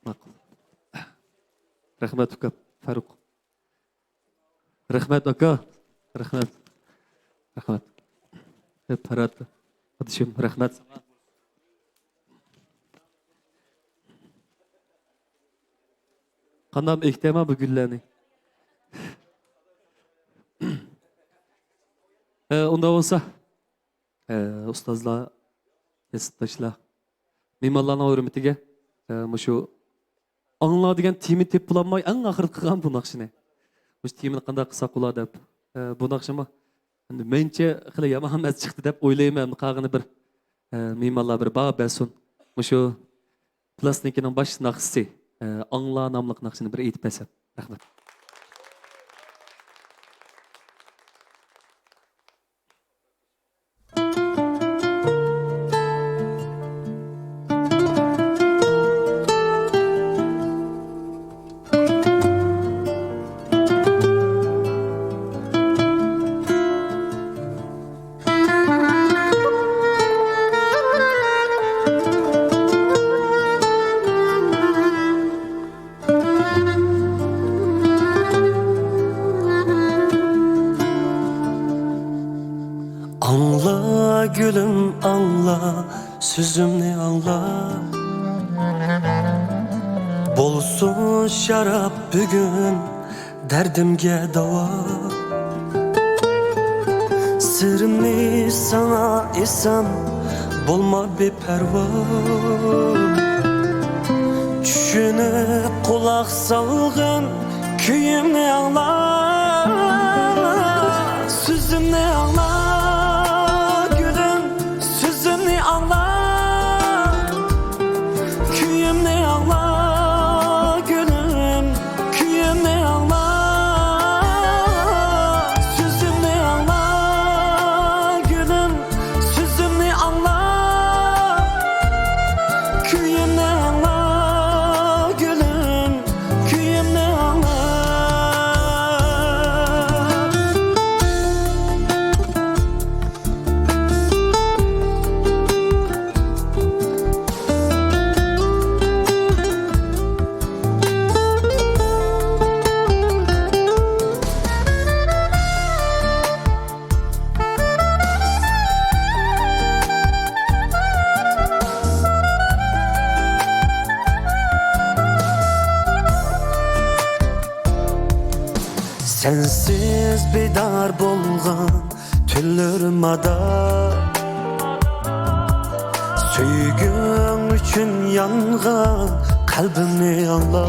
Ma'qul. Rahmat uka Faruq. Rahmat aka. Rahmat. Rahmat. Parat. Qadishim, rahmat. Qanam ehtiyama bu gullarni. Unda bo'lsa, ustozlar, kasbdoshlar, me'morlarning hurmatiga shu anglaydigan temi tep bulanmay eng oxir qilgan bu naqshini. Shu temini qanday qilsak bo'ladi deb bu naqshimi mencha xili yomon emas chiqdi deb o'ylayman. Qag'ini bir me'morlar bir bab basun. Shu plastinkaning bosh naqshisi angla nomli naqshini bir aytib bersam. Rahmat. Anla gülüm anla, sözümni anla. Bolsun şarap bugün derdimge dava. Sırrımni sana isem bolma bir perva. Düşünüp kulak salgın köyümni anla. Sözümni anla. Sensiz bedar bolgan tüllerim ada Söygün üçün yangan kalbimni anla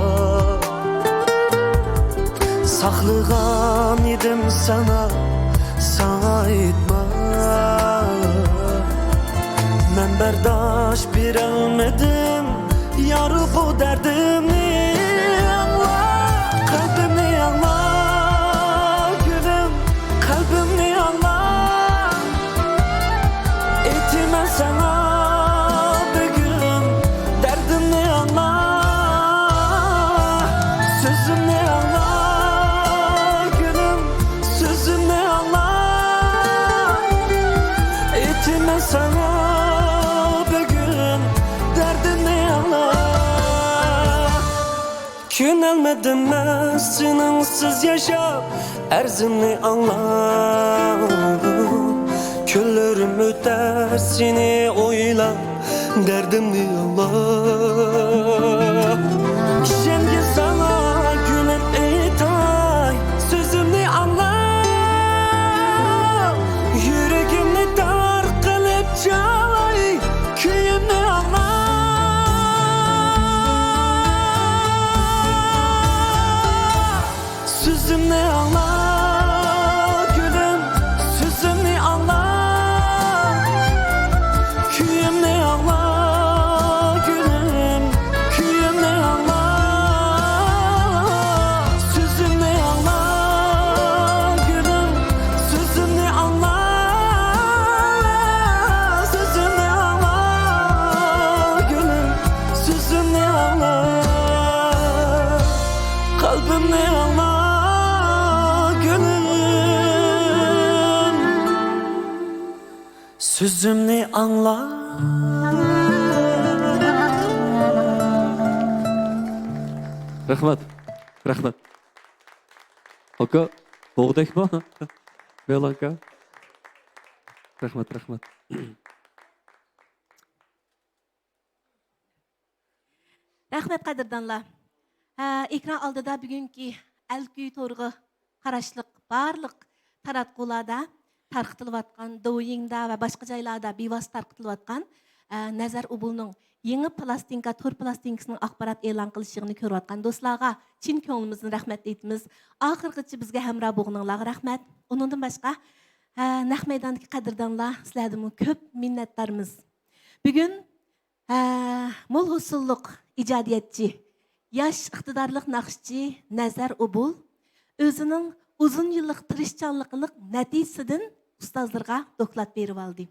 Saklığan idim sana aytma Men berdaş birelmedim yarı bu derdimni anla Kalbimni anla gülüm kalbimni anla Etime sana bugün derdimni anla Sözümni anla gülüm sözümni anla Etime sana bugün derdimni anla Künelmedim ben seninsiz yaşap erzimni anla Küllerim öter seni oylap derdimni anla Şimdi sana gülüm etay sözümni anla Yüreğimni dar kılıp çalay köyümni anla Sözümni anla gülüm sözümni anla Köyümni anla gülüm köyümni anla Sözümni anla gülüm sözümni anla Sözümni anla gülüm sözümni anla Kalbimni anla Sözümni anla Rahmat. Rahmat. Aka, boğdek mi? Belanka. Rahmat, rahmat. Рахмет қадірданла. Ekran aldıda bugünkü Әлкүй торғы қарашлық барлық таратқуларда тарқытылып атқан, Douyingda ve başka жайларда бейвас тарқытылып атқан Назар Убулның еңі пластинка, тор пластинкасының ақпарат елан қылышығыны көріп атқан достарға чин көңіліміздің рахмет дейтіміз. Ақырғычы бізге әмра болғыныңлағы рахмет. Оныңдан başqa Naq meydandaki қадірданла сілердің көп minnettarımız. Bugün mol husulluk icadiyetçi, yaş iqtidarlıq naqşçı Nazar Ubul özünün uzun yıllık tırışçanlıqlıq nəticəsindən ustazlarga doklat berib aldı.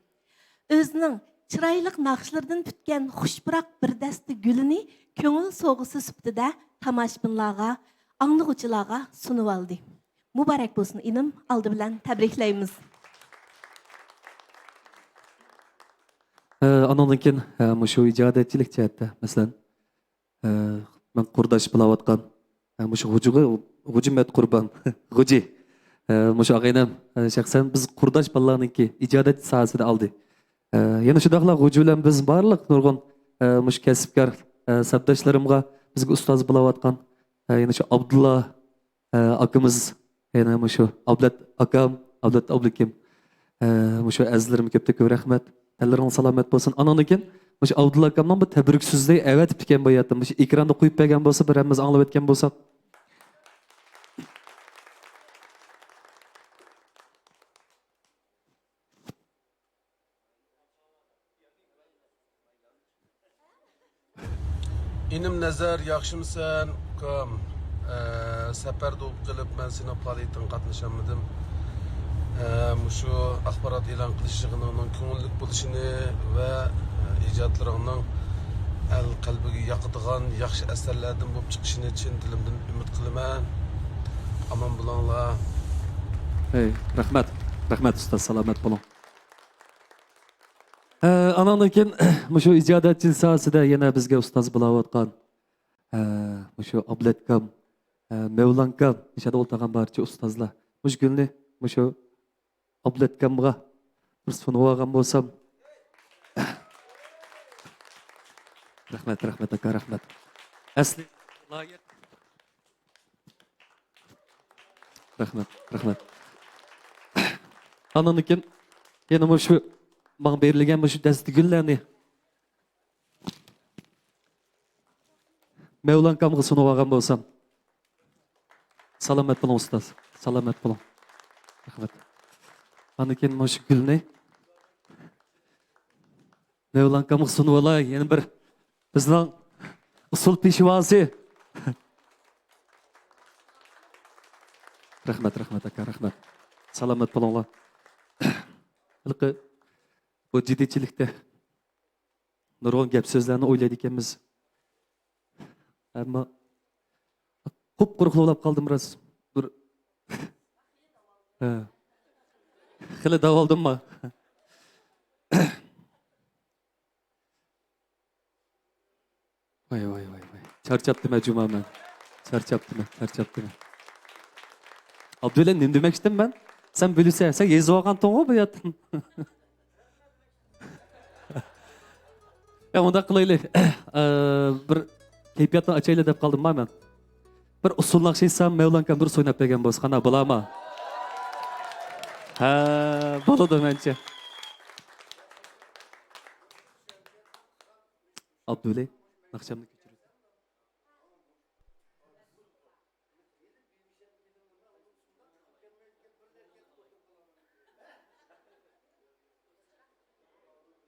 Özünün çıraylık naqşlardan pütken xuşpıraq bir dəsti gülünü köngül soğusu süptüdə tamaşbinlarga, anlıqçılarga sunub aldı. Mübarek bolsun inim, aldı bilen təbrikləyimiz. Anondan keyin mushu ijodiyatchilik jihatda masalan men qurdosh bilayotgan mushu G'ujimat Qurban G'uji mushu ag'aynam shaxsan biz qurdosh bolalarniki ijodiyat sohasida oldi. Yana shundaqla G'uji bilan biz barliq nurg'un mushu kasbkor sabdoshlarimga bizga ustoz bilayotgan yana shu Abdulla akamiz yana mushu Ablat akam Ablat ablikim mushu azizlarim ko'p rahmat. Ellerin salamet olsun. Ananıken, bu Abdullah akamdan bu tebrik sözleri evet etken bu yattım. Bu ekranda koyup bergen bolsa bir hemimiz anlap etken bolsak. İnim Nazar, yaxşımısan? Kam seferde olup gelip ben seni faaliyetin katlaşamadım. Şu axbarat e'lon qilishig'ining ko'ngillik bo'lishini va ijodlaringning el qalbiga yoqadigan yaxshi asarlardan bo'lib chiqishini chin dilimdan umid qilaman. Aman bo'linglar. Hey, rahmat. Rahmat ustoz, salomat bo'ling. Anandan keyin shu ijodiyatchilik sohasida yana bizga ustoz bo'layotgan shu Ablatkam, Mevlankam, ishada o'ltagan barcha ustozlar. Mush kunni shu Ablatkamga bir sunib olgan bo'lsam. Rahmat, rahmat aka, rahmat. Asli Rahmat. Ananıken yana şu bana berilgen şu destigüllerini Mevlan kamgı sunup algan bolsam. Salamet bolun ustaz. Salamet bolun. Rahmat. Anıken şu gülni Mevlan kamgı sunup alay. Yani bir bizning usul peshvosi. Rahmat aka, rahmat. Salamet bolinglar. Ilqi bu jiddiiychilikda nurg'un gap so'zlarni o'ylaydi ekanmiz. Ammo quruqlab qoldim biraz. Bir xili davoldimmi? Vay. Charchabdim juma men. Charchabdim. Abdulla ne demek istedim ben? Sen bölüse, sen yezi olgan toğu bu yatın. Ya onda kılaylı. Bir keyfiyatını açayla dep kaldım ben. Bir usulnak şeysem Mevlan kamdur soynap bergen boz. Kana bulama. Boladı bence. Abdulla, nakşamını geçiriyor.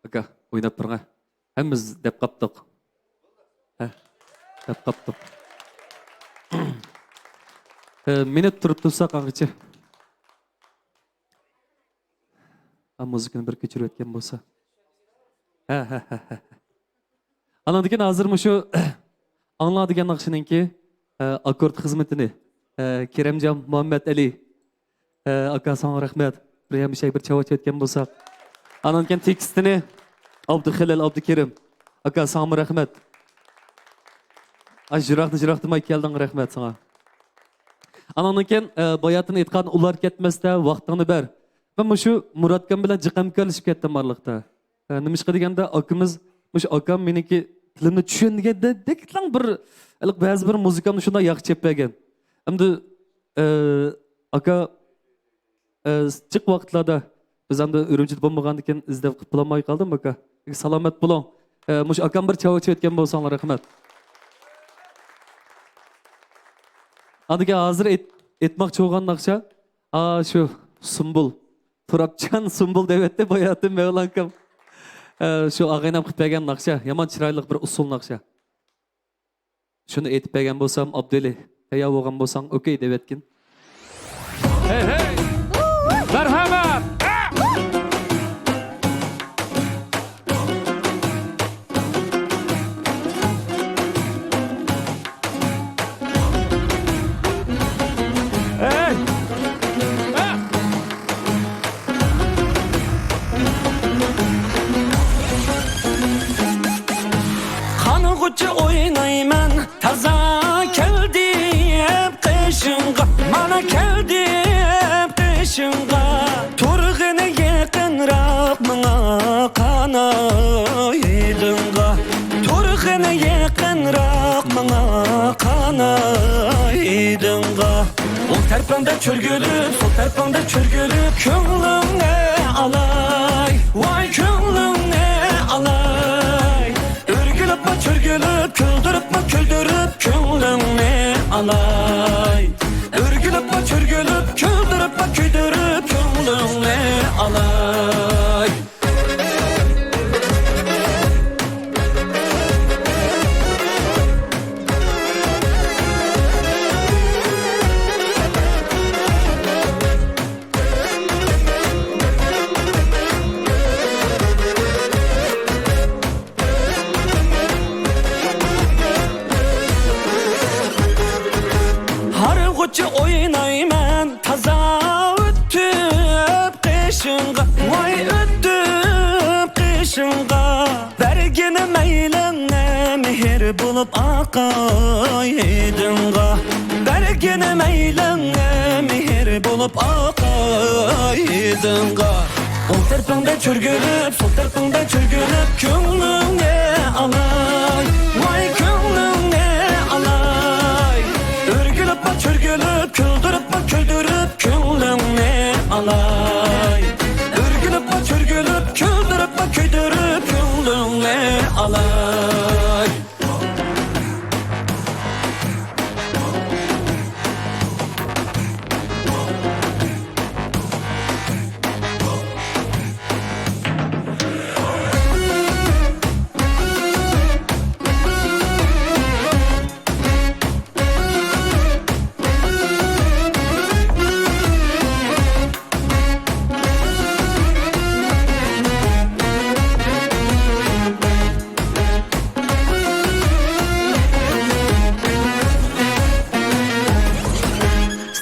Aka, oynap turga. Hemmimiz dep kaptık. Dep kaptık. Minut turup tursak ağıcı. Müzikini bir keçirip etken bolsa. Anladığın hazır mı şu anladığın nakşınınki akord hizmetini Keremcan Muhammed Ali aka sana rahmet. Bir şey bir çavaç etken bolsa. Anladığın tekstini Abdülhalil Abdülkerim aka sana rahmet. Jirahtımay geldin rahmet sana. Anladığın bayatını etkan ular ketmesde vaktini ber. Ben şu Muratkan bilen cıqam kalışıp kettim varlıkta. Nimişqa degende akımız Muş akam meniki tilimni tushundiganda deklan bir ba'zi bir muzikamni shunday yaxshi cheppagan. Endi aka chiq vaqtlarda biz endi Urumchida bo'lmagandan keyin izlab qilib bilolmay qoldim aka. Salomat bo'ling. Mush akam bir chavacha o'tgan bo'lsanglar rahmat. Adiga hozir etmoqchi bo'lgan naqsha shu Sumbul. Turapchan Sumbul devetdi boyatim Mevlankam. Şu ağaynam qilib bergan naqsha, yomon chiroyli bir usul naqsha. Shuni aytib bergan bo'lsam, Abduli, tayyor bo'lgan bo'lsang, okey deb aytgin. Hey! Marhamat! Hey! Kanıgıcı oynayman taza keldim kışınga Mana keldim kışınga Turğını yakınrak mına kanaydınga Turğını yakınrak mına kanaydınga Ol terpende çörgülüp, sol terpende çörgülüp Köngülüne alay, vay köngülüne alay Çörgülüp, küldürüp, köngülüne alay Örgülüp, çörgülüp, küldürüp, köngülüne alay Oynayman taza ötüp kışınga Vay ötüp kışınga Bergini meylinne mehir bulup akaydınga Bergini meylinne mehir bulup akaydınga Ol terpende çörgülüp, sol terpende çörgülüp Köngülüne alay, vay köngülüne alay Örgülüp, çörgülüp, küldürüp, alay Örgülüp bak çörgülüp Küldürüp bak köydürüp Könlüne alay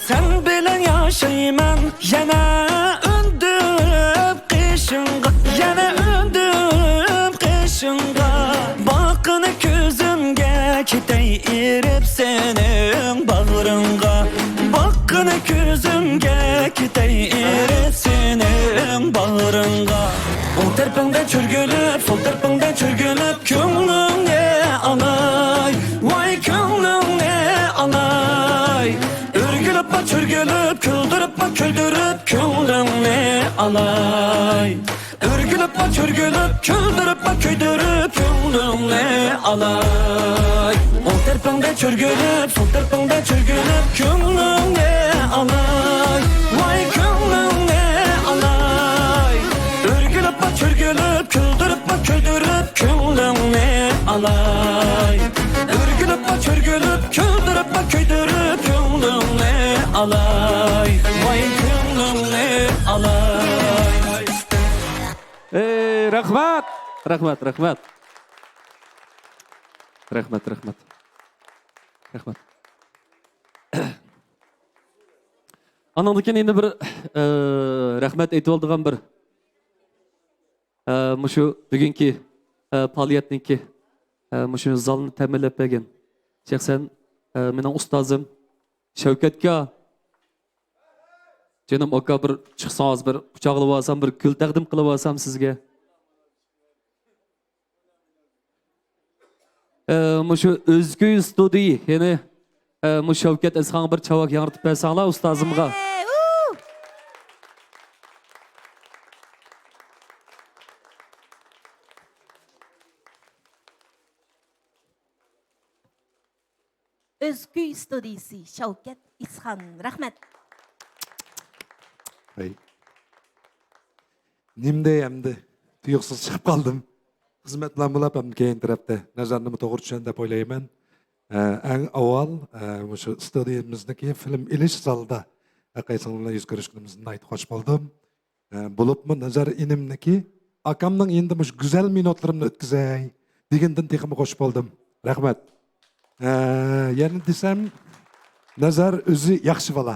Sen bilen yaşayman yana öndüp kışınga yana öndüp kışınga Bakını gözümge kitey irip senin bağrınga Bakını gözümge kitey irip senin bağrınga O tarafında çürgülüp sol tarafında çürgülüp Könlüne alay Vay könlüne alay Örgülüp bak çörgülüp Küldürüp bak küldürüp Könlüne alay Örgülüp bak çörgülüp Küldürüp bak köydürüp Könlüne alay O tarafında çörgülüp sol tarafında çörgülüp Könlüne alay Vay könlüne alay Örgülüp bak çörgülüp Küldürüp bak küldürüp Könlüne alay Örgülüp bak çörgülüp Küldürüp bak köydürüp Könlüne alay Vay könlüne alay Rahmat. Rahmat, rahmat. Rahmat, rahmat. Rahmat. Anandıken endi bir rahmat aytib oldigan bir mushu bugungi faoliyatniki mushu zalni ta'minlab bergan shaxsan mening ustozim Shavkatga Canım aka bir chiqsangiz bir quchoqlab olsam bir gul taqdim qilib olsam sizga. Mushu o'zguy studiya, ya'ni mush Shavkat Izxon bir chavak yangritib bersanglar ustozimga. Özgüy studiyasi Shavkat Izxon. Rahmat. Hey. Nimde endi tuyuqsiz chiqib qoldim. Xizmat bilan bo'lib ham keyin tarafda nazarimni to'g'ri tushun deb o'ylayman. Eng avval o'sha studiyamizniki film ilish zalida qaysilar bilan yuz ko'rishganimizni aytib qo'shib qoldim. Bo'libmi nazar inimniki akamning endi mush go'zal minutlarimni o'tkazay degandan texmi qo'shib qoldim. Rahmat. Yani desem nazar o'zi yaxshi bola.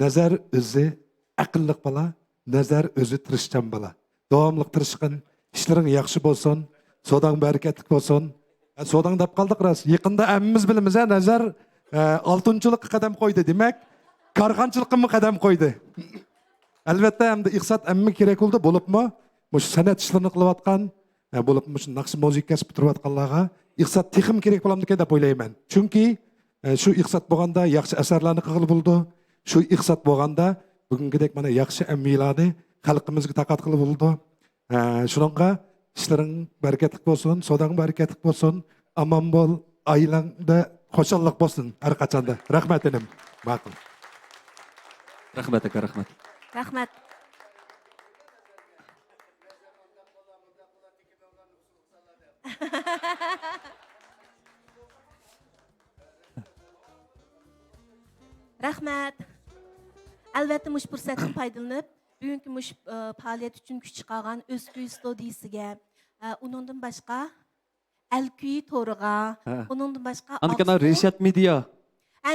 Nazar o'zi aqlliq bola, nazar o'zi tirishchan bola. Davomli tirishqin, ishlaring yaxshi bo'lsin, sodang barakatli bo'lsin. Sodang deb qoldik ras. Yaqinda hammamiz bilamiz, nazar oltinchilikqa qadam qo'ydi, demak, karxonchilikqa qadam qo'ydi. Albatta hamda iqtisod hamma kerak bo'ldi, bo'libmi? Mush san'at ishlarini qilayotgan, bo'libmi mush naqsh muzikasi bitirayotganlarga iqtisod texim kerak bo'lamdi deb o'ylayman. Chunki shu iqtisod bo'lganda yaxshi asarlarni qilib bo'ldi. Shu iqtisod bo'lganda bugünkidek mana yaxshi ammilarni xalqimizga taqat qilib bo'ldi. Shuningga ishlaring barakatli bo'lsin, sodang barakatli bo'lsin, amon bo'l, oilangda xo'shallik bo'lsin har qachonda. Rahmat enim. Ma'qul. Rahmat aka, rahmat. Rahmat. Rahmat. Albatta mush fursatdan foydalanib, bugungi mush faoliyat uchun kuch chiqargan O'zkuy studiyasiga, uningdan boshqa Alkuy to'riga, uningdan boshqa Anakana Reshat Media.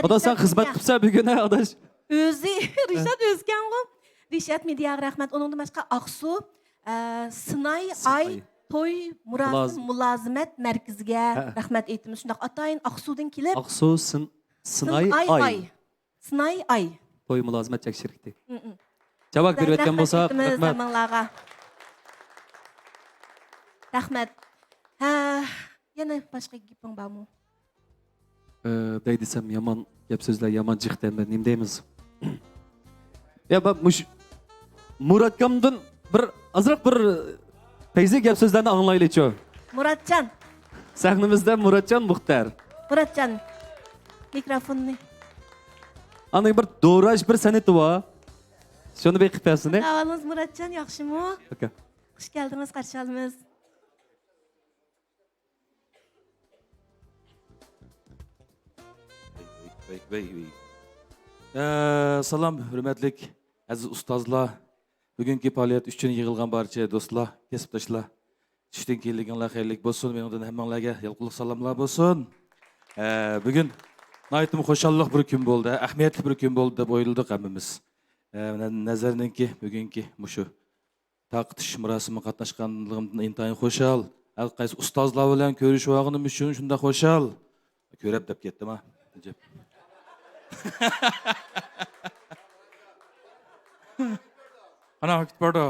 Oda sen xizmat qilsa bugun adash. O'zi Reshat o'zgan-ku. Reshat Mediaga rahmat. Uningdan boshqa Aqsu, Sinay Ay to'y mulozimat markaziga rahmat aytamiz. Shundoq atayin Aqsudan kelib. Aqsu Sinay Ay. Sinay Ay. To'y mulozimat chek shirkati. Javob berayotgan bo'lsa, rahmat. Rahmat. Yana boshqa gaping bormi? Deysem yaman gap so'zlar yaman jiqdan nima deymiz? Ya bak mush Muratkamdan bir azroq bir feyzi gap so'zlarni anglaylikchi. Muratcan, Sahnimizda Muratjon Muxtar. Muratcan, mikrofonni. Ana bir do'rash bir san'ati bor. Shuni beqib bersin. Ahvalınız Muratcan, yaxshimi? Aka. Xush keldiniz, qarshi olamiz. Salam, hürmetlik aziz ustozlar, bugungi faoliyat uchun yig'ilgan barcha do'stlar, kasbdoshlar, tushdan kelganlar xayrlik bo'lsin. Mendan hammanglarga yalqulliq salomlar bo'lsin. Bugun nihoyatda xushalliq bir kun bo'ldi, ahamiyatli bir kun bo'ldi deb o'yladik hammamiz. Nazarninki bugungi mushu taqtish murosimi qatnashganligimdan intayin xushal. Har qaysi ustozlar bilan ko'rishib olganim uchun shunda xushal. Ko'rib deb ketdim ha. Ana vakit barda.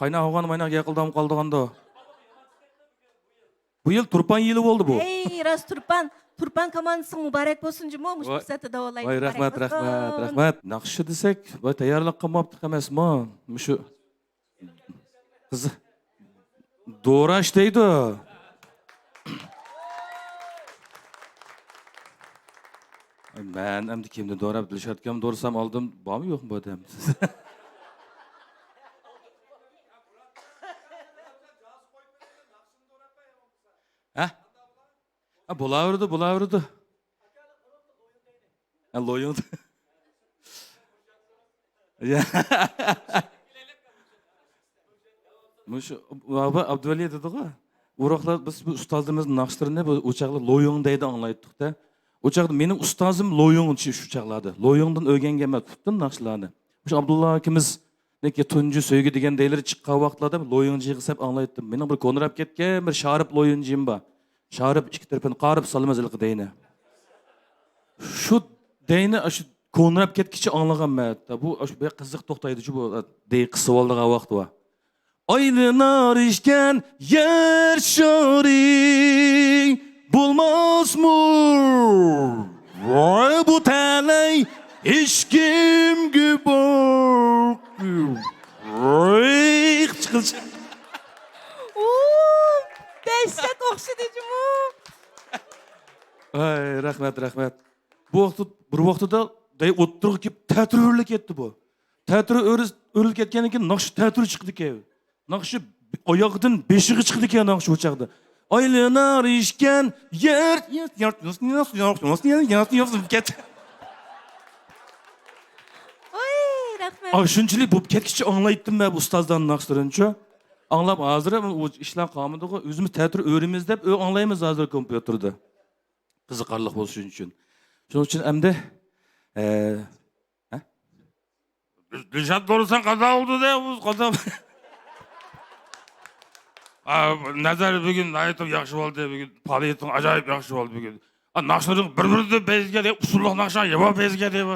Qayna hoğan mayna yaqıldam qaldığanda. Bu yıl Turpan yılı oldu bu. Ey, ras Turpan. Turpan komandası mübarek olsun cimo. Muş fırsatı da olayım. Vay rahmat. Naqşı desek, vay tayyorlik qilmabdik emasmi? Mushu qiz Do'rash deydi. Ben endi kimni doğrab dilshatgan doğrasam aldım. Bormi yo'qmi bu odam? Ha? Bo'laverdi. Ha, lo'yin. Mushu Abduvali dedi-ku. Uroqlar biz bu ustozimizning naqshlarini bu o'chaqlar lo'yin deydi anglaydik-da. O'chaqda mening ustozim lo'yin shu chaqladi. Lo'yindan o'rgangan emas, tutdim naqshlarni. Shu Abdulla akamiz neki tunji so'ygi degan deylar chiqqan vaqtlarda lo'yin yig'isab anglaydim. Mening bir ko'nirab ketgan bir sharib lo'yinjim bor. Sharib ikki tarafini qarib salmazlik deyni. Shu deyni shu ko'nirab ketkichi anglaganman. Bu shu qiziq to'xtaydi bu dey qisib oldigan vaqt va. Aylınar işken yer şari bulmaz mı? Vay bu teley işkim gibi. Vay çıkılış. Beşik okşadı cimo. Ay rahmet. Bu vaqtda day o'ttirib kelib ta'tirlik etdi bu. Ta'tir o'rilib ketgandan keyin naqsh ta'tir chiqdi keyin. Naqshi oyog'idan beshig'i chiqdi keyin naqsh o'chaqda. Aylanar ishgan yer ket. Oy, rahmat. Shunchalik bo'lib ketkichi anglaydim men bu ustozdan naqshlarincha. Anglab hozir u ishlar qolmadi-ku, o'zimiz ta'tir o'rimiz deb anglaymiz hozir kompyuterda. Qiziqarli bo'lishi uchun. Shuning uchun endi Dilshat bo'lsan qazo oldi-da, qazo. Nazar bugün ayettim yaxshi bo'ldi, bugün faoliyatim ajoyib yaxshi bo'ldi bugün. Naqshlarning bir-birida bezga deb usulliq naqshlar yeva bezga deb.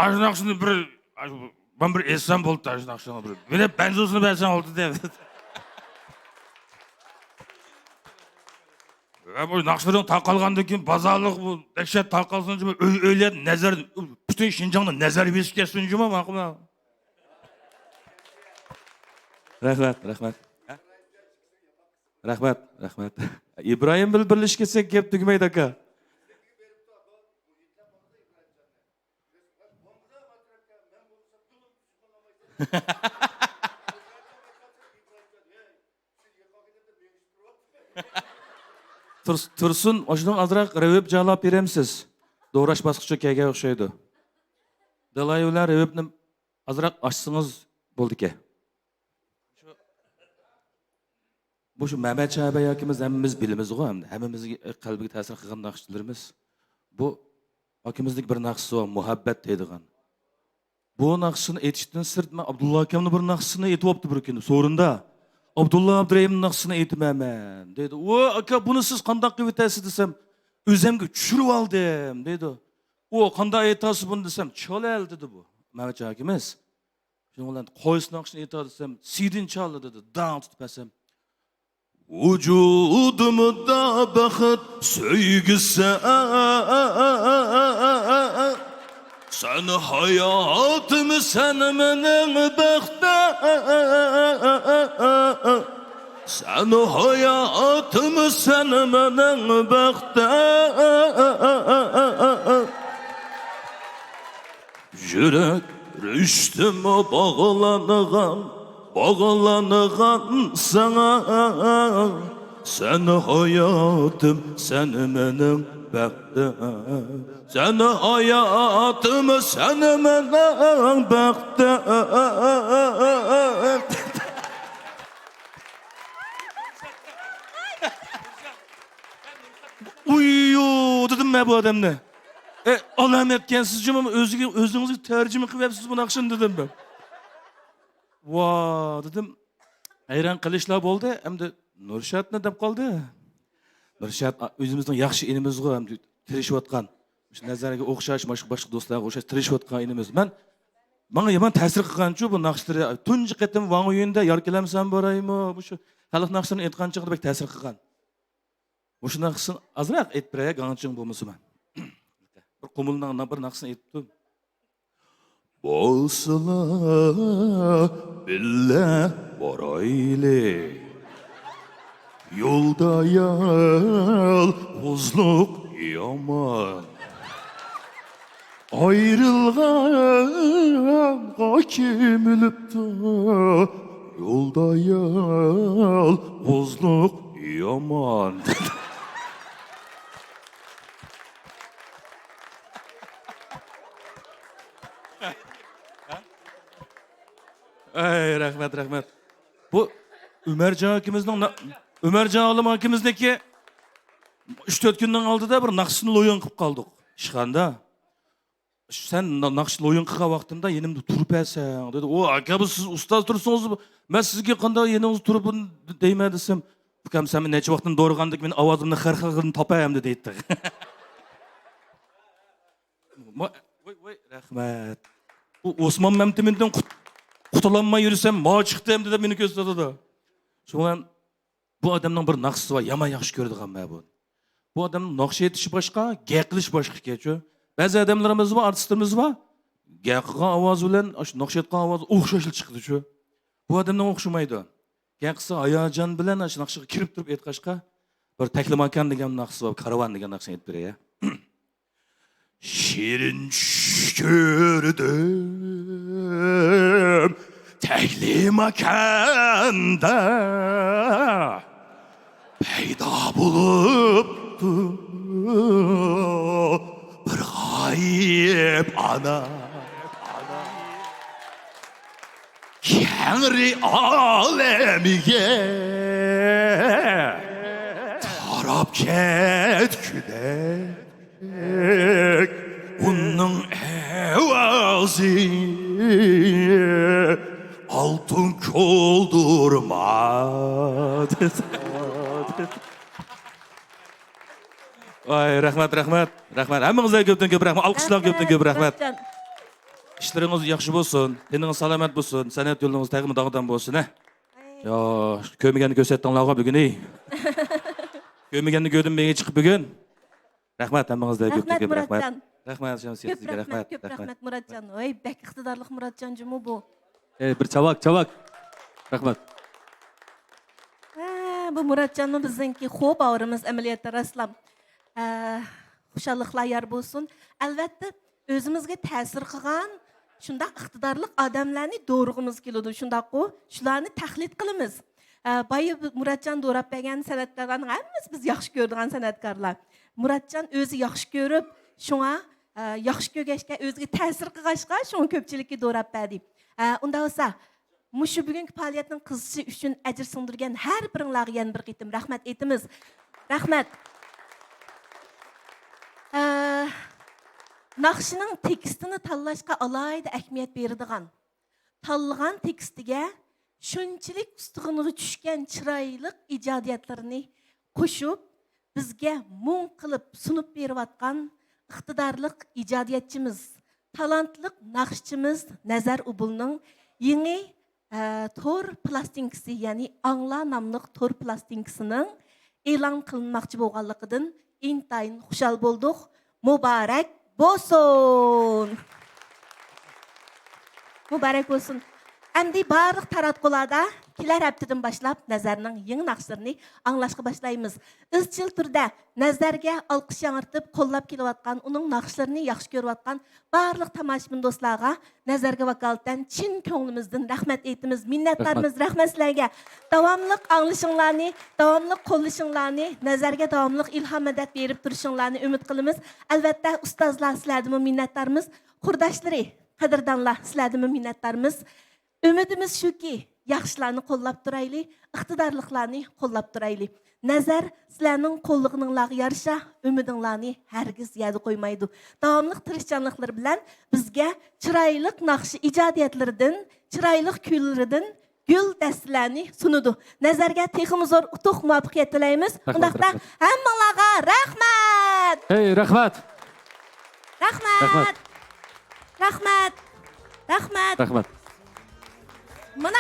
Ash naqshni bir esam bo'ldi ash naqshni bir. Meni benzosini bersan oldi deb. Bu naqshlarning taqalgandan keyin bozorlik bu dahshat taqalsin juma o'ylar nazar butun Shinjongda nazar besib ketsin juma ma'qul. Rahmat. İbrahim birlish kelsak gap tugmaydi aka. Tursun, oshdan azroq revib javob beremsiz. Doğrash bosqichi kelgan o'xshaydi. Dalayevlar revibni azroq ochsangiz bo'ldi-ki. Bu şu Mehmet Şahbay akimiz hemmimiz bilimiz-ku hamda. Hammamizga qalbiga ta'sir qilgan naqshlarimiz. Bu akimizlik bir naqshi va muhabbat deydigan. Bu naqshini aytishdan sirt men Abdulla akamning bir naqshini aytib olibdi bir kun. So'rinda Abdulla Abdurahimning naqshini aytmaman dedi. "O aka buni siz qanday qilib aytasiz desam, o'zimga tushirib oldim" dedi. "O qanday aytasiz buni desam, cholal" dedi bu. Mehmet akimiz. Shunga bilan qo'ys naqshini aytadi desam, sidin choldi dedi. Dan tutib asam. Vücudumda bakıt söygüse Sen hayatım sen benim bekte. Sen hayatım sen benim bekte. Yürek rüştüme bağlanıgan sana. Sen hayatım sen benim bekte. Sen hayatım sen benim bekte. Uyuyor dedim ben bu adamla. Allah'ım etkensiz cümle özünüzü tercüme kıvapsız bu nakşın dedim ben. Vaa dedim. Hayran qilishlar bo'ldi. Endi Nurshad ne deb qoldi? Nurshad o'zimizning yaxshi inimiz go, endi tirishayotgan. Shu nazariga o'xshash, boshqa do'stlarga o'xshash tirishayotgan inimiz. Menga yomon ta'sir qilgan-chu bu naqshlar. Tunji qatim Van o'yinda yorkilamsan boraymi? Bu shu xalq naqshini aytgancha bek ta'sir qilgan. Bu shu naqshni azroq aytib beray, ganching bo'lmasa. Bir qumulning bir naqshini aytdim. Bolsala billa borayli. Yolda yalğızlık yaman. Ayrılğanğa kim bilipdi? Yolda yalğızlık yaman. Ay rahmet. Bu Ömercan Alim hakimizdeki 3-4 günden aldı da bir naqshni loyun qilib qoldik. Ishxonda. Sen naqshni loyun qilgan vaqtimda yenimda turib esan dedi. O aka bu siz ustoz tursangiz men sizga qanday yeningiz turib deyman desam, ukam sen necha vaqtdan do'rg'andik men ovozimni xirxirni topayam dedi aytdi. Voy rahmat. Bu Osmon Mamtimindan qutulanmay yursam ma chiqdi ham dedi meni ko'rsatdi da. Şoňan bu adamның bir naqshisi var, yaman yaxshi ko'radigan men bu. Bu adamның naqsh aytishi boshqa, gap qilish boshqa ekan-ku. Ba'zi odamlarimiz var, artistlarimiz var. Gap qilgan ovoz bilan shu naqsh aytgan ovoz o'xshash chiqdi-ku. Bu odamdan o'xshamaydi. Gap qilsa hayajon bilan shu naqshga kirib turib aytqashqa bir Taklimakan degan naqshi var, Karavan degan naqshni aytib beray. Şirin gördüm Taklimakan'da peyda buluptu bir gayip ana. Kengri alemiye tarap ketküdek onun evazı altın koldurmadı. Ay rahmat. Hammangizga ko'pdan-ko'p rahmat. Alqishlar ko'pdan-ko'p rahmat. İşleriniz yaxshi bo'lsin, teniniz salomat bo'lsin, san'at yo'lingiz tag'in dog'dan bo'lsin, ha. Yo, ko'rmaganni ko'rsatdinglarga bugun. Ko'rmaganni ko'rdim menga chiqib bugun. Rahmat hammangizga ko'pdan-ko'p rahmat. Rahmat sizga rahmat. Ko'p rahmat Muratjon. Oy, bek iqtidorli Muratjon jumi bu. Bir çavak. Rahmat. Bu Muratjonning bizningki xo'p avrimiz amaliyotda raslam. Xushalliqlar yor bo'lsin. Albatta o'zimizga ta'sir qilgan shunda iqtidorli odamlarni do'rg'imiz keladi. Shundaqku, shularni tahlid qilamiz. Boya Muratjon do'rab bergan san'atkorlarning hammasi biz yaxshi ko'radigan san'atkorlar. Muratjon o'zi yaxshi ko'rib, shunga yaxshi ko'rgachga o'ziga ta'sir qilgachqa, shuni ko'pchilikka do'rab berdi. Unda bo'lsa, mushu bugungi faoliyatning qizishi uchun ajr singdirgan har biringlarga yana bir qitim rahmat aytamiz. Rahmat. Naqshning tekstini tanlashga alohida ahamiyat beradigan, tanlagan tekstiga shunchalik ustig'iniga tushgan chiroyli ijodiyatlarni qo'shib, bizga mung qilib sunib berayotgan iqtidorli ijodiyatchimiz, talantli naqshchimiz Nazar Ubulning yangi to'r plastinkasi, ya'ni Angla nomli to'r plastinkasining e'lon qilinmoqchi bo'lganligidan intayin xushal bo'ldik. Muborak bo'lsin. Mübarek olsun. Әмді барлық таратқыларда келер әптіден башлап Назарның еңі нақшыларыны аңлашқы башлаймыз. Izchil түрде Назарге алқыш яңыртып, қоллап келіп атқан, оның нақшыларыны яқшы көріп атқан барлық тамашыбын достларға Назарга вакалттан чин көңіліміздің рахмет етіміз, миннеттарымыз, рахмет сілерге. Davamlıq anlaşыңlarını, davamlıq qollışыңlarını, Nazarga davamlıq ilham medet verip duruşыңlarını ümit qılımız. Elbette ustazlar sizlerden minnettarımız, kurdaşları, qadırdanlar sizlerden minnettarımız. Ümidimiz şu ki, yaxşılarını qollap duraylı, iqtidarlıqlarını qollap duraylı. Nazar sizlerinin qolluğununlağı yarışa, ümidinlarını hergiz yedi koymaydı. Davamlıq tırışçanlıqları bilen bizge çıraylık nakşı icadiyetlerden, çıraylık küylerinden gül dəstələrini sunudu. Nazarga teximiz zor utuq muvaffaqiyat diləyimiz. Undaqda hammalarga rahmat. Hey, rahmat. Rahmat. Rahmat. Rahmat. Rahmat. Mana